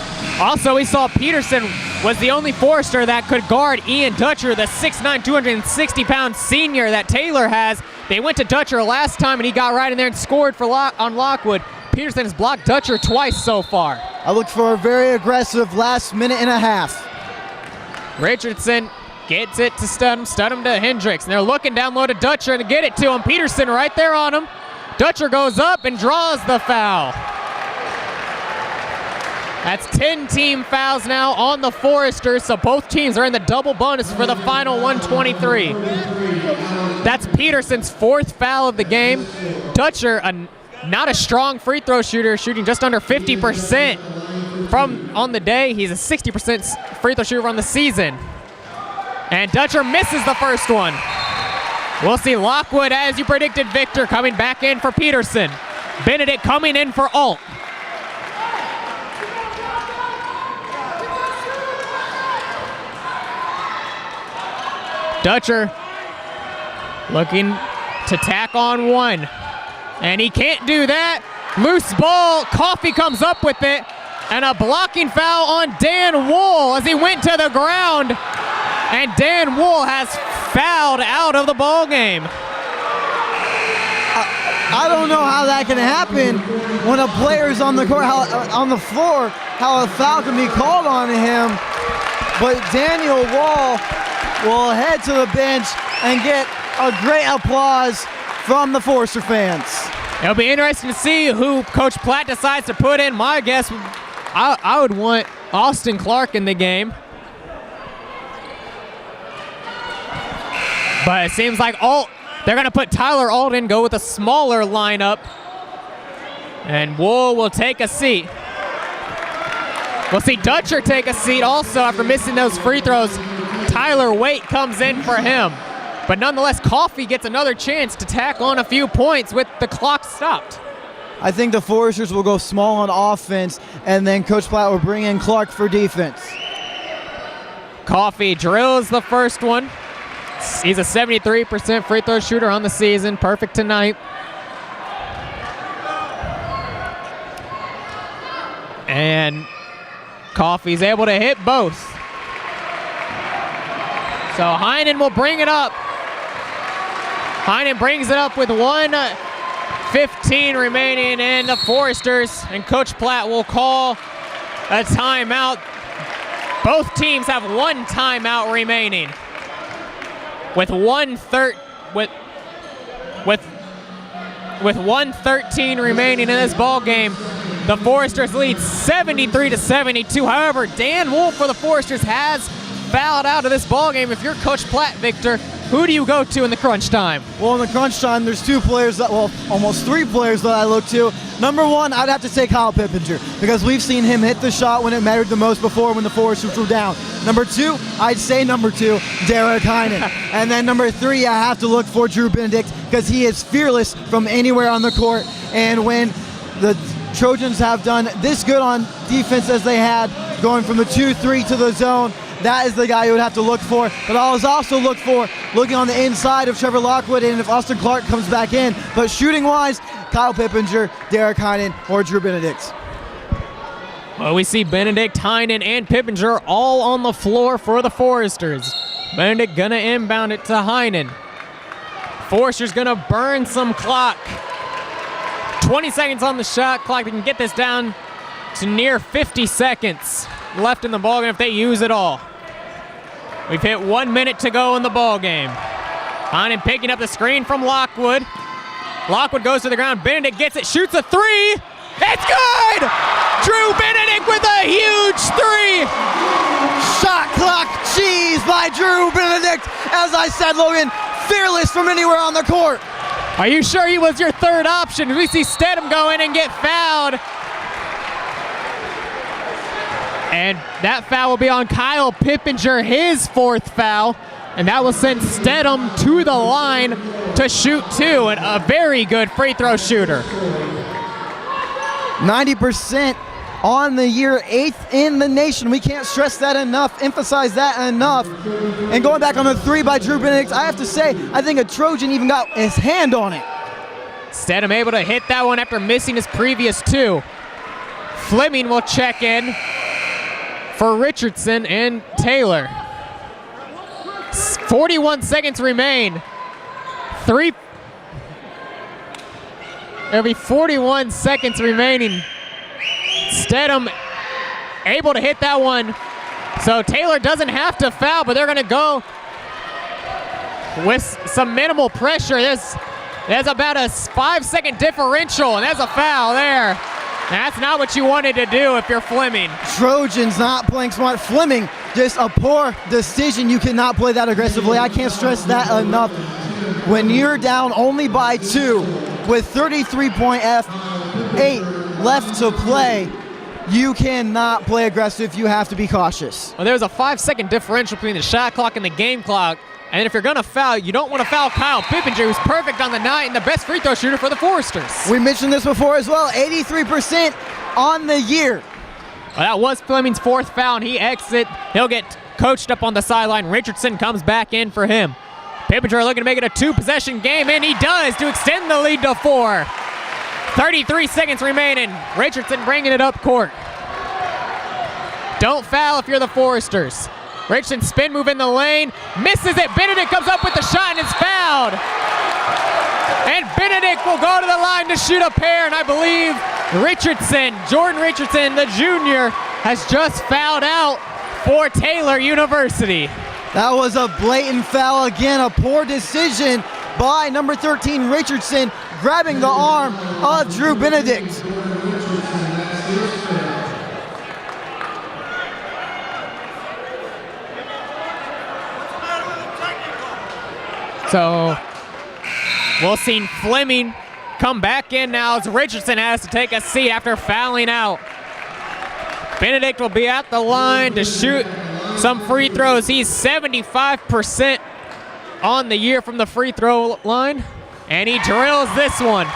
Also, we saw Peterson was the only Forester that could guard Ian Dutcher, the 6'9", 260-pound senior that Taylor has. They went to Dutcher last time, and he got right in there and scored for on Lockwood. Peterson has blocked Dutcher twice so far. I look for a very aggressive last minute and a half. Richardson gets it to Studham to Hendricks, and they're looking down low to Dutcher to get it to him. Peterson right there on him. Dutcher goes up and draws the foul. That's 10 team fouls now on the Foresters, so both teams are in the double bonus for the final 123. That's Peterson's 4th foul of the game. Dutcher, not a strong free throw shooter, shooting just under 50% from on the day. He's a 60% free throw shooter on the season. And Dutcher misses the first one. We'll see Lockwood, as you predicted, Victor, coming back in for Peterson. Benedict coming in for Alt. Dutcher looking to tack on 1. And he can't do that. Loose ball. Coffey comes up with it. And a blocking foul on Dan Wool as he went to the ground. And Dan Wool has fouled out of the ball game. I don't know how that can happen when a player's on the court, on the floor, how a foul can be called on him. But Daniel Wall will head to the bench and get a great applause from the Forester fans. It'll be interesting to see who Coach Platt decides to put in. My guess, I would want Austin Clark in the game. But it seems like they're going to put Tyler Alt in, go with a smaller lineup. And Wool will take a seat. We'll see Dutcher take a seat also after missing those free throws. Tyler Waite comes in for him. But nonetheless, Coffey gets another chance to tack on a few points with the clock stopped. I think the Foresters will go small on offense, and then Coach Platt will bring in Clark for defense. Coffey drills the first one. He's a 73% free throw shooter on the season. Perfect tonight. And Coffey's able to hit both. So Heinen will bring it up. Heinen brings it up with 1:15 remaining in the Foresters, and Coach Platt will call a timeout. Both teams have 1 timeout remaining. With 1:13 remaining in this ball game, the Foresters lead 73-72. However, Dan Wool for the Foresters has fouled out of this ball game. If you're Coach Platt, Victor, who do you go to in the crunch time? Well, in the crunch time, there's almost 3 players that I look to. Number 1, I'd have to say Kyle Pippinger, because we've seen him hit the shot when it mattered the most before, when the Foresters were down. Number 2, I'd say number 2, Derek Heinen. And then number 3, I have to look for Drew Benedict, because he is fearless from anywhere on the court. And when the Trojans have done this good on defense as they had, going from the 2-3 to the zone, that is the guy you would have to look for. But I was also looking on the inside of Trevor Lockwood, and if Austin Clark comes back in. But shooting-wise, Kyle Pippinger, Derek Heinen, or Drew Benedict. Well, we see Benedict, Heinen, and Pippinger all on the floor for the Foresters. Benedict gonna inbound it to Heinen. Foresters gonna burn some clock. 20 seconds on the shot clock. They can get this down to near 50 seconds left in the ballgame if they use it all. We've hit 1 minute to go in the ballgame. Heinen picking up the screen from Lockwood. Lockwood goes to the ground. Benedict gets it, shoots a 3. It's good! Drew Benedict with a huge 3. Shot clock cheese by Drew Benedict. As I said, Logan, fearless from anywhere on the court. Are you sure he was your third option? We see Stedham go in and get fouled. And that foul will be on Kyle Pippinger, his 4th foul. And that will send Stedham to the line to shoot 2. And a very good free throw shooter. 90% on the year, 8th in the nation. We can't stress that enough, emphasize that enough. And going back on the 3 by Drew Benedict, I have to say, I think a Trojan even got his hand on it. Stedham able to hit that one after missing his previous 2. Fleming will check in for Richardson and Taylor. 41 seconds remain. There'll be 41 seconds remaining. Stedham able to hit that one. So Taylor doesn't have to foul, but they're going to go with some minimal pressure. There's about a 5-second differential, and there's a foul there. That's not what you wanted to do if you're Fleming. Trojans not playing smart. Fleming, just a poor decision. You cannot play that aggressively. I can't stress that enough. When you're down only by 2 with 33.8 left to play, you cannot play aggressive. You have to be cautious. Well, there's a 5-second differential between the shot clock and the game clock. And if you're going to foul, you don't want to foul Kyle Pippinger, who's perfect on the night and the best free throw shooter for the Foresters. We mentioned this before as well, 83% on the year. Well, that was Fleming's 4th foul, and he exits. He'll get coached up on the sideline. Richardson comes back in for him. Pippinger looking to make it a 2-possession game, and he does to extend the lead to 4. 33 seconds remaining. Richardson bringing it up court. Don't foul if you're the Foresters. Richardson spin move in the lane, misses it. Benedict comes up with the shot and is fouled. And Benedict will go to the line to shoot a pair, and I believe Jordan Richardson, the junior, has just fouled out for Taylor University. That was a blatant foul again, a poor decision by number 13 Richardson, grabbing the arm of Drew Benedict. So we'll see Fleming come back in now as Richardson has to take a seat after fouling out. Benedict will be at the line to shoot some free throws. He's 75% on the year from the free throw line, and he drills this one.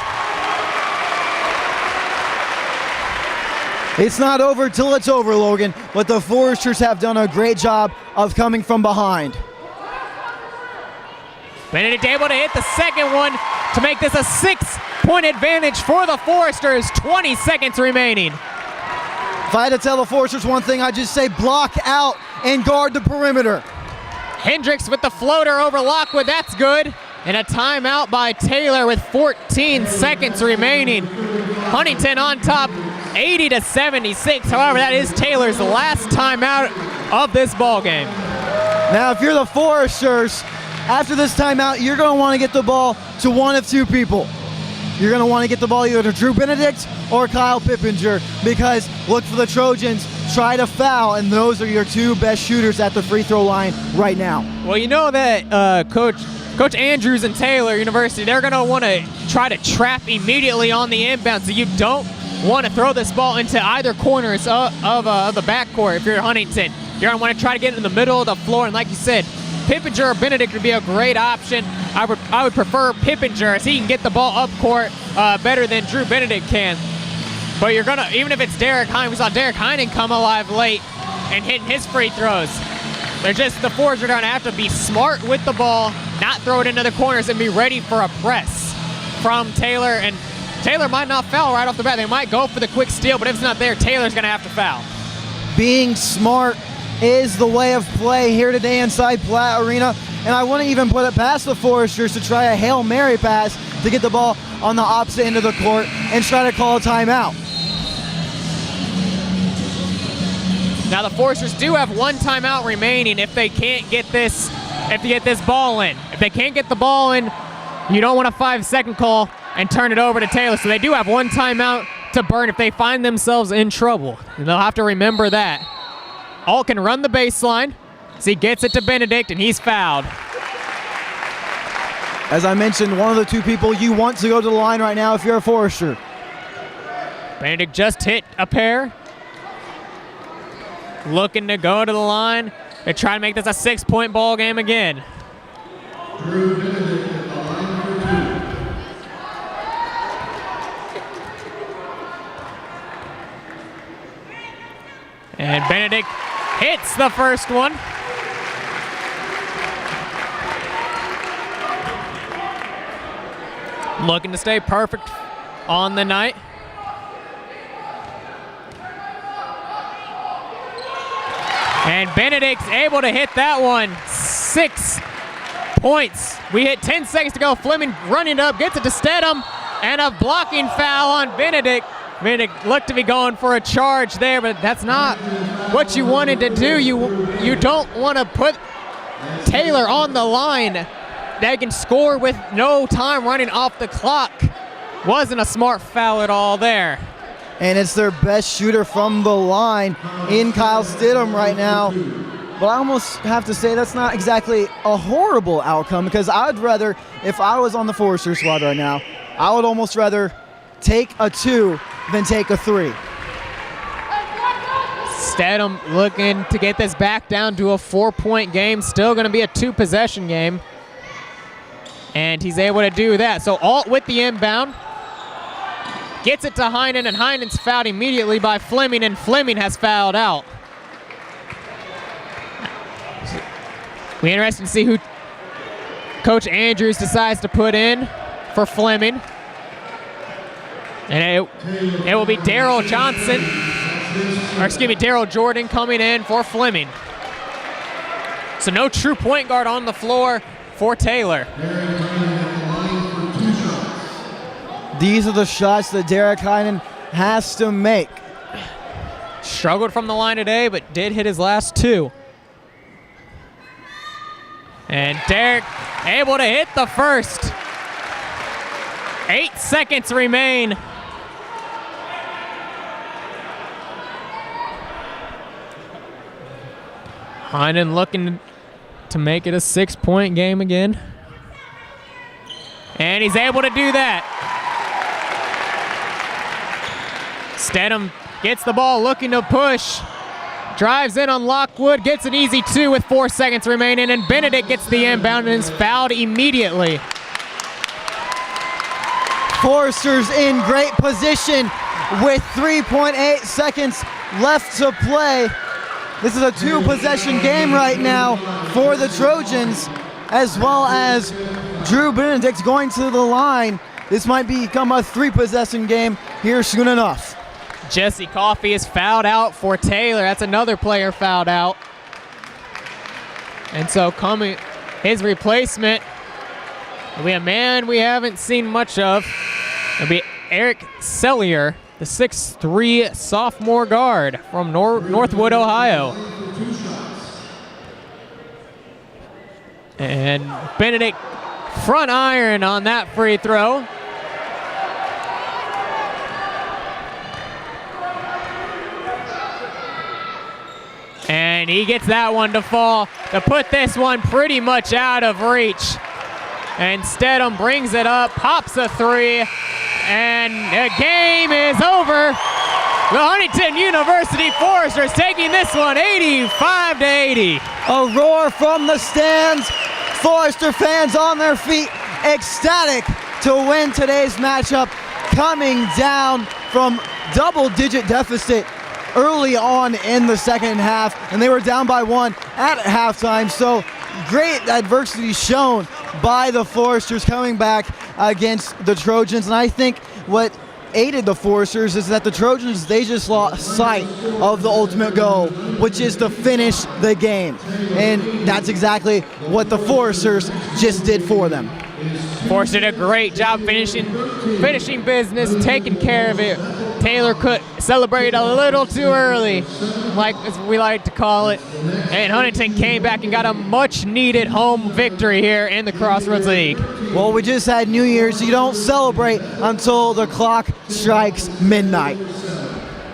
It's not over till it's over, Logan, but the Foresters have done a great job of coming from behind. Benedict able to hit the second one to make this a 6-point advantage for the Foresters. 20 seconds remaining. If I had to tell the Foresters one thing, I'd just say block out and guard the perimeter. Hendricks with the floater over Lockwood. That's good. And a timeout by Taylor with 14 seconds remaining. Huntington on top, 80-76. However, that is Taylor's last timeout of this ball game. Now, if you're the Foresters, after this timeout, you're going to want to get the ball to one of 2 people. You're going to want to get the ball either to Drew Benedict or Kyle Pippinger, because look for the Trojans try to foul, and those are your two best shooters at the free throw line right now. Well, you know that Coach Andrews and Taylor University, they're going to want to try to trap immediately on the inbound, so you don't want to throw this ball into either corners of the backcourt if you're Huntington. You're going to want to try to get it in the middle of the floor, and like you said, Pippinger or Benedict would be a great option. I would prefer Pippinger, as he can get the ball up court better than Drew Benedict can. But you're going to, even if it's Derek Heinen, we saw Derek Heinen come alive late and hitting his free throws. The forwards are going to have to be smart with the ball, not throw it into the corners, and be ready for a press from Taylor. And Taylor might not foul right off the bat. They might go for the quick steal, but if it's not there, Taylor's going to have to foul. Being smart is the way of play here today inside Platt Arena. And I wouldn't even put it past the Foresters to try a Hail Mary pass to get the ball on the opposite end of the court and try to call a timeout. Now the Foresters do have one timeout remaining if they can't get this ball in. If they can't get the ball in, you don't want a 5-second call and turn it over to Taylor. So they do have one timeout to burn if they find themselves in trouble. And they'll have to remember that. Alt can run the baseline. So he gets it to Benedict, and he's fouled. As I mentioned, one of the two people you want to go to the line right now if you're a Forester. Benedict just hit a pair. Looking to go to the line. They try to make this a 6-point ball game again. Drew Benedict at the line for 2. And Benedict hits the first one. Looking to stay perfect on the night. And Benedict's able to hit that one. 6 points. We hit 10 seconds to go. Fleming running up, gets it to Stedham, and a blocking foul on Benedict. Benedict looked to be going for a charge there, but that's not what you wanted to do. You don't want to put Taylor on the line. They can score with no time running off the clock. Wasn't a smart foul at all there. And it's their best shooter from the line in Kyle Stidham right now. But I almost have to say that's not exactly a horrible outcome, because I'd rather, if I was on the Forester squad right now, I would almost rather take a 2 than take a 3. Stedham looking to get this back down to a 4-point game. Still going to be a 2-possession game. And he's able to do that. So Alt with the inbound. Gets it to Heinen, and Heinen's fouled immediately by Fleming, and Fleming has fouled out. We're interested to see who Coach Andrews decides to put in for Fleming. And it will be Daryl Jordan coming in for Fleming. So no true point guard on the floor for Taylor. These are the shots that Derek Heinen has to make. Struggled from the line today, but did hit his last 2. And Derek able to hit the first. 8 seconds remain. Heinen looking to make it a 6-point game again. And he's able to do that. Stedham gets the ball, looking to push. Drives in on Lockwood, gets an easy 2 with 4 seconds remaining, and Benedict gets the inbound and is fouled immediately. Foresters in great position with 3.8 seconds left to play. This is a 2-possession game right now for the Trojans, as well as Drew Benedict going to the line. This might become a 3-possession game here soon enough. Jesse Coffey is fouled out for Taylor. That's another player fouled out. And so coming, his replacement will be a man we haven't seen much of. It'll be Eric Sellier, the 6'3" sophomore guard from Northwood, Ohio. And Benedict front iron on that free throw. And he gets that one to fall to put this one pretty much out of reach. And Stedham brings it up, pops a three, and the game is over. The Huntington University Foresters taking this one 85-80. A roar from the stands. Forester fans on their feet, ecstatic to win today's matchup, coming down from double-digit deficit early on in the second half, and they were down by 1 at halftime. So great adversity shown by the Foresters coming back against the Trojans. And I think what aided the Foresters is that the Trojans, they just lost sight of the ultimate goal, which is to finish the game. And that's exactly what the Foresters just did for them. Forster did a great job finishing business, taking care of it. Taylor could celebrate a little too early, like as we like to call it. And Huntington came back and got a much-needed home victory here in the Crossroads League. Well, we just had New Year's. You don't celebrate until the clock strikes midnight.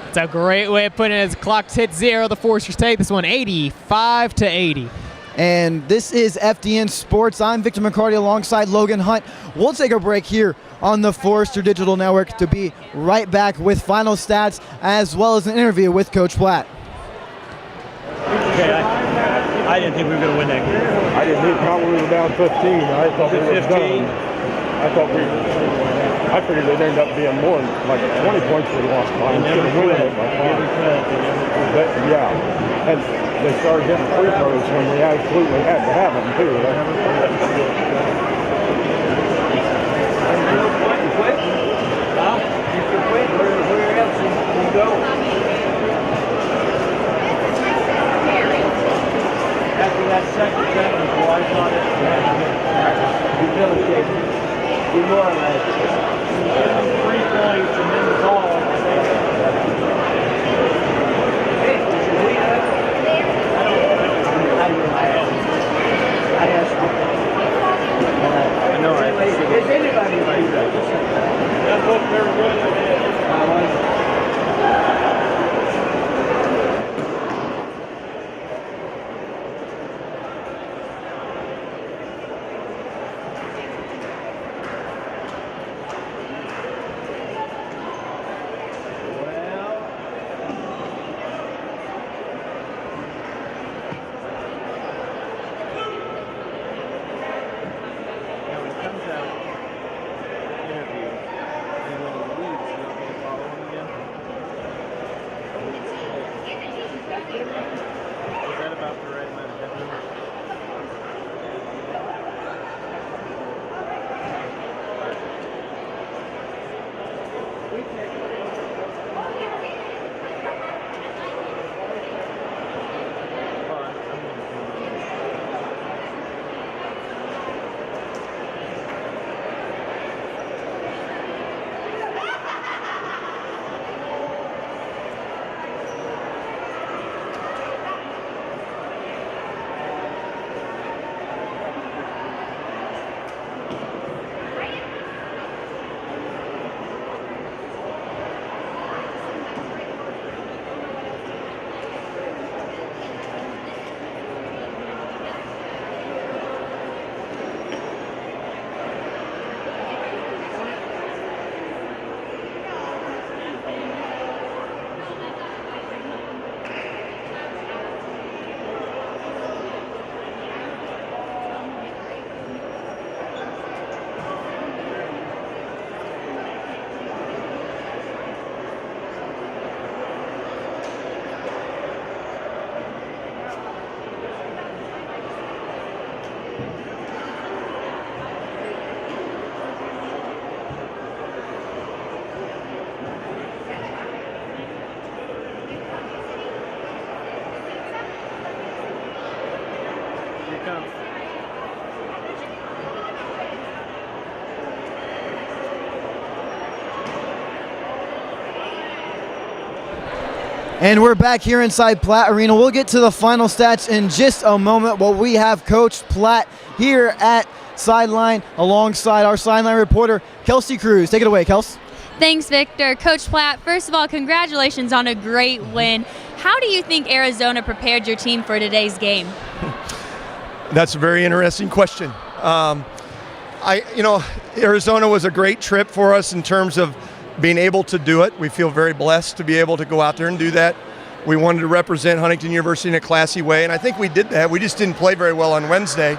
It's a great way of putting it. As the clock hits 0, the Foresters take this one 85-80. And this is FDN Sports. I'm Victor McCarty alongside Logan Hunt. We'll take a break here on the Forester Digital Network to be right back with final stats as well as an interview with Coach Platt. Okay, I didn't think we were going to win that game. I didn't think we were down 15. I thought we were 15. done. I figured they'd end up being more than like 20 points we lost by. They never quit. Yeah. And they started getting free throws when we absolutely had to have them too. You quit? Huh? You can quit. Where else you go? After that second sentence, boy, I thought it was debilitating. Demoralized. 3 points and then the ball at the same time. I asked him. I know. Is anybody like that? That looked very good. And we're back here inside Platt Arena. We'll get to the final stats in just a moment, but we have Coach Platt here at sideline alongside our sideline reporter, Kelsey Cruz. Take it away, Kels. Thanks, Victor. Coach Platt, first of all, congratulations on a great win. How do you think Arizona prepared your team for today's game? That's a very interesting question. Arizona was a great trip for us in terms of being able to do it. We feel very blessed to be able to go out there and do that. We wanted to represent Huntington University in a classy way, and I think we did that. We just didn't play very well on Wednesday.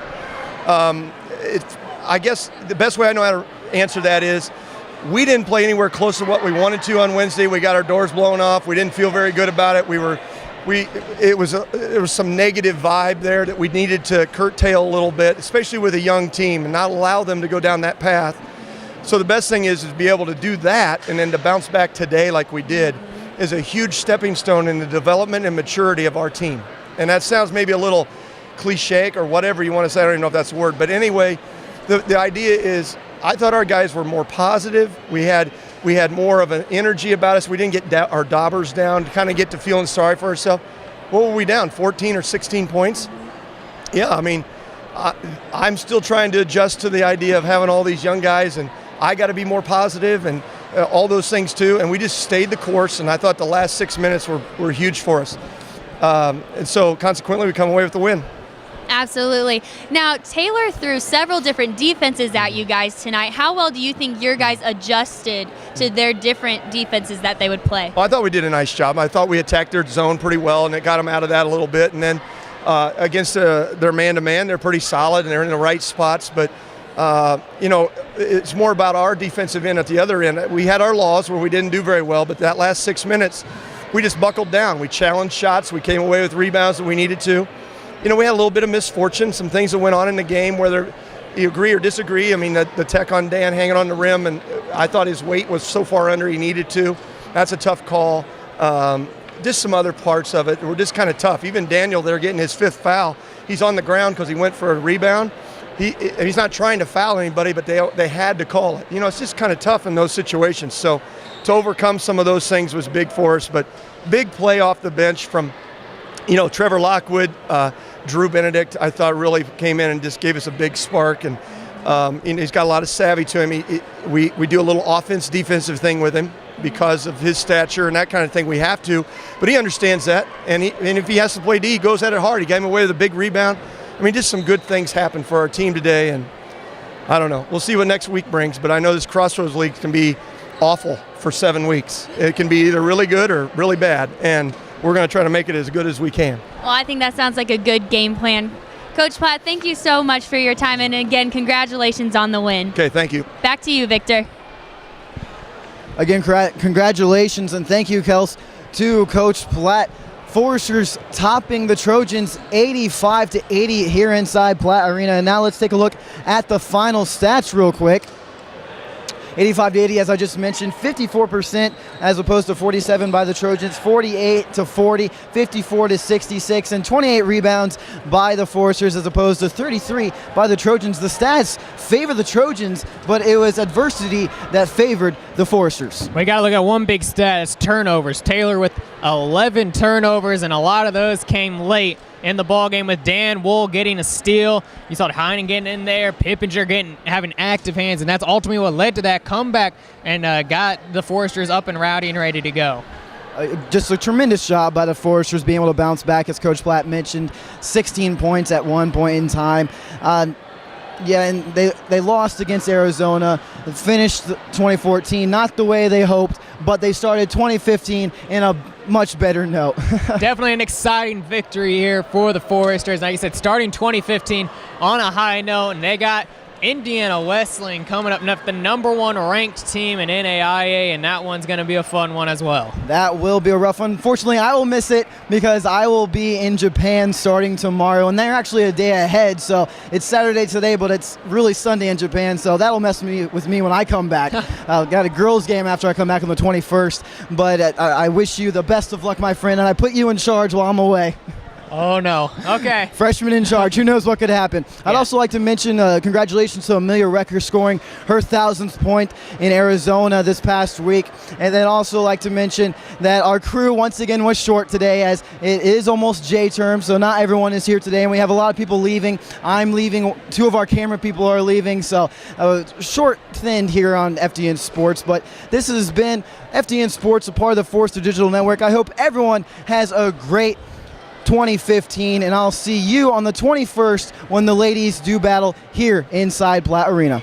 I guess the best way I know how to answer that is we didn't play anywhere close to what we wanted to on Wednesday. We got our doors blown off. We didn't feel very good about it. There was some negative vibe there that we needed to curtail a little bit, especially with a young team, and not allow them to go down that path. So the best thing is to be able to do that, and then to bounce back today like we did is a huge stepping stone in the development and maturity of our team. And that sounds maybe a little cliche or whatever you want to say. I don't even know if that's a word. But anyway, the idea is I thought our guys were more positive. We had more of an energy about us. We didn't get our daubers down to kind of get to feeling sorry for ourselves. What were we down, 14 or 16 points? Yeah, I mean, I'm still trying to adjust to the idea of having all these young guys, and I got to be more positive and all those things too. And we just stayed the course, and I thought the last 6 minutes were huge for us. And so consequently, we come away with the win. Absolutely. Now, Taylor threw several different defenses at you guys tonight. How well do you think your guys adjusted to their different defenses that they would play? Well, I thought we did a nice job. I thought we attacked their zone pretty well, and it got them out of that a little bit. And then against their man-to-man, they're pretty solid, and they're in the right spots. But, it's more about our defensive end at the other end. We had our laws where we didn't do very well, but that last 6 minutes, we just buckled down. We challenged shots. We came away with rebounds that we needed to. We had a little bit of misfortune, some things that went on in the game, whether you agree or disagree. I mean, the tech on Dan hanging on the rim, and I thought his weight was so far under he needed to. That's a tough call. Just some other parts of it were just kind of tough. Even Daniel there getting his 5th foul, he's on the ground because he went for a rebound. He's not trying to foul anybody, but they had to call it. It's just kind of tough in those situations. So to overcome some of those things was big for us, but big play off the bench from Trevor Lockwood, Drew Benedict, I thought really came in and just gave us a big spark, and he's got a lot of savvy to him. We do a little offense-defensive thing with him because of his stature and that kind of thing. We have to, but he understands that, and if he has to play D, he goes at it hard. He got him away with a big rebound. I mean, just some good things happened for our team today, and I don't know. We'll see what next week brings, but I know this Crossroads League can be awful for 7 weeks. It can be either really good or really bad, and we're going to try to make it as good as we can. Well, I think that sounds like a good game plan. Coach Platt, thank you so much for your time, and again, congratulations on the win. Okay, thank you. Back to you, Victor. Again, congratulations and thank you, Kels, to Coach Platt. Foresters topping the Trojans 85-80 here inside Platt Arena. And now let's take a look at the final stats real quick. 85-80, as I just mentioned, 54% as opposed to 47 by the Trojans, 48-40, 54-66, and 28 rebounds by the Foresters as opposed to 33 by the Trojans. The stats favor the Trojans, but it was adversity that favored the Foresters. We got to look at one big stat. It's turnovers. Taylor with 11 turnovers, and a lot of those came late in the ball game with Dan Wool getting a steal. You saw Heinen getting in there, Pippinger having active hands, and that's ultimately what led to that comeback and got the Foresters up and rowdy and ready to go. Just a tremendous job by the Foresters being able to bounce back, as Coach Platt mentioned, 16 points at one point in time. And they lost against Arizona, finished 2014, not the way they hoped, but they started 2015 in a much better note. Definitely an exciting victory here for the Foresters. Like I said, starting 2015 on a high note, and they got Indiana Wesleyan coming up, the #1 ranked team in NAIA, and that one's going to be a fun one as well. That will be a rough one. Unfortunately, I will miss it because I will be in Japan starting tomorrow, and they're actually a day ahead, so it's Saturday today, but it's really Sunday in Japan, so that'll mess with me when I come back. Got a girls' game after I come back on the 21st, but I wish you the best of luck, my friend, and I put you in charge while I'm away. Oh, no. Okay. Freshman in charge. Who knows what could happen? I'd also like to mention congratulations to Amelia Recker scoring her 1,000th point in Arizona this past week. And then also like to mention that our crew once again was short today, as it is almost J term, so not everyone is here today, and we have a lot of people leaving. I'm leaving. 2 of our camera people are leaving, so short-thinned here on FDN Sports. But this has been FDN Sports, a part of the Forrester Digital Network. I hope everyone has a great 2015, and I'll see you on the 21st when the ladies do battle here inside Platt Arena.